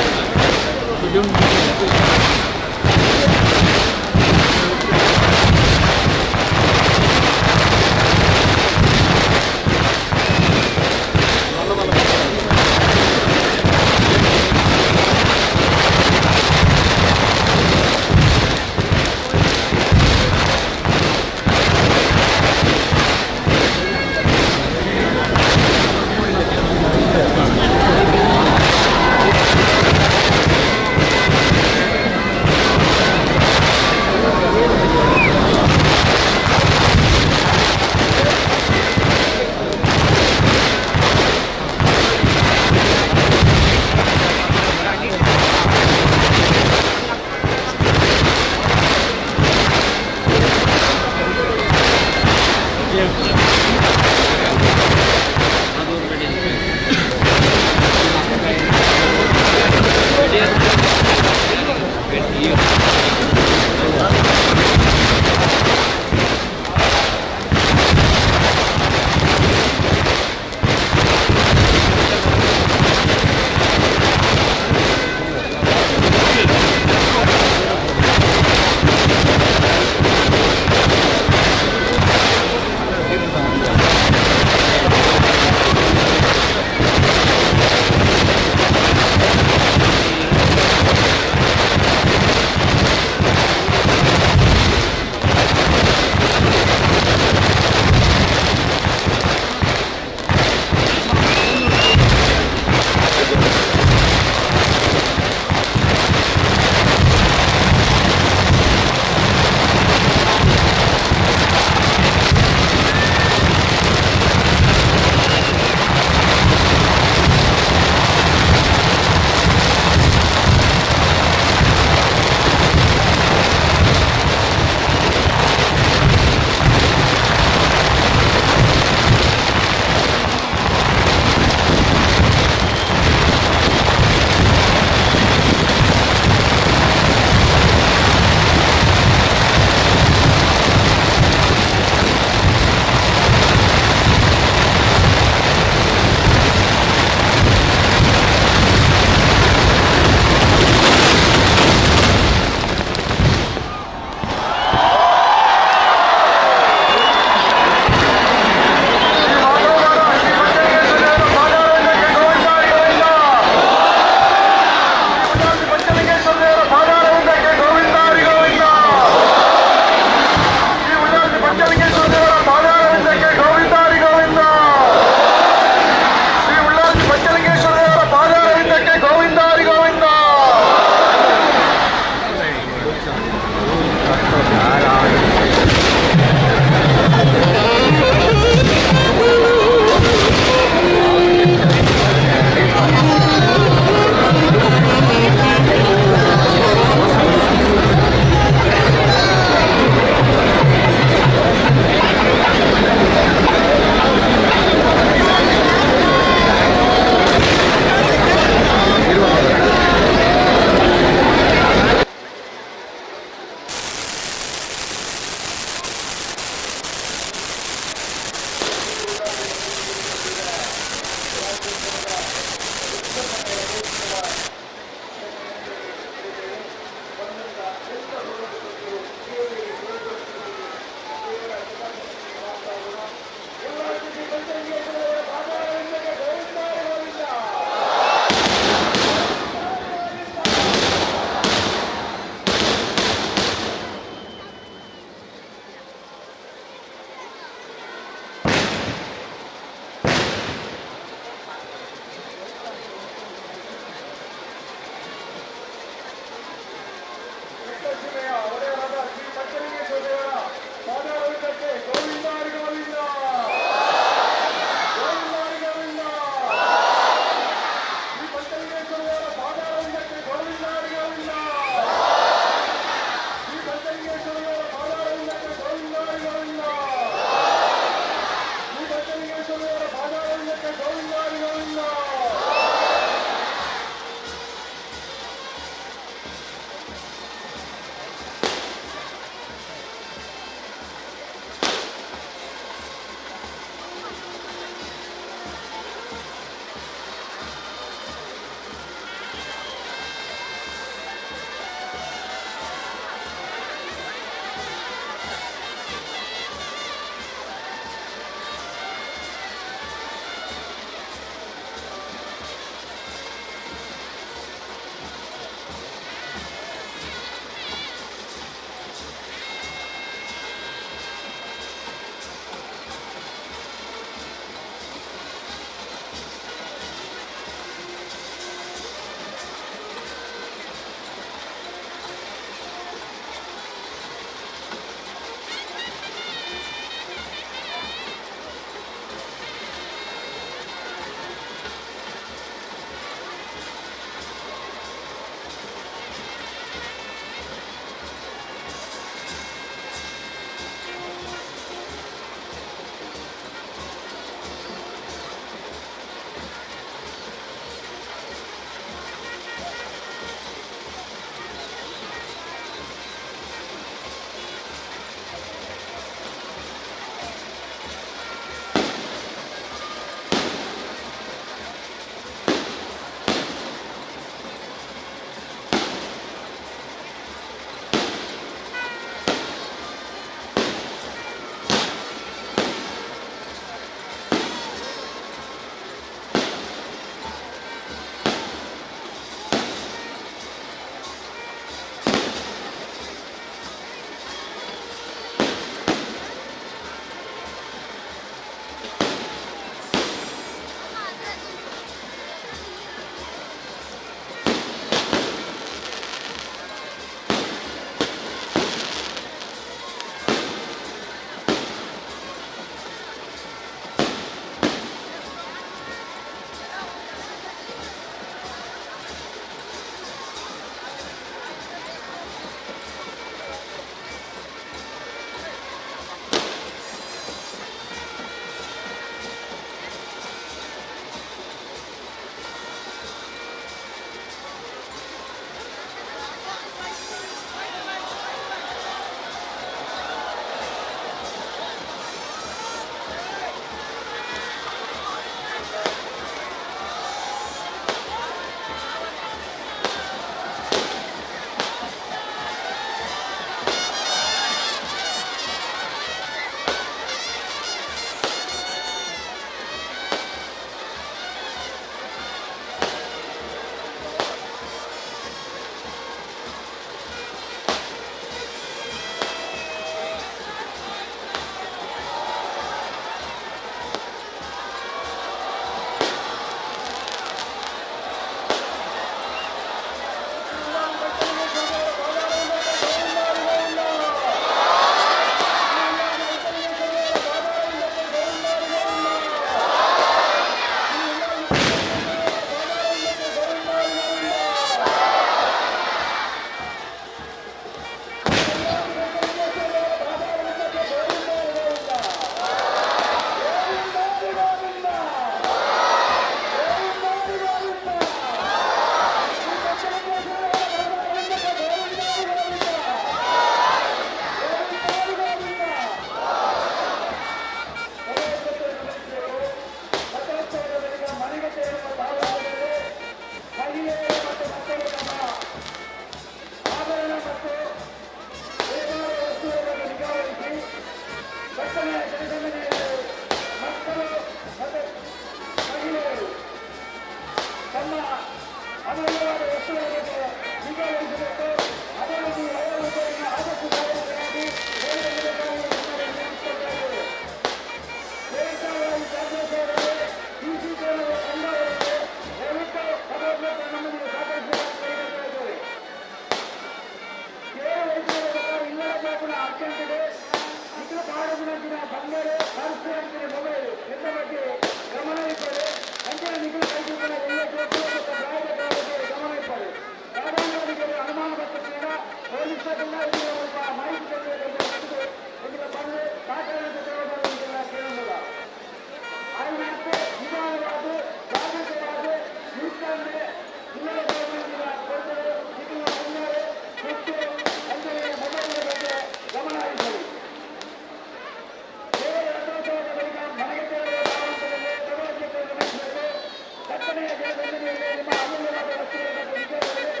[SPEAKER 11] ನಿಮ್ಮ ಅಮೂಲ್ಯವಾದ ವಸ್ತುಗಳನ್ನು ವಿಜಯದಲ್ಲಿ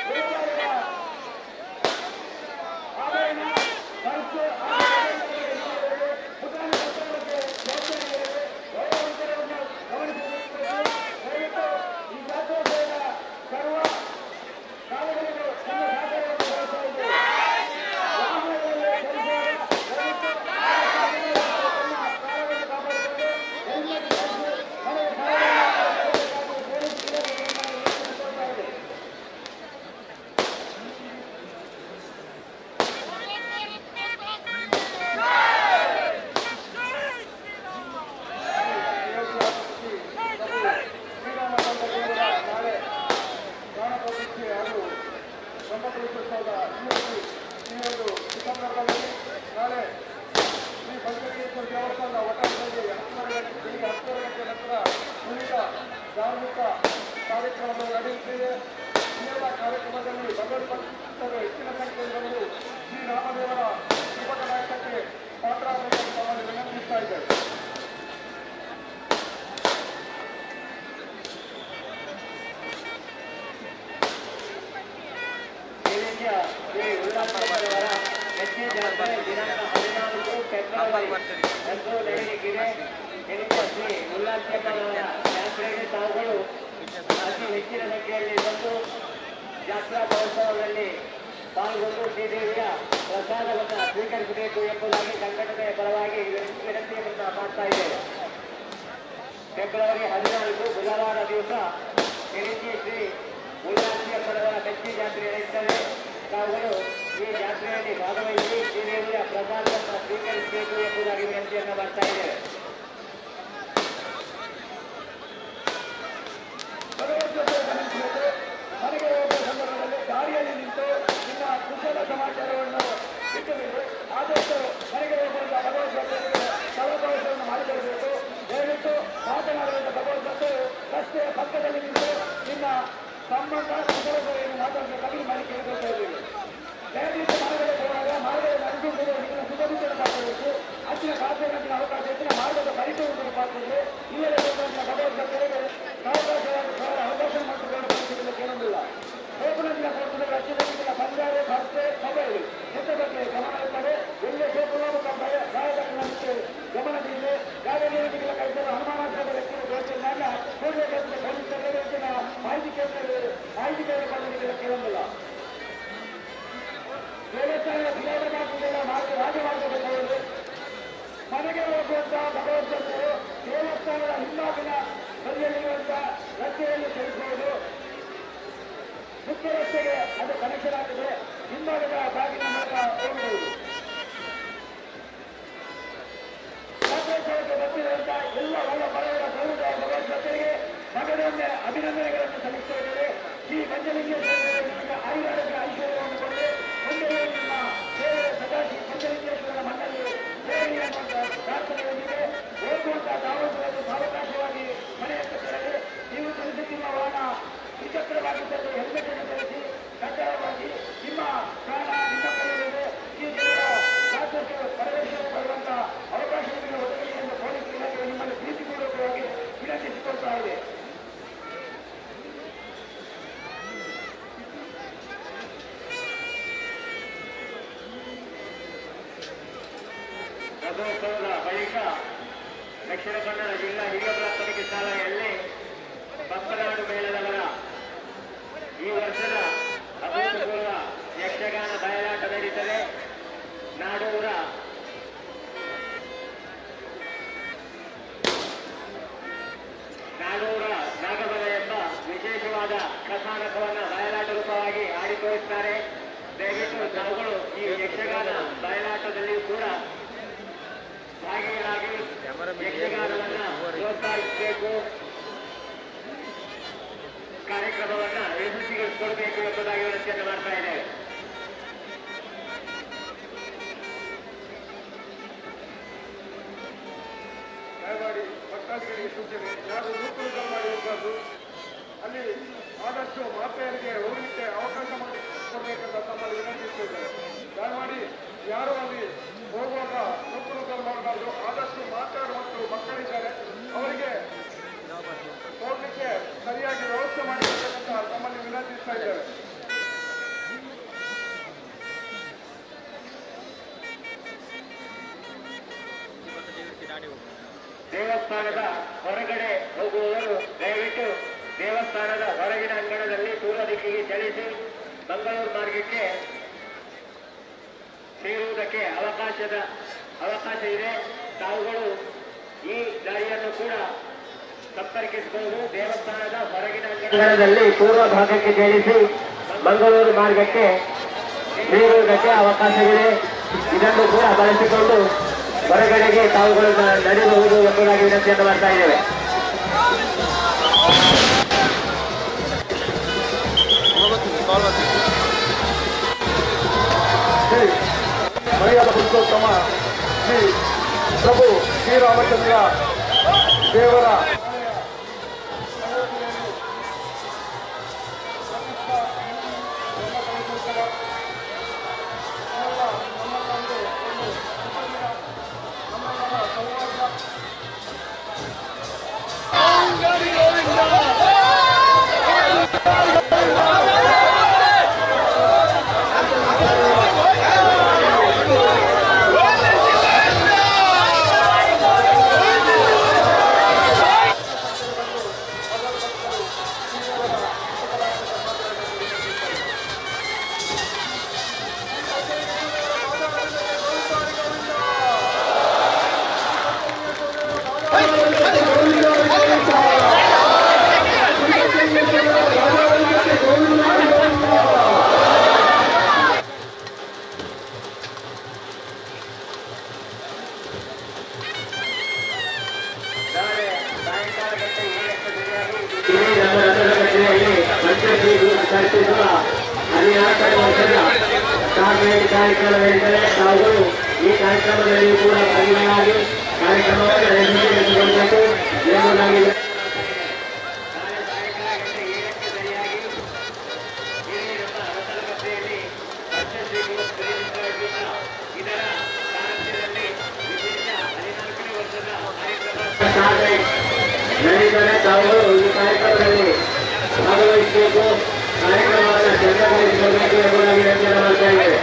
[SPEAKER 11] ವ್ಯಾಪಾರಿಗಳ ಆಭರಣ ಖರ್ಚು ಪುಟಾಣಿ ಕಟ್ಟಡಕ್ಕೆ ಜವಾಬ್ದಾರಿಗಳಿವೆ. ವಯೋವಂತರನ್ನು ಗಮನಿಸಬೇಕು. ದಯವಿಟ್ಟು ಈ ಜಾತ್ರೋತ್ಸವದ ಸರ್ವ ಕಾಲಗಳಿಗೂ ತಮ್ಮ ಸಹಕಾರವನ್ನು ಬಯಸ್ತಾ ಇದ್ದೇವೆ. ವಾಹನಗಳಲ್ಲಿ ಚಲಿಸುವಾಗ ದಯವಿಟ್ಟು ತಮ್ಮ ಪ್ರಾಣವನ್ನು ಕಾಪಾಡಿಕೊಂಡು ಹೆಲ್ಮೆಟ್ ಧರಿಸಿ ಮನೆಯ ಸಾರ್ವಜನಿಕರು ಪೊಲೀಸ್ ಇಲಾಖೆಯನ್ನು ಕೋರ್ತಾ ಇದೆ. ನಾಳೆ ಪ್ರಾಣ ಪ್ರತಿಷ್ಠೆ ಹಾಗೂ ಸಂಬಂಧಿಸಿದ ಈ ಒಂದು ಸಂದರ್ಭದಲ್ಲಿ ನಾಳೆ ಶ್ರೀ ಪಂಚಲಿಂಗೇಶ್ವರ ದೇವಸ್ಥಾನದ ಒಟ್ಟಾರೆಯಲ್ಲಿ 10 ಗಂಟೆ ನಂತರ ವಿವಿಧ ಧಾರ್ಮಿಕ ಕಾರ್ಯಕ್ರಮಗಳು ನಡೆಯುತ್ತಿದೆ. ಈ ಎಲ್ಲ ಕಾರ್ಯಕ್ರಮದಲ್ಲಿ ಭಗವದ್ಭಕ್ತರು ಹೆಚ್ಚಿನ ಸಂಖ್ಯೆಯಲ್ಲಿ ಬಂದು ಶ್ರೀರಾಮದೇವರ ದೀಪಕ ನಾಯಕಕ್ಕೆ ಪಾತ್ರರಾಗಬೇಕೆಂದು ತಮ್ಮಲ್ಲಿ ವಿನಂತಿಸ್ತಾ ಇದ್ದೇವೆ. ಶ್ರೀ ಉಲ್ಲಾಸರವರ ಹೆಚ್ಚಿನ ಜಾತ್ರೆ ದಿನಾಂಕ 14 ಫೆಬ್ರವರಿ ಎಂದು ನಡೆಯಲಿದೆ. ಶ್ರೀ ಉಲ್ಲಾಸರವರ ಜಾತ್ರೆಗೆ ತಾವುಗಳು ಅತಿ ಹೆಚ್ಚಿನ ಸಂಖ್ಯೆಯಲ್ಲಿ ಬಂದು ಜಾತ್ರಾ ಮಹೋತ್ಸವದಲ್ಲಿ ಪಾಲ್ಗೊಂಡು ಶ್ರೀದೇವಿಯ ಪ್ರಸಾದವನ್ನು ಸ್ವೀಕರಿಸಬೇಕು ಎಂಬುದಾಗಿ ಸಂಘಟನೆಯ ಪರವಾಗಿ ವಿನಂತಿಯನ್ನು ಮಾಡ್ತಾ ಇದ್ದೇವೆ. ಫೆಬ್ರವರಿ 14 ಬುಧವಾರ ದಿವಸ ಶ್ರೀ ಉಲ್ಲಾಸರವರ ಬೆಚ್ಚಿ ಜಾತ್ರೆ ನಡೆಯುತ್ತದೆ. ತಾವುಗಳು ಈ ಜಾತ್ರೆಯಲ್ಲಿ ಭಾಗವಹಿಸಿ ಶ್ರೀದೇವಿಯ ಪ್ರಸಾದವನ್ನು ಸ್ವೀಕರಿಸಬೇಕು ಎಂಬುದಾಗಿ ವಿನಂತಿಯನ್ನು ಮಾಡ್ತಾ ಇದ್ದೇವೆ. ಮನೆಗೆ ಹೋಗುವ ಸಂದರ್ಭದಲ್ಲಿ ದಾರಿಯಲ್ಲಿ ನಿಂತು ನಿಮ್ಮ ಕುಶಲ ಸಮಾಚಾರವನ್ನು ಬಿಟ್ಟುಬಿಟ್ಟು ಆದಷ್ಟು ಮನೆಗೆ ಹೋಗುವಂತಹ ಭಗವದ್ಗೀತೆಗೆ ಸ್ಥಳಾವಕಾಶವನ್ನು ಮಾಡಿಕೊಳ್ಳಬೇಕು. ದಯವಿಟ್ಟು ಮಾತನಾಡುವಂಥ ಭಗವದ್ಗೀತೆಯು ರಸ್ತೆಯ ಪಕ್ಕದಲ್ಲಿ ನಿಂತು ನಿಮ್ಮ ಸಂಬಂಧ ಕುಶಲತೆಯನ್ನು ಮಾತಾಡಬೇಕಾಗಿ ಮಾಡಿ ಕೇಳಿಕೊಳ್ತಾ ಇದ್ದೀವಿ. ದಯವಿಟ್ಟು ಮಾರ್ಗದಲ್ಲಿ ಹೋದಾಗ ಮಾರ್ಗದ ನಡೆದುಕೊಂಡು ನಿಮ್ಮ ಸುಗಮಿತನ ಪಾತ್ರಬೇಕು. ಹೆಚ್ಚಿನ ಖಾತೆಗಳ ಅವಕಾಶ ಹೆಚ್ಚಿನ ಮಾರ್ಗದ ಪರಿಚಯವನ್ನು ಪಾತ್ರಗಳು ಇವೆಲ್ಲ ಭಗವದ್ಗೀತೆಗೆ ಅವಕಾಶ ಮಾಡಿಕೊಳ್ಳಲು ಕೇಳೋದಿಲ್ಲ. ಸೋಪುನಂದಿನ ಕೊಡುತ್ತದೆ ರಚನೆಗಳ ಬಂಗಾರ ಭರ್ತೆ ಮೊಬೈಲ್ ಎಂತ ಬಗ್ಗೆ ಗಮನ ಇರ್ತದೆ. ಎಲ್ಲೇ ಸೋಪುನಾಮಕ ಗಾಯಕಕ್ಕೆ ಗಮನದಿಂದ ಗಾಯಗಳ ಕೈಸಲು ಅನುಮಾನಾಸ್ಪದ ವ್ಯಕ್ತಿಗಳು ಬೇಕಿಲ್ಲ. ಪೊಲೀಸರ ಮಾಹಿತಿ ಕೇಂದ್ರಗಳು ಕೇಳೋದಿಲ್ಲ. ದೇವಸ್ಥಾನದ ಕ್ರಿಯಾತ್ಮಕತೆಗಳ ರಾಜಮಾರ್ಗದಲ್ಲಿ ಮನೆಗೆ ಹೋಗುವಂತಹ ಭಗವಂತರು ದೇವಸ್ಥಾನದ ಹಿಂಭಾಗಿನ ಬದಿಯಲ್ಲಿರುವಂತಹ ರಸ್ತೆಯಲ್ಲಿ ಚಲಿಸುವುದು. ಮುಖ್ಯ ರಸ್ತೆಗೆ ಅದು ಕನೆಕ್ಷನ್ ಆಗಿದೆ. ಹಿಂಭಾಗದ ಬಾಗಿನ ಮೂಲಕ ಹೋಗಬಹುದು. ಜಾತ್ರೋತ್ಸವಕ್ಕೆ ಬರ್ತಿರುವಂತಹ ಎಲ್ಲ ಒಳ್ಳ ಬರೆಯುವ ಸೌಧ ಭಗವಂತರಿಗೆ ಮಗದೊಮ್ಮೆ ಅಭಿನಂದನೆಗಳನ್ನು ಸಲ್ಲಿಸ್ತಾ ಇದ್ದೇವೆ. ಈ ಪಂಚಲಿಂಗೇಶ್ವರ ಆಯುರ್ವೇದ ಐಶ್ವರ್ಯವನ್ನು ಕೊಂಡು ಮುಂದೆ ನಿಮ್ಮ ಸೇವೆ ಸದಾಶಿ ಪಂಚಲಿಂಗೇಶ್ವರನ ಮಣ್ಣಲ್ಲಿ ಸೇವೆ ಎನ್ನುವಂತಹ ಪ್ರಾರ್ಥನೆಯೊಂದಿಗೆ ಹೋಗುವಂತಹ ದಾವಣಗೆರೆಯಲ್ಲಿ ಸಾವಕಾಶವಾಗಿ ಮನೆಯತ್ತ ತೆರಳಿ ನೀವು ಚಲಿಸುತ್ತಿರುವ ವಾಹನ ದ್ವಿಚಕ್ರವಾಗಿದ್ದಲ್ಲಿ ಹೆಲ್ಮೆಟ್ ಅನ್ನು ಧರಿಸಿ ಕಡ್ಡಾಯವಾಗಿ ನಿಮ್ಮ ಪ್ರಾಣ ನಿಮ್ಮ ಕೈಯಲ್ಲಿದೆ. ಈ ದೇವರ ಶಾಸಕ ಪರಮೇಶ್ವರ ಬರುವಂತಹ ಅವಕಾಶಗಳನ್ನು ಒದಗಲಿ ಎಂದು ಪೊಲೀಸ್ ಇಲಾಖೆ ನಿಮ್ಮನ್ನು ಪ್ರೀತಿಪೂರ್ವಕವಾಗಿ ವಿನಂತಿಸಿಕೊಳ್ತಾ ಇದೆ. ರಥೋತ್ಸವದ ಬಳಿಕ ದಕ್ಷಿಣ ಕನ್ನಡ ಜಿಲ್ಲಾ ಹಿರಿಯ ಪ್ರಾಥಮಿಕ ಶಾಲೆಯಲ್ಲಿ ಬಪ್ಪನಾಡು ಮೇಳದವರ ಈ ವರ್ಷದ ಅಭೂತಪೂರ್ವ ಯಕ್ಷಗಾನ ಬಯಲಾಟ ನಡೀತದೆ. ನಾಡೂರ ನಾಗಬಲ ಎಂಬ ವಿಶೇಷವಾದ ಕಥಾನಕವನ್ನು ಬಯಲಾಟ ರೂಪವಾಗಿ ಆಡಿ ತೋರಿಸುತ್ತಾರೆ. ದಯವಿಟ್ಟು ತಾವುಗಳು ಈ ಯಕ್ಷಗಾನ ಬಯಲಾಟದಲ್ಲಿಯೂ ಕೂಡ ಭಾಗಿಯಾಗಿ ಯಕ್ಷಗಾನವನ್ನು ಪ್ರೋತ್ಸಾಹಿಸಬೇಕು. ಕಾರ್ಯಕ್ರಮವನ್ನು ಯಶಸ್ವಿಗೊಳಿಸಿಕೊಡಬೇಕು ಎಂಬುದಾಗಿ ವಿನಂತಿಯನ್ನು ಮಾಡ್ತಾ ಇದ್ದೇವೆ. ದಯಮಾಡಿ ಭಕ್ತಾದಿಗಳಿಗೆ ಸೂಚನೆ, ಯಾರು ನೂತನ ಮಾಡಿ ಹೋಗಬಾರ್ದು. ಅಲ್ಲಿ ಆದಷ್ಟು ಮಾತೆಯರಿಗೆ ಹೋಗಲಿಕ್ಕೆ ಅವಕಾಶ ಮಾಡಿಕೊಡ್ಬೇಕಂತ ತಮ್ಮಲ್ಲಿ ವಿನಂತಿಸುತ್ತೇವೆ. ದಯಮಾಡಿ ಯಾರು ಅಲ್ಲಿ ಹೋಗುವಾಗ ನೂತನ ಮಾಡಬಾರ್ದು. ಆದಷ್ಟು ಮಾತಾಡುವ ಮತ್ತು ಮಕ್ಕಳಿದ್ದಾರೆ, ಅವರಿಗೆ ಹೋಗಲಿಕ್ಕೆ ಸರಿಯಾಗಿ ವ್ಯವಸ್ಥೆ ಮಾಡಿ
[SPEAKER 8] ದೇವಸ್ಥಾನದ ಹೊರಗಡೆ ಹೋಗುವವರು ದಯವಿಟ್ಟು ದೇವಸ್ಥಾನದ ಹೊರಗಿನ ಅಂಗಣದಲ್ಲಿ ಪೂರ್ವ ದಿಕ್ಕಿಗೆ ಚಲಿಸಿ ಮಂಗಳೂರು ಮಾರ್ಗಕ್ಕೆ ಸೇರುವುದಕ್ಕೆ ಅವಕಾಶ ಇದೆ. ತಾವುಗಳು ಈ ದಾರಿಯನ್ನು ಕೂಡ ಸಂಪರ್ಕಿಸಬಹುದು. ದೇವಸ್ಥಾನದ ಹೊರಗಿನ ಅಂಗಣದಲ್ಲಿ ಪೂರ್ವ ಭಾಗಕ್ಕೆ ಚಲಿಸಿ ಮಂಗಳೂರು ಮಾರ್ಗಕ್ಕೆ ಸೇರುವುದಕ್ಕೆ ಅವಕಾಶವಿದೆ. ಇದನ್ನು ಕೂಡ ಬಳಸಿಕೊಂಡು ಹೊರಗಡೆಗೆ ತಾವುಗಳು ನಡೆಯಬಹುದು ಎಂಬುದಾಗಿ ವಿನಂತಿಯನ್ನು ಮಾಡ್ತಾ ಇದ್ದೇವೆ.
[SPEAKER 11] ಶ್ರೀ ಮರ್ಯಾದ ಪುರುಷೋತ್ತಮ ಶ್ರೀ ಪ್ರಭು ಶ್ರೀರಾಮಚಂದ್ರ ದೇವರ
[SPEAKER 8] ಕಾರ್ಯಕ್ರಮವೆಂದರೆ ತಾವುಗಳು ಈ ಕಾರ್ಯಕ್ರಮದಲ್ಲಿ ಕೂಡ ಭಾಗಿಯಾಗಿ ಕಾರ್ಯಕ್ರಮವನ್ನು ಯಶಸ್ವಿಗೊಳಿಸಬೇಕು ಎಂಬುದಾಗಿ ನಡೀತಾರೆ. ತಾವುಗಳು ಈ ಕಾರ್ಯಕ್ರಮದಲ್ಲಿ ಭಾಗವಹಿಸಬೇಕು, ಕಾರ್ಯಕ್ರಮವನ್ನು ಚಂದಗೊಳಿಸಬೇಕು ಎಂಬುದಾಗಿ ವಿನಂತಿಯನ್ನು ಮಾಡ್ತಾ ಇದ್ದೇವೆ.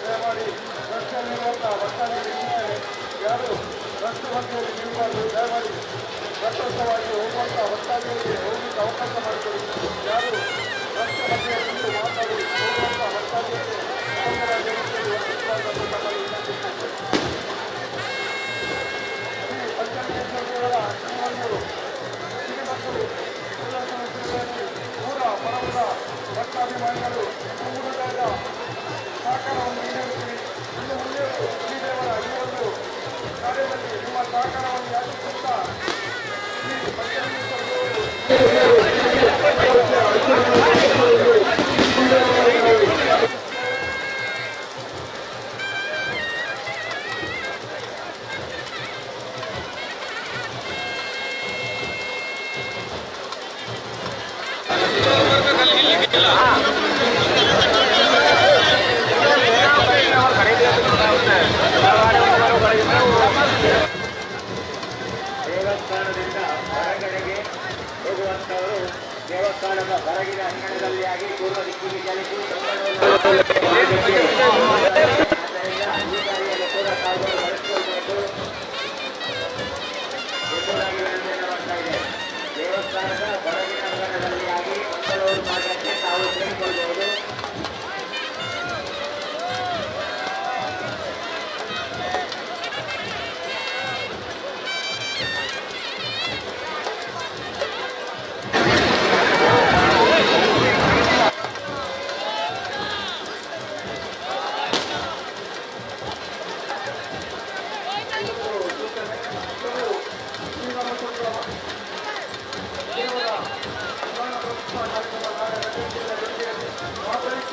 [SPEAKER 11] ದಯಮಾಡಿ ರಸ್ತೆಯಲ್ಲಿರುವಂತಹ ಭಕ್ತಾದಿಗಳು ಯಾರು ರಸ್ತೆ ಮಧ್ಯೆಯಲ್ಲಿ ನಿಲ್ಲಬಾರದು. ದಯಮಾಡಿ ರಥೋತ್ಸವವಾಗಿ ಹೋಗುವಂತಹ ಭಕ್ತಾದಿಗಳಿಗೆ ಹೋಗಲಿಕ್ಕೆ ಅವಕಾಶ ಮಾಡಿಕೊಡಿ. ಯಾರು ರಸ್ತೆ ಮಧ್ಯೆಯಲ್ಲಿ ನಿಂತು ಮಾತಾಡಿ ಹೋಗುವಂತಹ ಭಕ್ತಾದಿಗಳಿಗೆ ತೊಂದರೆ ವ್ಯವಸ್ಥೆಯಲ್ಲಿ ವರ್ತಿಸಬಾರದು ನಮ್ಮಲ್ಲಿ ವಿನಂತಿಸುತ್ತೇವೆ. ಶ್ರೀ ಪಂಚಲಿಂಗೇಶ್ವರ ದೇವರ ಶ್ರೀಮಂದಿರು ಶ್ರೀಮಂತರು ಊರ ಪರಮದ ಭಕ್ತಾಭಿಮಾನಿಗಳು ಸಮುದಾಯದ ಸಹಕಾರವನ್ನು ನೀಡುತ್ತೀರಿ. ಇನ್ನು ಮುಂದೆ ಶ್ರೀದೇವರ ಈ ಒಂದು ಕಾರ್ಯದಲ್ಲಿ ನಿಮ್ಮ ಸಹಕಾರವನ್ನು ಯಾಚಿಸುತ್ತಾ ಶ್ರೀ ಪಂಚಲಿಂಗೇಶ್ವರ
[SPEAKER 8] ದೇವಸ್ಥಾನದಿಂದ ಹೊರಗಡೆಗೆ ಹೋಗುವಂತವರು ದೇವಸ್ಥಾನದ ಹೊರಗಿನ ಅಂಗಣದಲ್ಲಿ ಆಗಿ ಪೂರ್ವ ದಿಕ್ಕಿಗೆ ಚಲಿಸಿ ದೇವಸ್ಥಾನದ ಹೊರಗಿನ ಅಂಗಣದಲ್ಲಿ ಆಗಿ ಮಂಗಳೂರು ಮಾರ್ಗಕ್ಕೆ ತಾವು ಸೇರಿಕೊಳ್ಳಬಹುದು.
[SPEAKER 11] ಕಾರ್ಯಕ್ರಮ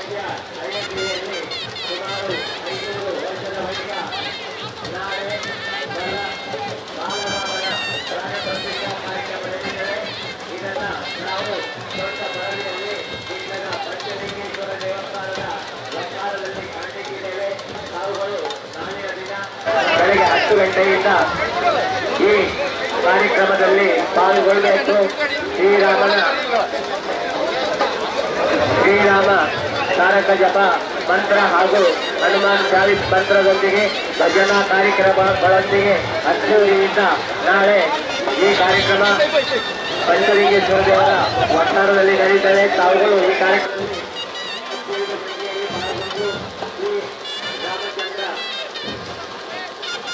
[SPEAKER 8] ಅಯೋಧ್ಯೆಯಲ್ಲಿ ಸುಮಾರು 500 ವರ್ಷದ ಬಳಿಕ ನಾಳೆ ಬಾಲರಾಮನ ಪ್ರಾಣ ಪ್ರತಿಷ್ಠಾ ಕಾರ್ಯಕ್ರಮ ನಡೆದಿದೆ. ಇದನ್ನ ನಾವು ದೊಡ್ಡ ಬರಲಿಯಲ್ಲಿ ವಿಟ್ಲದ ಪಂಚಲಿಂಗೇಶ್ವರ ದೇವಸ್ಥಾನದ ವಠಾರದಲ್ಲಿ ಕಾಣಲಿಕ್ಕಿದ್ದೇವೆ. ತಾವುಗಳು ನಾಳಿನ ದಿನ ಬೆಳಗ್ಗೆ 10 ಗಂಟೆಯಿಂದ ಈ ಕಾರ್ಯಕ್ರಮದಲ್ಲಿ ಪಾಲ್ಗೊಳ್ಳಬೇಕು. ಶ್ರೀರಾಮ ತಾರಕ ಜಪ ಮಂತ್ರ ಹಾಗೂ ಹನುಮಾನ್ ಚಾಲಿಸ್ ಮಂತ್ರದೊಂದಿಗೆ ಭಜನಾ ಕಾರ್ಯಕ್ರಮಗಳೊಂದಿಗೆ ಅದ್ದೂರಿಯಿಂದ ನಾಳೆ ಈ ಕಾರ್ಯಕ್ರಮ ಪಂಚಲಿಂಗೇಶ್ವರ ದೇವರ ವಠಾರದಲ್ಲಿ ನಡೆಯುತ್ತದೆ. ತಾವುಗಳು ಈ ಕಾರ್ಯಕ್ರಮದಲ್ಲಿ ರಾಮಚಂದ್ರ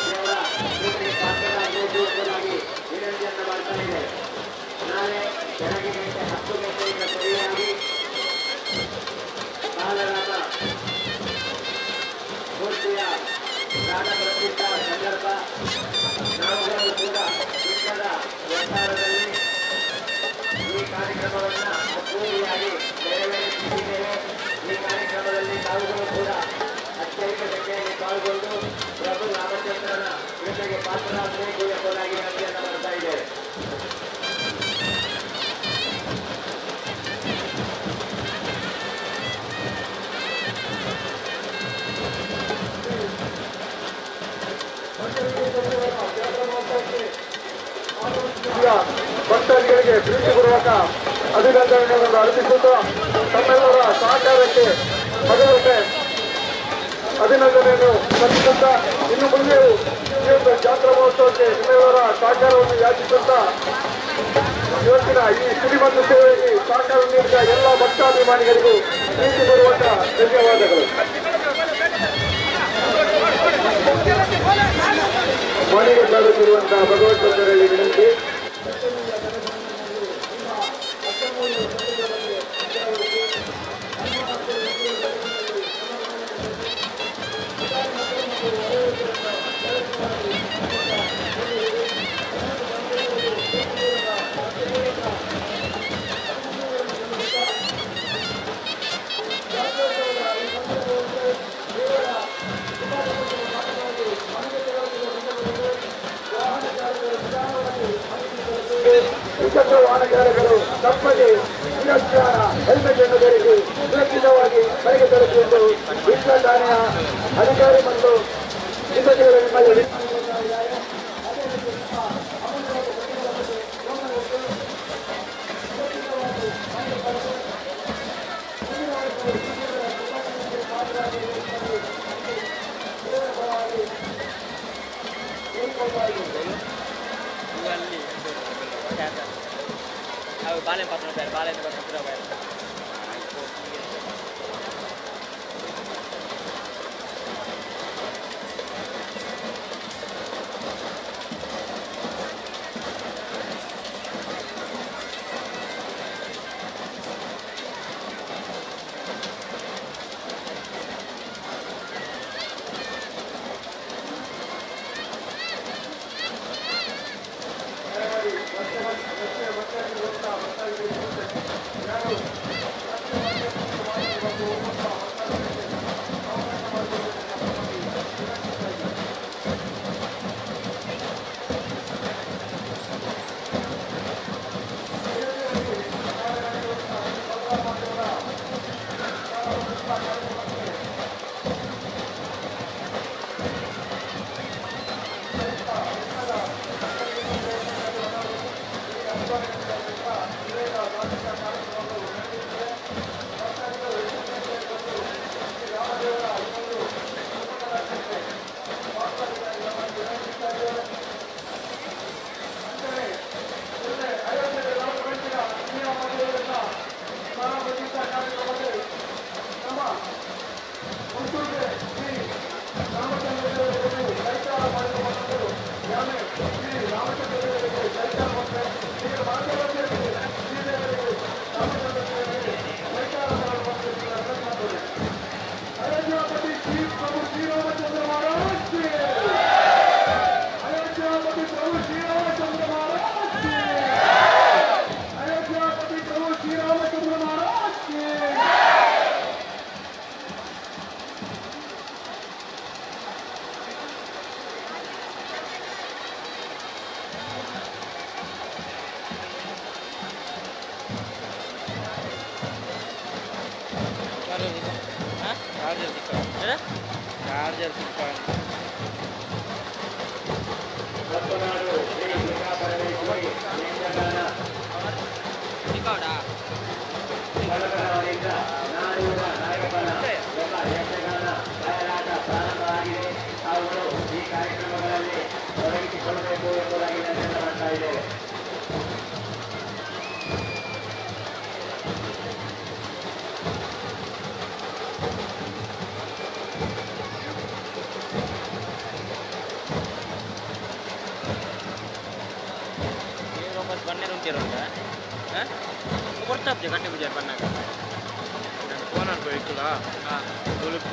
[SPEAKER 8] ದೇವರ ಪಾತ್ರರಾಗಿ ವಿನಂತಿಯನ್ನು ಮಾಡ್ತಾ ಇದೆ. ನಾಳೆ ಬೆಳಗ್ಗೆ 10 ಗಂಟೆಯಿಂದ ಸರಿಯಾಗಿ ಬಾಲರಾಮ ಮೂರ್ತಿಯ ಪ್ರಾಣ ಪ್ರತಿಷ್ಠಾ ಸಂದರ್ಭ ನಾವುಗಳು ಕೂಡ ವಿಶ್ವದ ವಠಾರದಲ್ಲಿ ಈ ಕಾರ್ಯಕ್ರಮವನ್ನು ಅದ್ದೂರಿಯಾಗಿ ನೆರವೇರಿಸಿದ್ದೇವೆ. ಈ ಕಾರ್ಯಕ್ರಮದಲ್ಲಿ ತಾವುಗಳು ಕೂಡ ಅತ್ಯಧಿಕ ಸಂಖ್ಯೆಯಲ್ಲಿ ಪಾಲ್ಗೊಂಡು ಪ್ರಭು ರಾಮಚಂದ್ರನ ಕೃಪೆಗೆ ಪಾತ್ರರಾಗಬೇಕು ಎಂಬುದಾಗಿ ವಿನಂತಿಯನ್ನು ಮಾಡ್ತಾ ಇದ್ದೇವೆ.
[SPEAKER 11] ಭಕ್ತರಿಗೆ ಪ್ರೀತಿಪೂರ್ವಕ ಅಭಿನಂದನೆಗಳನ್ನು ಅರ್ಪಿಸುತ್ತಾ ತಮ್ಮೆಲ್ಲರ ಸಹಕಾರಕ್ಕೆ ಭಗವಂತೆ ಅಭಿನಂದನೆಯನ್ನು ಸಲ್ಲಿಸುತ್ತಾ ಇನ್ನು ಮುಂದೆಯೂ ಈ ಒಂದು ಜಾತ್ರಾ ಮಹೋತ್ಸವಕ್ಕೆ ನಿಮ್ಮೆಲ್ಲರ ಸಹಕಾರವನ್ನು ಯಾಚಿಸುತ್ತಾ ಇವತ್ತಿನ ಈ ಶ್ರೀಮಂತ ಸೇವೆಗೆ ಸಹಕಾರ ನೀಡಿದ ಎಲ್ಲ ಭಕ್ತಾಭಿಮಾನಿಗಳಿಗೂ ಪ್ರೀತಿಪೂರ್ವಕ ಧನ್ಯವಾದಗಳು. ಮನೆಗೆ ಸಾಗುತ್ತಿರುವಂತಹ ಭಗವಂತರಲ್ಲಿ ವಿನಂತಿ. ದ್ವಿಚಕ್ರ ವಾಹನಚಾಲಕರು ತಪ್ಪದೆ ಪುನಶ್ಚಾರ ಹೆಲ್ಮೆಟ್ ಅನ್ನು ಧರಿಸಿ ಸುರಕ್ಷಿತವಾಗಿ ಮನೆಗೆ ತಲುಪುವುದು ವಿಟ್ಲ ಠಾಣೆಯ ಅಧಿಕಾರಿ ಮತ್ತು ಸಿಬ್ಬಂದಿಗಳು ನಿಮ್ಮಲ್ಲಿ
[SPEAKER 10] ಬಾಳೆ ಪತ್ರ ಬಾಳೆ ಪತ್ರ
[SPEAKER 11] ಶ್ರೀರಾಮಚಂದ್ರ ಮಹಾರಾಜ್
[SPEAKER 8] ಈ ಕಾರ್ಯಕ್ರಮಗಳಲ್ಲಿ ತೊಡಗಿಸಿಕೊಳ್ಳಬೇಕು ಎಂಬುದಾಗಿ ನಿರ್ಣಯ ಮಾಡ್ತಾ ಇದ್ದೇವೆ.
[SPEAKER 10] ಬನ್ನೇರು ಉಂಟಿರೋಂಗ ಕೊಡ್ತಾಬ್ಜೆ ಗಂಟೆ ಪೂಜೆ ಬನ್ನಾಗ ಫೋನ್ ಅನ್ಬೇಕು ದುಲುಕು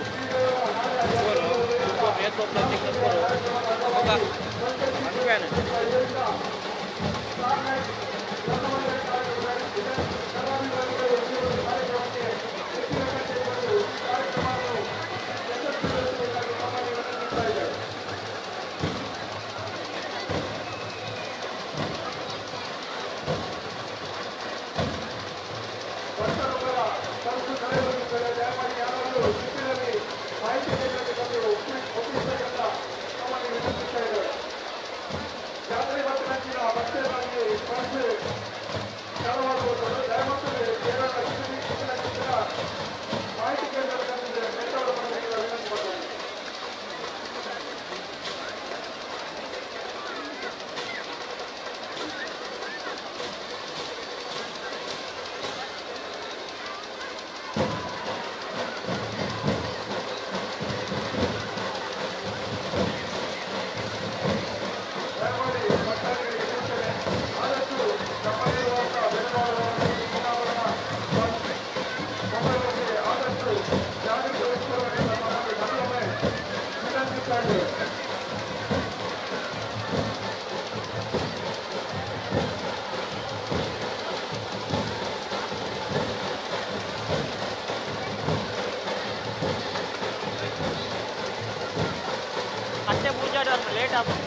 [SPEAKER 10] ಅಷ್ಟೇ ಪೂಜೆ ಲೇಟ್ ಆಗ್ಬೋದು.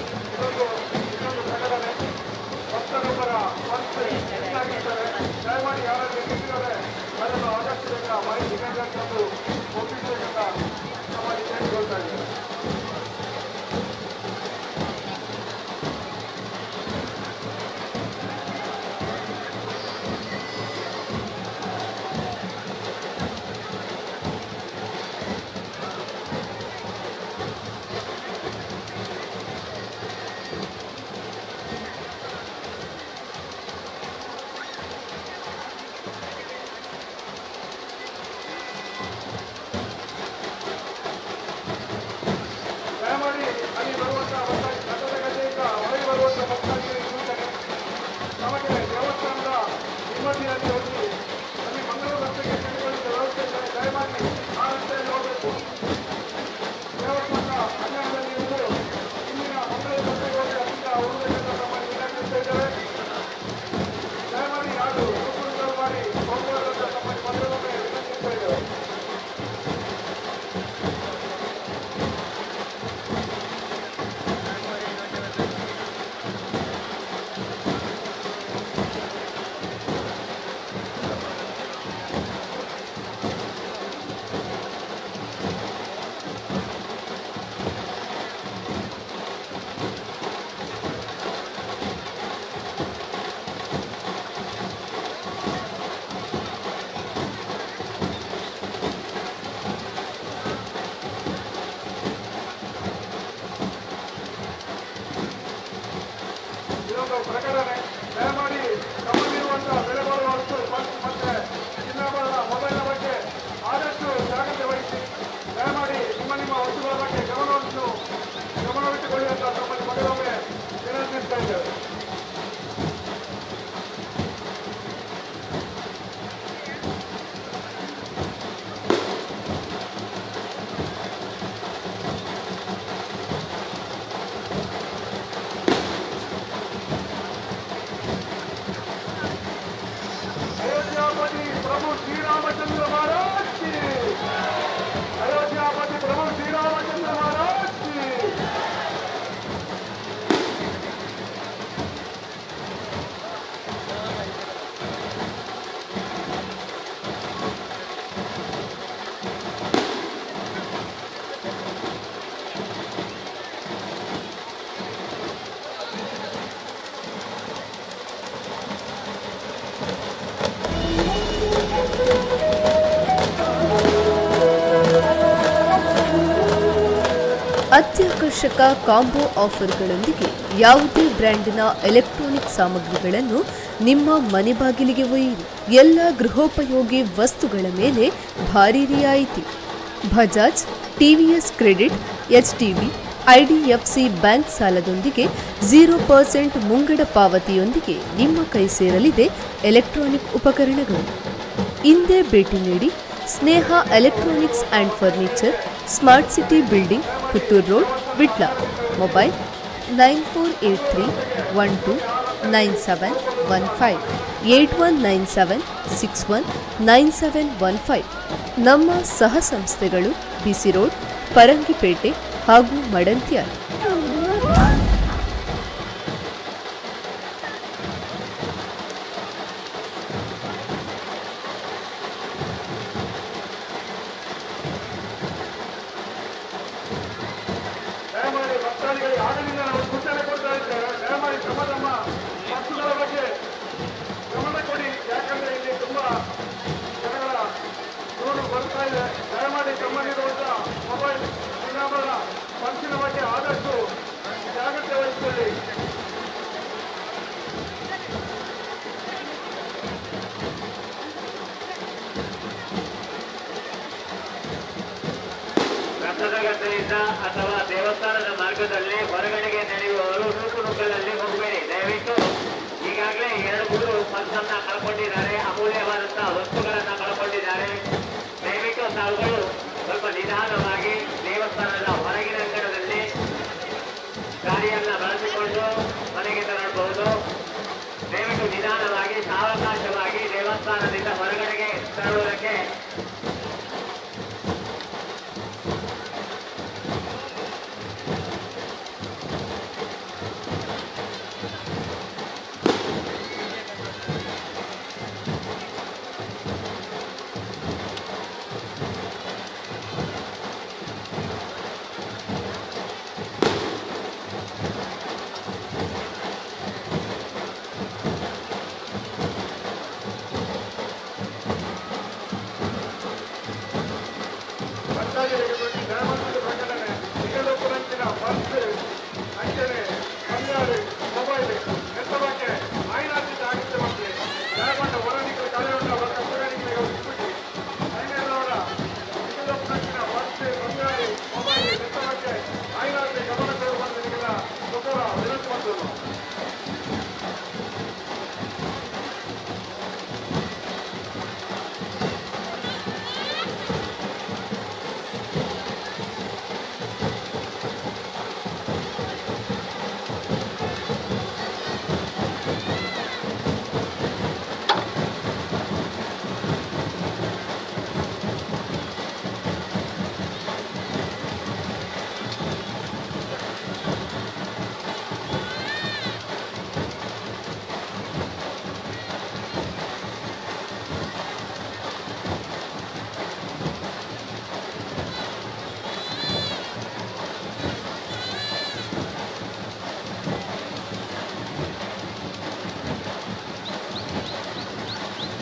[SPEAKER 11] ಇನ್ನೊಂದು ಸಂಘಟನೆ ಭಕ್ತರೊಬ್ಬರ ಮನಸ್ಸು ಹೆಚ್ಚಾಗಿದ್ದಾರೆ.
[SPEAKER 4] ಅತ್ಯಾಕರ್ಷಕ ಕಾಂಬೋ ಆಫರ್ಗಳೊಂದಿಗೆ ಯಾವುದೇ ಬ್ರ್ಯಾಂಡಿನ ಎಲೆಕ್ಟ್ರಾನಿಕ್ ಸಾಮಗ್ರಿಗಳನ್ನು ನಿಮ್ಮ ಮನೆ ಬಾಗಿಲಿಗೆ ಒಯ್ಯಿರಿ. ಎಲ್ಲ ಗೃಹೋಪಯೋಗಿ ವಸ್ತುಗಳ ಮೇಲೆ ಭಾರಿ ರಿಯಾಯಿತಿ. Bajaj, TVS credit, HDB, IDFC bank ಸಾಲದೊಂದಿಗೆ 0% ಮುಂಗಡ ಪಾವತಿಯೊಂದಿಗೆ ನಿಮ್ಮ ಕೈ ಸೇರಲಿದೆ ಎಲೆಕ್ಟ್ರಾನಿಕ್ ಉಪಕರಣಗಳು. ಇಂದೇ ಭೇಟಿ ನೀಡಿ Sneha electronics and furniture, smart city building, Puttur road, Vitla. Mobile 9483129715 8197619715. ನಮ್ಮ ಸಹ ಸಂಸ್ಥೆಗಳು ಬಿಸಿ ರೋಡ್, ಪರಂಗಿಪೇಟೆ ಹಾಗೂ ಮಡಂತ್ಯಾಲ್.
[SPEAKER 11] ದಯಮಾಡಿ ಭಕ್ತಾದಿಗಳಿಗೆ ಆಗಲಿಂದ ನಾವು ಸೂಚನೆ ಕೊಡ್ತಾ ಇದ್ದೇವೆ. ದಯಮಾಡಿ ತಮ್ಮ ವಸ್ತುಗಳ ಬಗ್ಗೆ ಗಮನ ಕೊಡಿ. ಯಾಕಂದ್ರೆ ಇಲ್ಲಿ ತುಂಬಾ ಜನಗಳ ದೂರು ಬರ್ತಾ ಇದೆ. ದಯಮಾಡಿ ತಮ್ಮಲ್ಲಿರುವಂತ ಮೊಬೈಲ್, ಚಿನ್ನಾಭರಣ, ಪರ್ಸಿನ ಬಗ್ಗೆ ಆದಷ್ಟು ಜಾಗ್ರತೆ ವಹಿಸಿಕೊಳ್ಳಿ.
[SPEAKER 8] ರಥದ ಗದ್ದೆಯಿಂದ ಅಥವಾ ದೇವಸ್ಥಾನದ ಮಾರ್ಗದಲ್ಲಿ ಹೊರಗಡೆಗೆ ನಡೆಯುವವರು ನೂಕುನುಗ್ಗಲಲ್ಲಿ ಹೋಗಬೇಡಿ. ದಯವಿಟ್ಟು ಈಗಾಗಲೇ 2-3 ಪರ್ಸನ್ನ ಕಳ್ಕೊಂಡಿದ್ದಾರೆ, ಅಮೂಲ್ಯವಾದಂತಹ ವಸ್ತುಗಳನ್ನ ಕಳ್ಕೊಂಡಿದ್ದಾರೆ. ದಯವಿಟ್ಟು ತಾವುಗಳು ಸ್ವಲ್ಪ ನಿಧಾನವಾಗಿ ದೇವಸ್ಥಾನದ ಹೊರಗಿನ ಅಂಗಣದಲ್ಲಿ ಗಾಡಿಯನ್ನ ಬಳಸಿಕೊಂಡು ಮನೆಗೆ ತೆರಳಬಹುದು. ದಯವಿಟ್ಟು ನಿಧಾನವಾಗಿ ಸಾವಕಾಶವಾಗಿ ದೇವಸ್ಥಾನದಿಂದ ಹೊರಗಡೆಗೆ ತೆರಳುವುದಕ್ಕೆ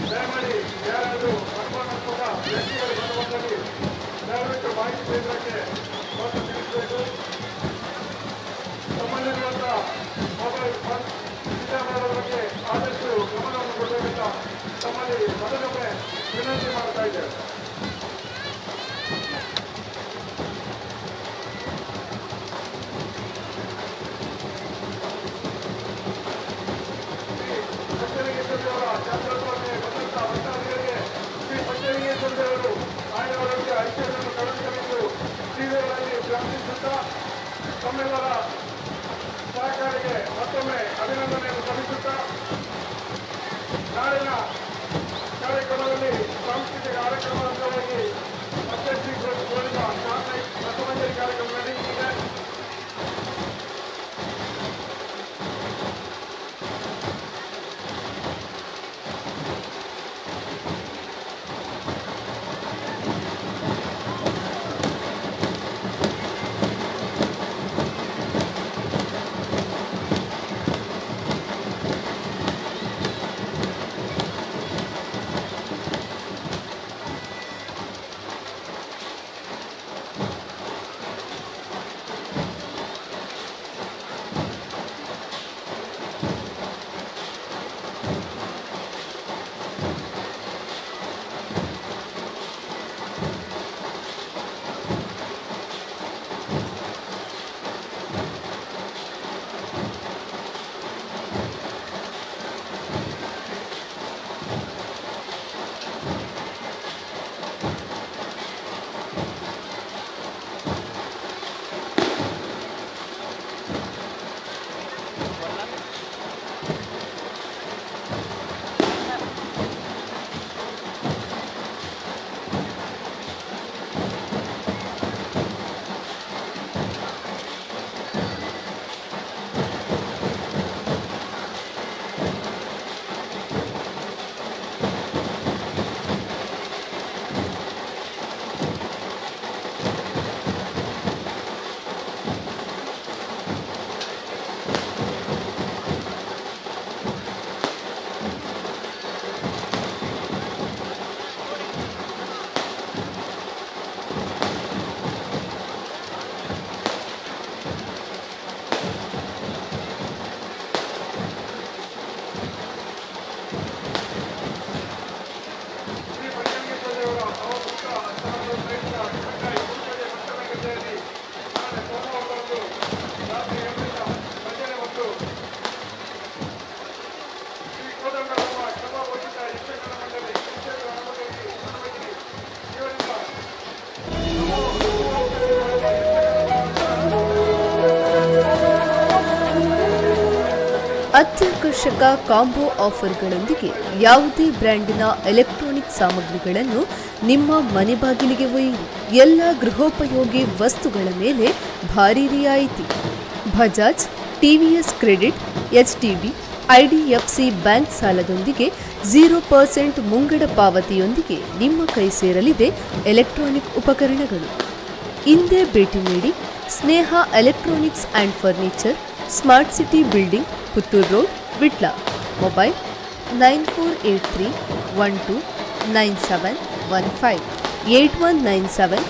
[SPEAKER 8] ದಯಮಾಡಿ ಯಾರಾದರೂ ಅನುಮಾನಾಸ್ಪದ ವ್ಯಕ್ತಿಗಳು ಬರುವಂತೆ ದಯವಿಟ್ಟು ಮಾಹಿತಿ ಕೇಂದ್ರಕ್ಕೆ ಮಾತು ತಿಳಿಸಬೇಕು. ತಮ್ಮಲ್ಲಿರುವಂತಹ ಮೊಬೈಲ್ ಫೋನ್ ಸಿದ್ಧಮಾಡುವ ಬಗ್ಗೆ ಆದಷ್ಟು ಗಮನವನ್ನು ಕೊಡಬೇಕಂತ ತಮ್ಮಲ್ಲಿ ಮೊದಲೊಮ್ಮೆ ವಿನಂತಿ ಮಾಡ್ತಾ ಇದ್ದೇವೆ. ತಮ್ಮೆಲ್ಲರ ಸಹಕಾರಿಗೆ ಮತ್ತೊಮ್ಮೆ ಅಭಿನಂದನೆಯನ್ನು ಸಲ್ಲಿಸುತ್ತಾ ನಾಳಿನ ಕಾರ್ಯಕ್ರಮದಲ್ಲಿ ಸಾಂಸ್ಕೃತಿಕ ಕಾರ್ಯಕ್ರಮ ಅಂಗವಾಗಿ ಅಧ್ಯಕ್ಷಗೊಳಿಸಿದ ರಸಮಂಜರಿ ಕಾರ್ಯಕ್ರಮ ನಡೆಯುತ್ತಿದೆ.
[SPEAKER 4] ಅತ್ಯಾಕರ್ಷಕ ಕಾಂಬೋ ಆಫರ್ಗಳೊಂದಿಗೆ ಯಾವುದೇ ಬ್ರ್ಯಾಂಡಿನ ಎಲೆಕ್ಟ್ರಾನಿಕ್ ಸಾಮಗ್ರಿಗಳನ್ನು ನಿಮ್ಮ ಮನೆ ಬಾಗಿಲಿಗೆ ಒಯ್ಯಿರಿ. ಎಲ್ಲ ಗೃಹೋಪಯೋಗಿ ವಸ್ತುಗಳ ಮೇಲೆ ಭಾರಿ ರಿಯಾಯಿತಿ. Bajaj, TVS credit, HDB, IDFC bank ಸಾಲದೊಂದಿಗೆ 0% ಮುಂಗಡ ಪಾವತಿಯೊಂದಿಗೆ ನಿಮ್ಮ ಕೈ ಸೇರಲಿದೆ ಎಲೆಕ್ಟ್ರಾನಿಕ್ ಉಪಕರಣಗಳು. ಇಂದೇ ಭೇಟಿ ನೀಡಿ Sneha electronics and furniture, smart city building, Puttur road, Vitla. Mobile 9483129715 8197.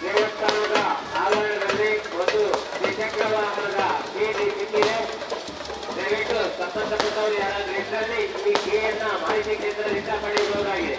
[SPEAKER 8] ದೇವಸ್ಥಾನದ ಆವರಣದಲ್ಲಿ ಒಂದು ದ್ವಿಚಕ್ರ ವಾಹನದ ಕೀಲಿ ಸಿಕ್ಕಿದೆ. ದಯವಿಟ್ಟು ಸಂಬಂಧಪಟ್ಟವರು ಯಾರಾದರೂ ಇದ್ದಲ್ಲಿ ಈ ಕೀಯನ್ನ ಮಾಹಿತಿ ಕೇಂದ್ರದಿಂದ ಪಡೆಯಬಹುದಾಗಿದೆ.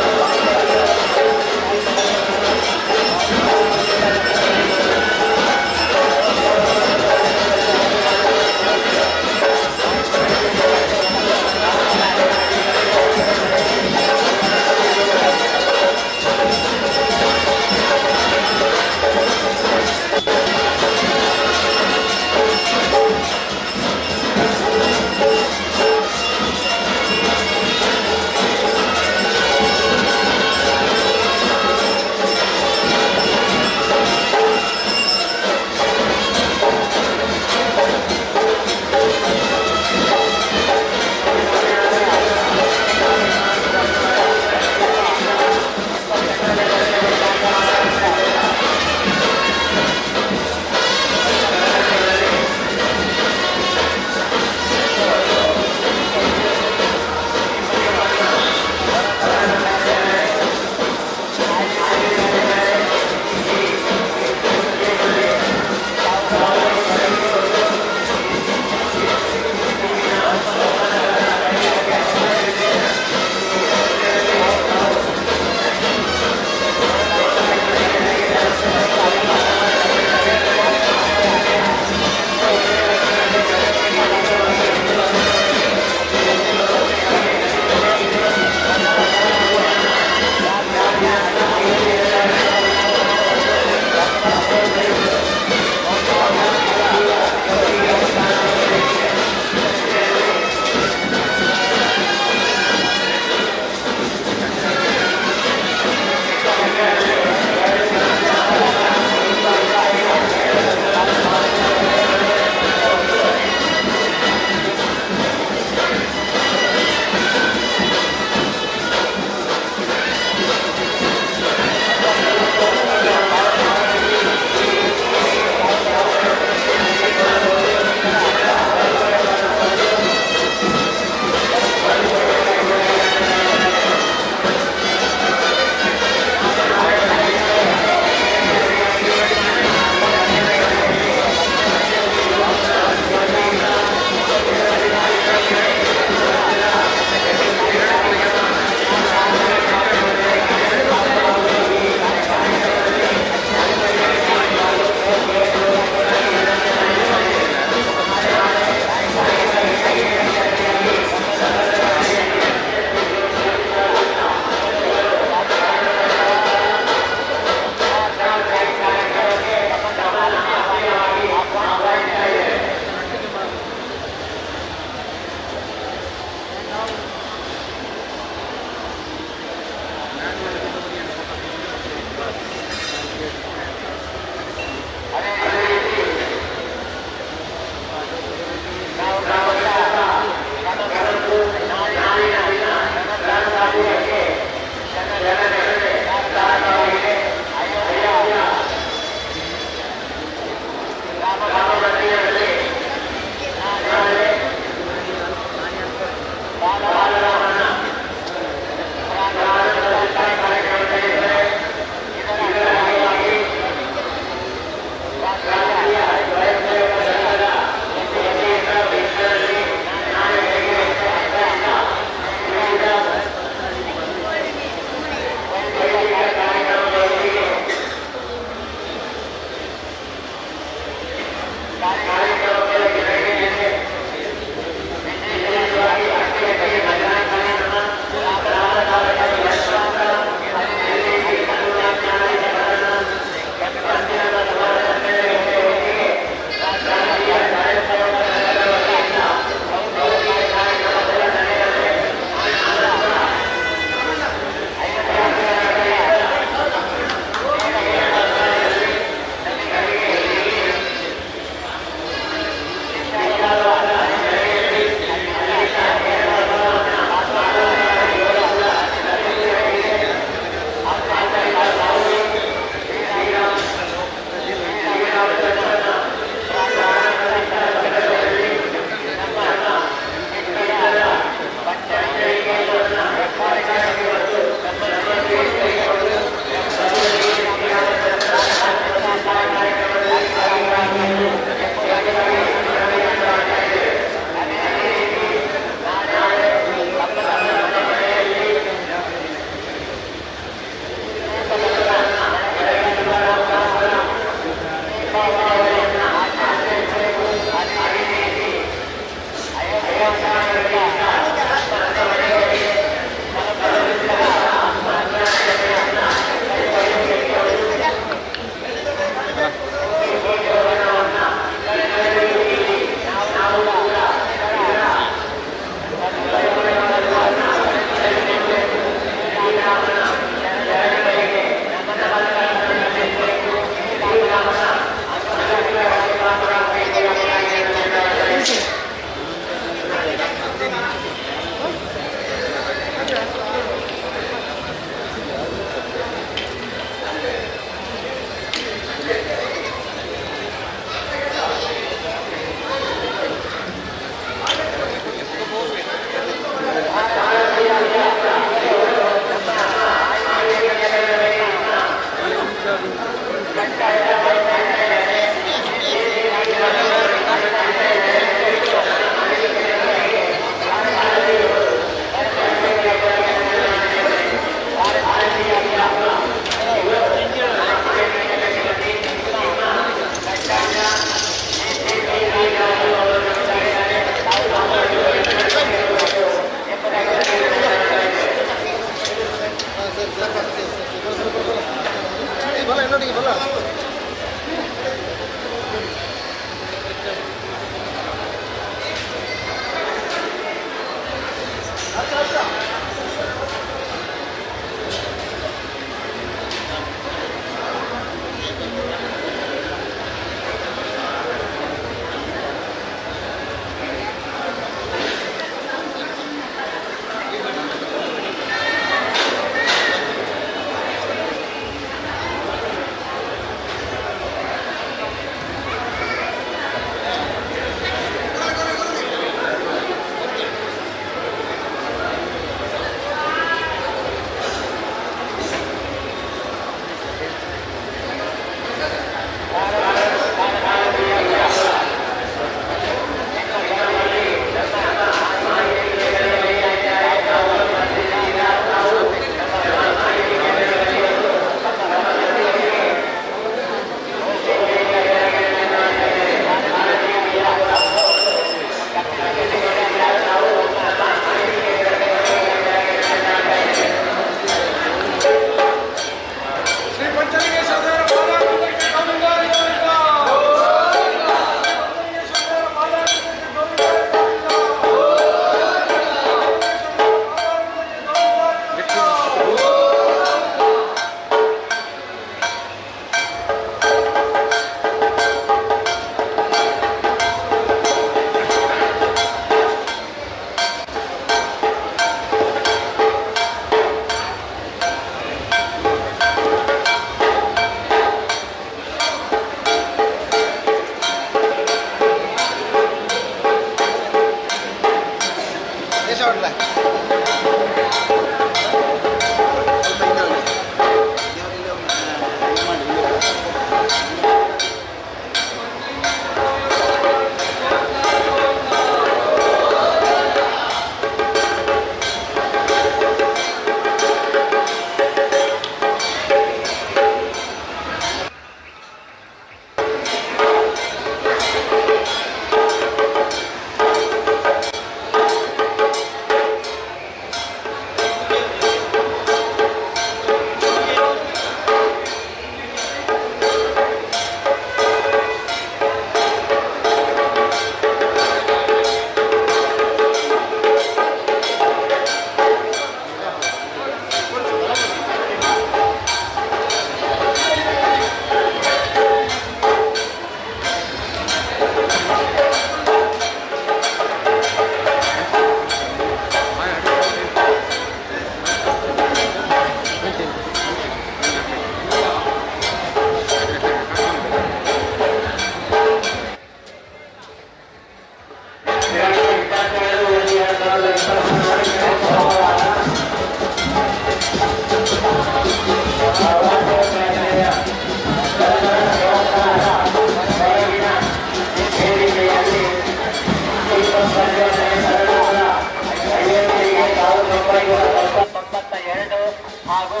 [SPEAKER 8] ಹಾಗೂ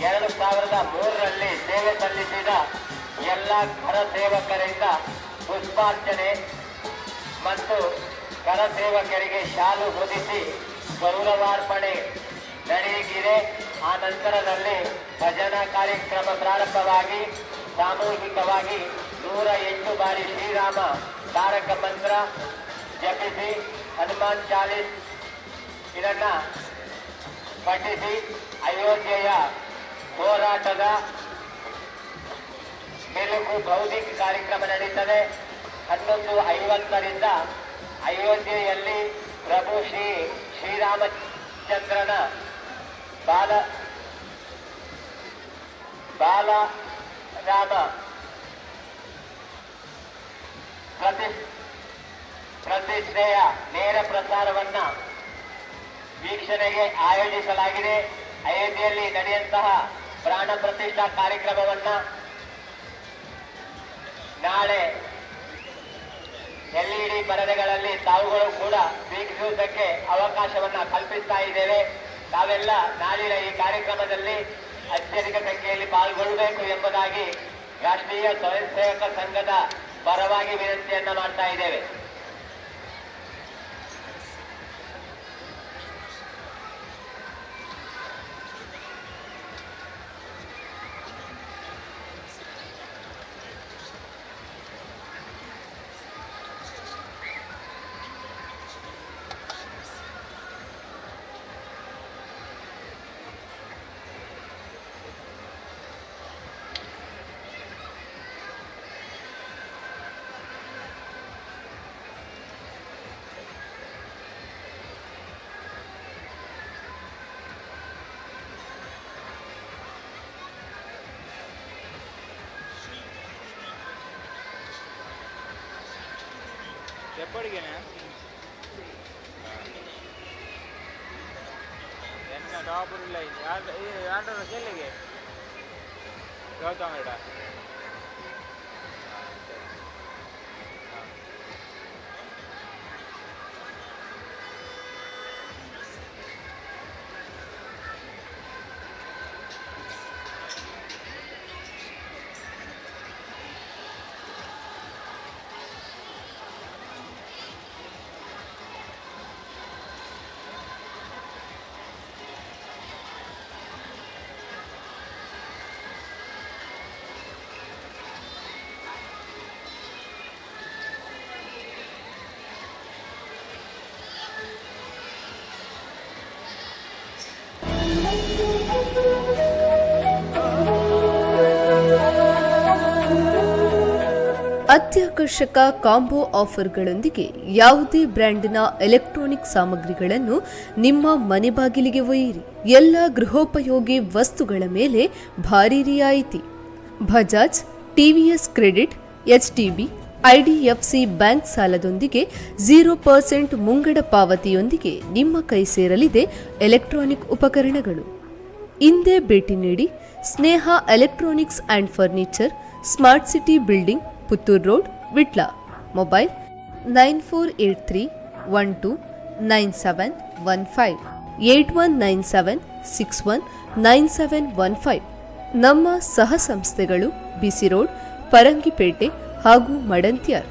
[SPEAKER 8] 2003ರಲ್ಲಿ ಸೇವೆ ಸಲ್ಲಿಸಿದ ಎಲ್ಲ ಕರಸೇವಕರಿಂದ ಪುಷ್ಪಾರ್ಚನೆ ಮತ್ತು ಕರಸೇವಕರಿಗೆ ಶಾಲು ಹೊದಿಸಿ ಗೌರವಾರ್ಪಣೆ ನಡೆಯಿದೆ. ಆ ನಂತರದಲ್ಲಿ ಭಜನಾ ಕಾರ್ಯಕ್ರಮ ಪ್ರಾರಂಭವಾಗಿ ಸಾಮೂಹಿಕವಾಗಿ 108 ಬಾರಿ ಶ್ರೀರಾಮ ತಾರಕ ಮಂತ್ರ ಜಪಿಸಿ ಹನುಮಾನ್ ಚಾಲೀಸ್ ಇದನ್ನ ಪಠಿಸಿ ಅಯೋಧ್ಯೆಯ ಹೋರಾಟದ ಮೆಲುಕು ಬೌದ್ಧಿಕ ಕಾರ್ಯಕ್ರಮ ನಡೀತದೆ. 11:50ರಿಂದ ಅಯೋಧ್ಯೆಯಲ್ಲಿ ಪ್ರಭು ಶ್ರೀರಾಮಚಂದ್ರನ ಬಾಲರಾಮ ಪ್ರತಿಷ್ಠೆಯ ನೇರ ಪ್ರಸಾರವನ್ನ ವೀಕ್ಷಣೆಗೆ ಆಯೋಜಿಸಲಾಗಿದೆ. ಅಯೋಧ್ಯೆಯಲ್ಲಿ ನಡೆಯುವಂತಹ ಪ್ರಾಣ ಪ್ರತಿಷ್ಠಾ ಕಾರ್ಯಕ್ರಮವನ್ನ ನಾಳೆ LED ಪರದೆಗಳಲ್ಲಿ ತಾವುಗಳು ಕೂಡ ವೀಕ್ಷಿಸುವುದಕ್ಕೆ ಅವಕಾಶವನ್ನ ಕಲ್ಪಿಸ್ತಾ ಇದ್ದೇವೆ. ತಾವೆಲ್ಲ ನಾಳಿನ ಈ ಕಾರ್ಯಕ್ರಮದಲ್ಲಿ ಅತ್ಯಧಿಕ ಸಂಖ್ಯೆಯಲ್ಲಿ ಪಾಲ್ಗೊಳ್ಳಬೇಕು ಎಂಬುದಾಗಿ ರಾಷ್ಟ್ರೀಯ ಸ್ವಯಂ ಸೇವಕ ಸಂಘದ ಪರವಾಗಿ ವಿನಂತಿಯನ್ನ ಮಾಡ್ತಾ ಇದ್ದೇವೆ.
[SPEAKER 12] ಇಪ್ಪಡಿಗೆನೆ ಎನ್ನ ಟಾಪರ್ ಇಲ್ಲ ಯಾರ ಕೆಲ್ಲಿಗೆ ಗೌತಮ್ ಇಡ
[SPEAKER 4] ಅತ್ಯಾಕರ್ಷಕ ಕಾಂಬೋ ಆಫರ್ಗಳೊಂದಿಗೆ ಯಾವುದೇ ಬ್ರ್ಯಾಂಡಿನ ಎಲೆಕ್ಟ್ರಾನಿಕ್ ಸಾಮಗ್ರಿಗಳನ್ನು ನಿಮ್ಮ ಮನೆ ಬಾಗಿಲಿಗೆ ಒಯ್ಯಿರಿ. ಎಲ್ಲ ಗೃಹೋಪಯೋಗಿ ವಸ್ತುಗಳ ಮೇಲೆ ಭಾರಿ ರಿಯಾಯಿತಿ. Bajaj, TVS credit, HDB, IDFC bank ಸಾಲದೊಂದಿಗೆ 0% ಮುಂಗಡ ಪಾವತಿಯೊಂದಿಗೆ ನಿಮ್ಮ ಕೈ ಸೇರಲಿದೆ ಎಲೆಕ್ಟ್ರಾನಿಕ್ ಉಪಕರಣಗಳು. ಇಂದೇ ಭೇಟಿ ನೀಡಿ Sneha electronics and furniture, smart city building, Puttur road, Vitla. Mobile 9483129715 8197619715. ನಮ್ಮ ಸಹ ಸಂಸ್ಥೆಗಳು ಬಿಸಿ ರೋಡ್, ಪರಂಗಿಪೇಟೆ ಹಾಗೂ ಮಡಂತ್ಯಾರ್.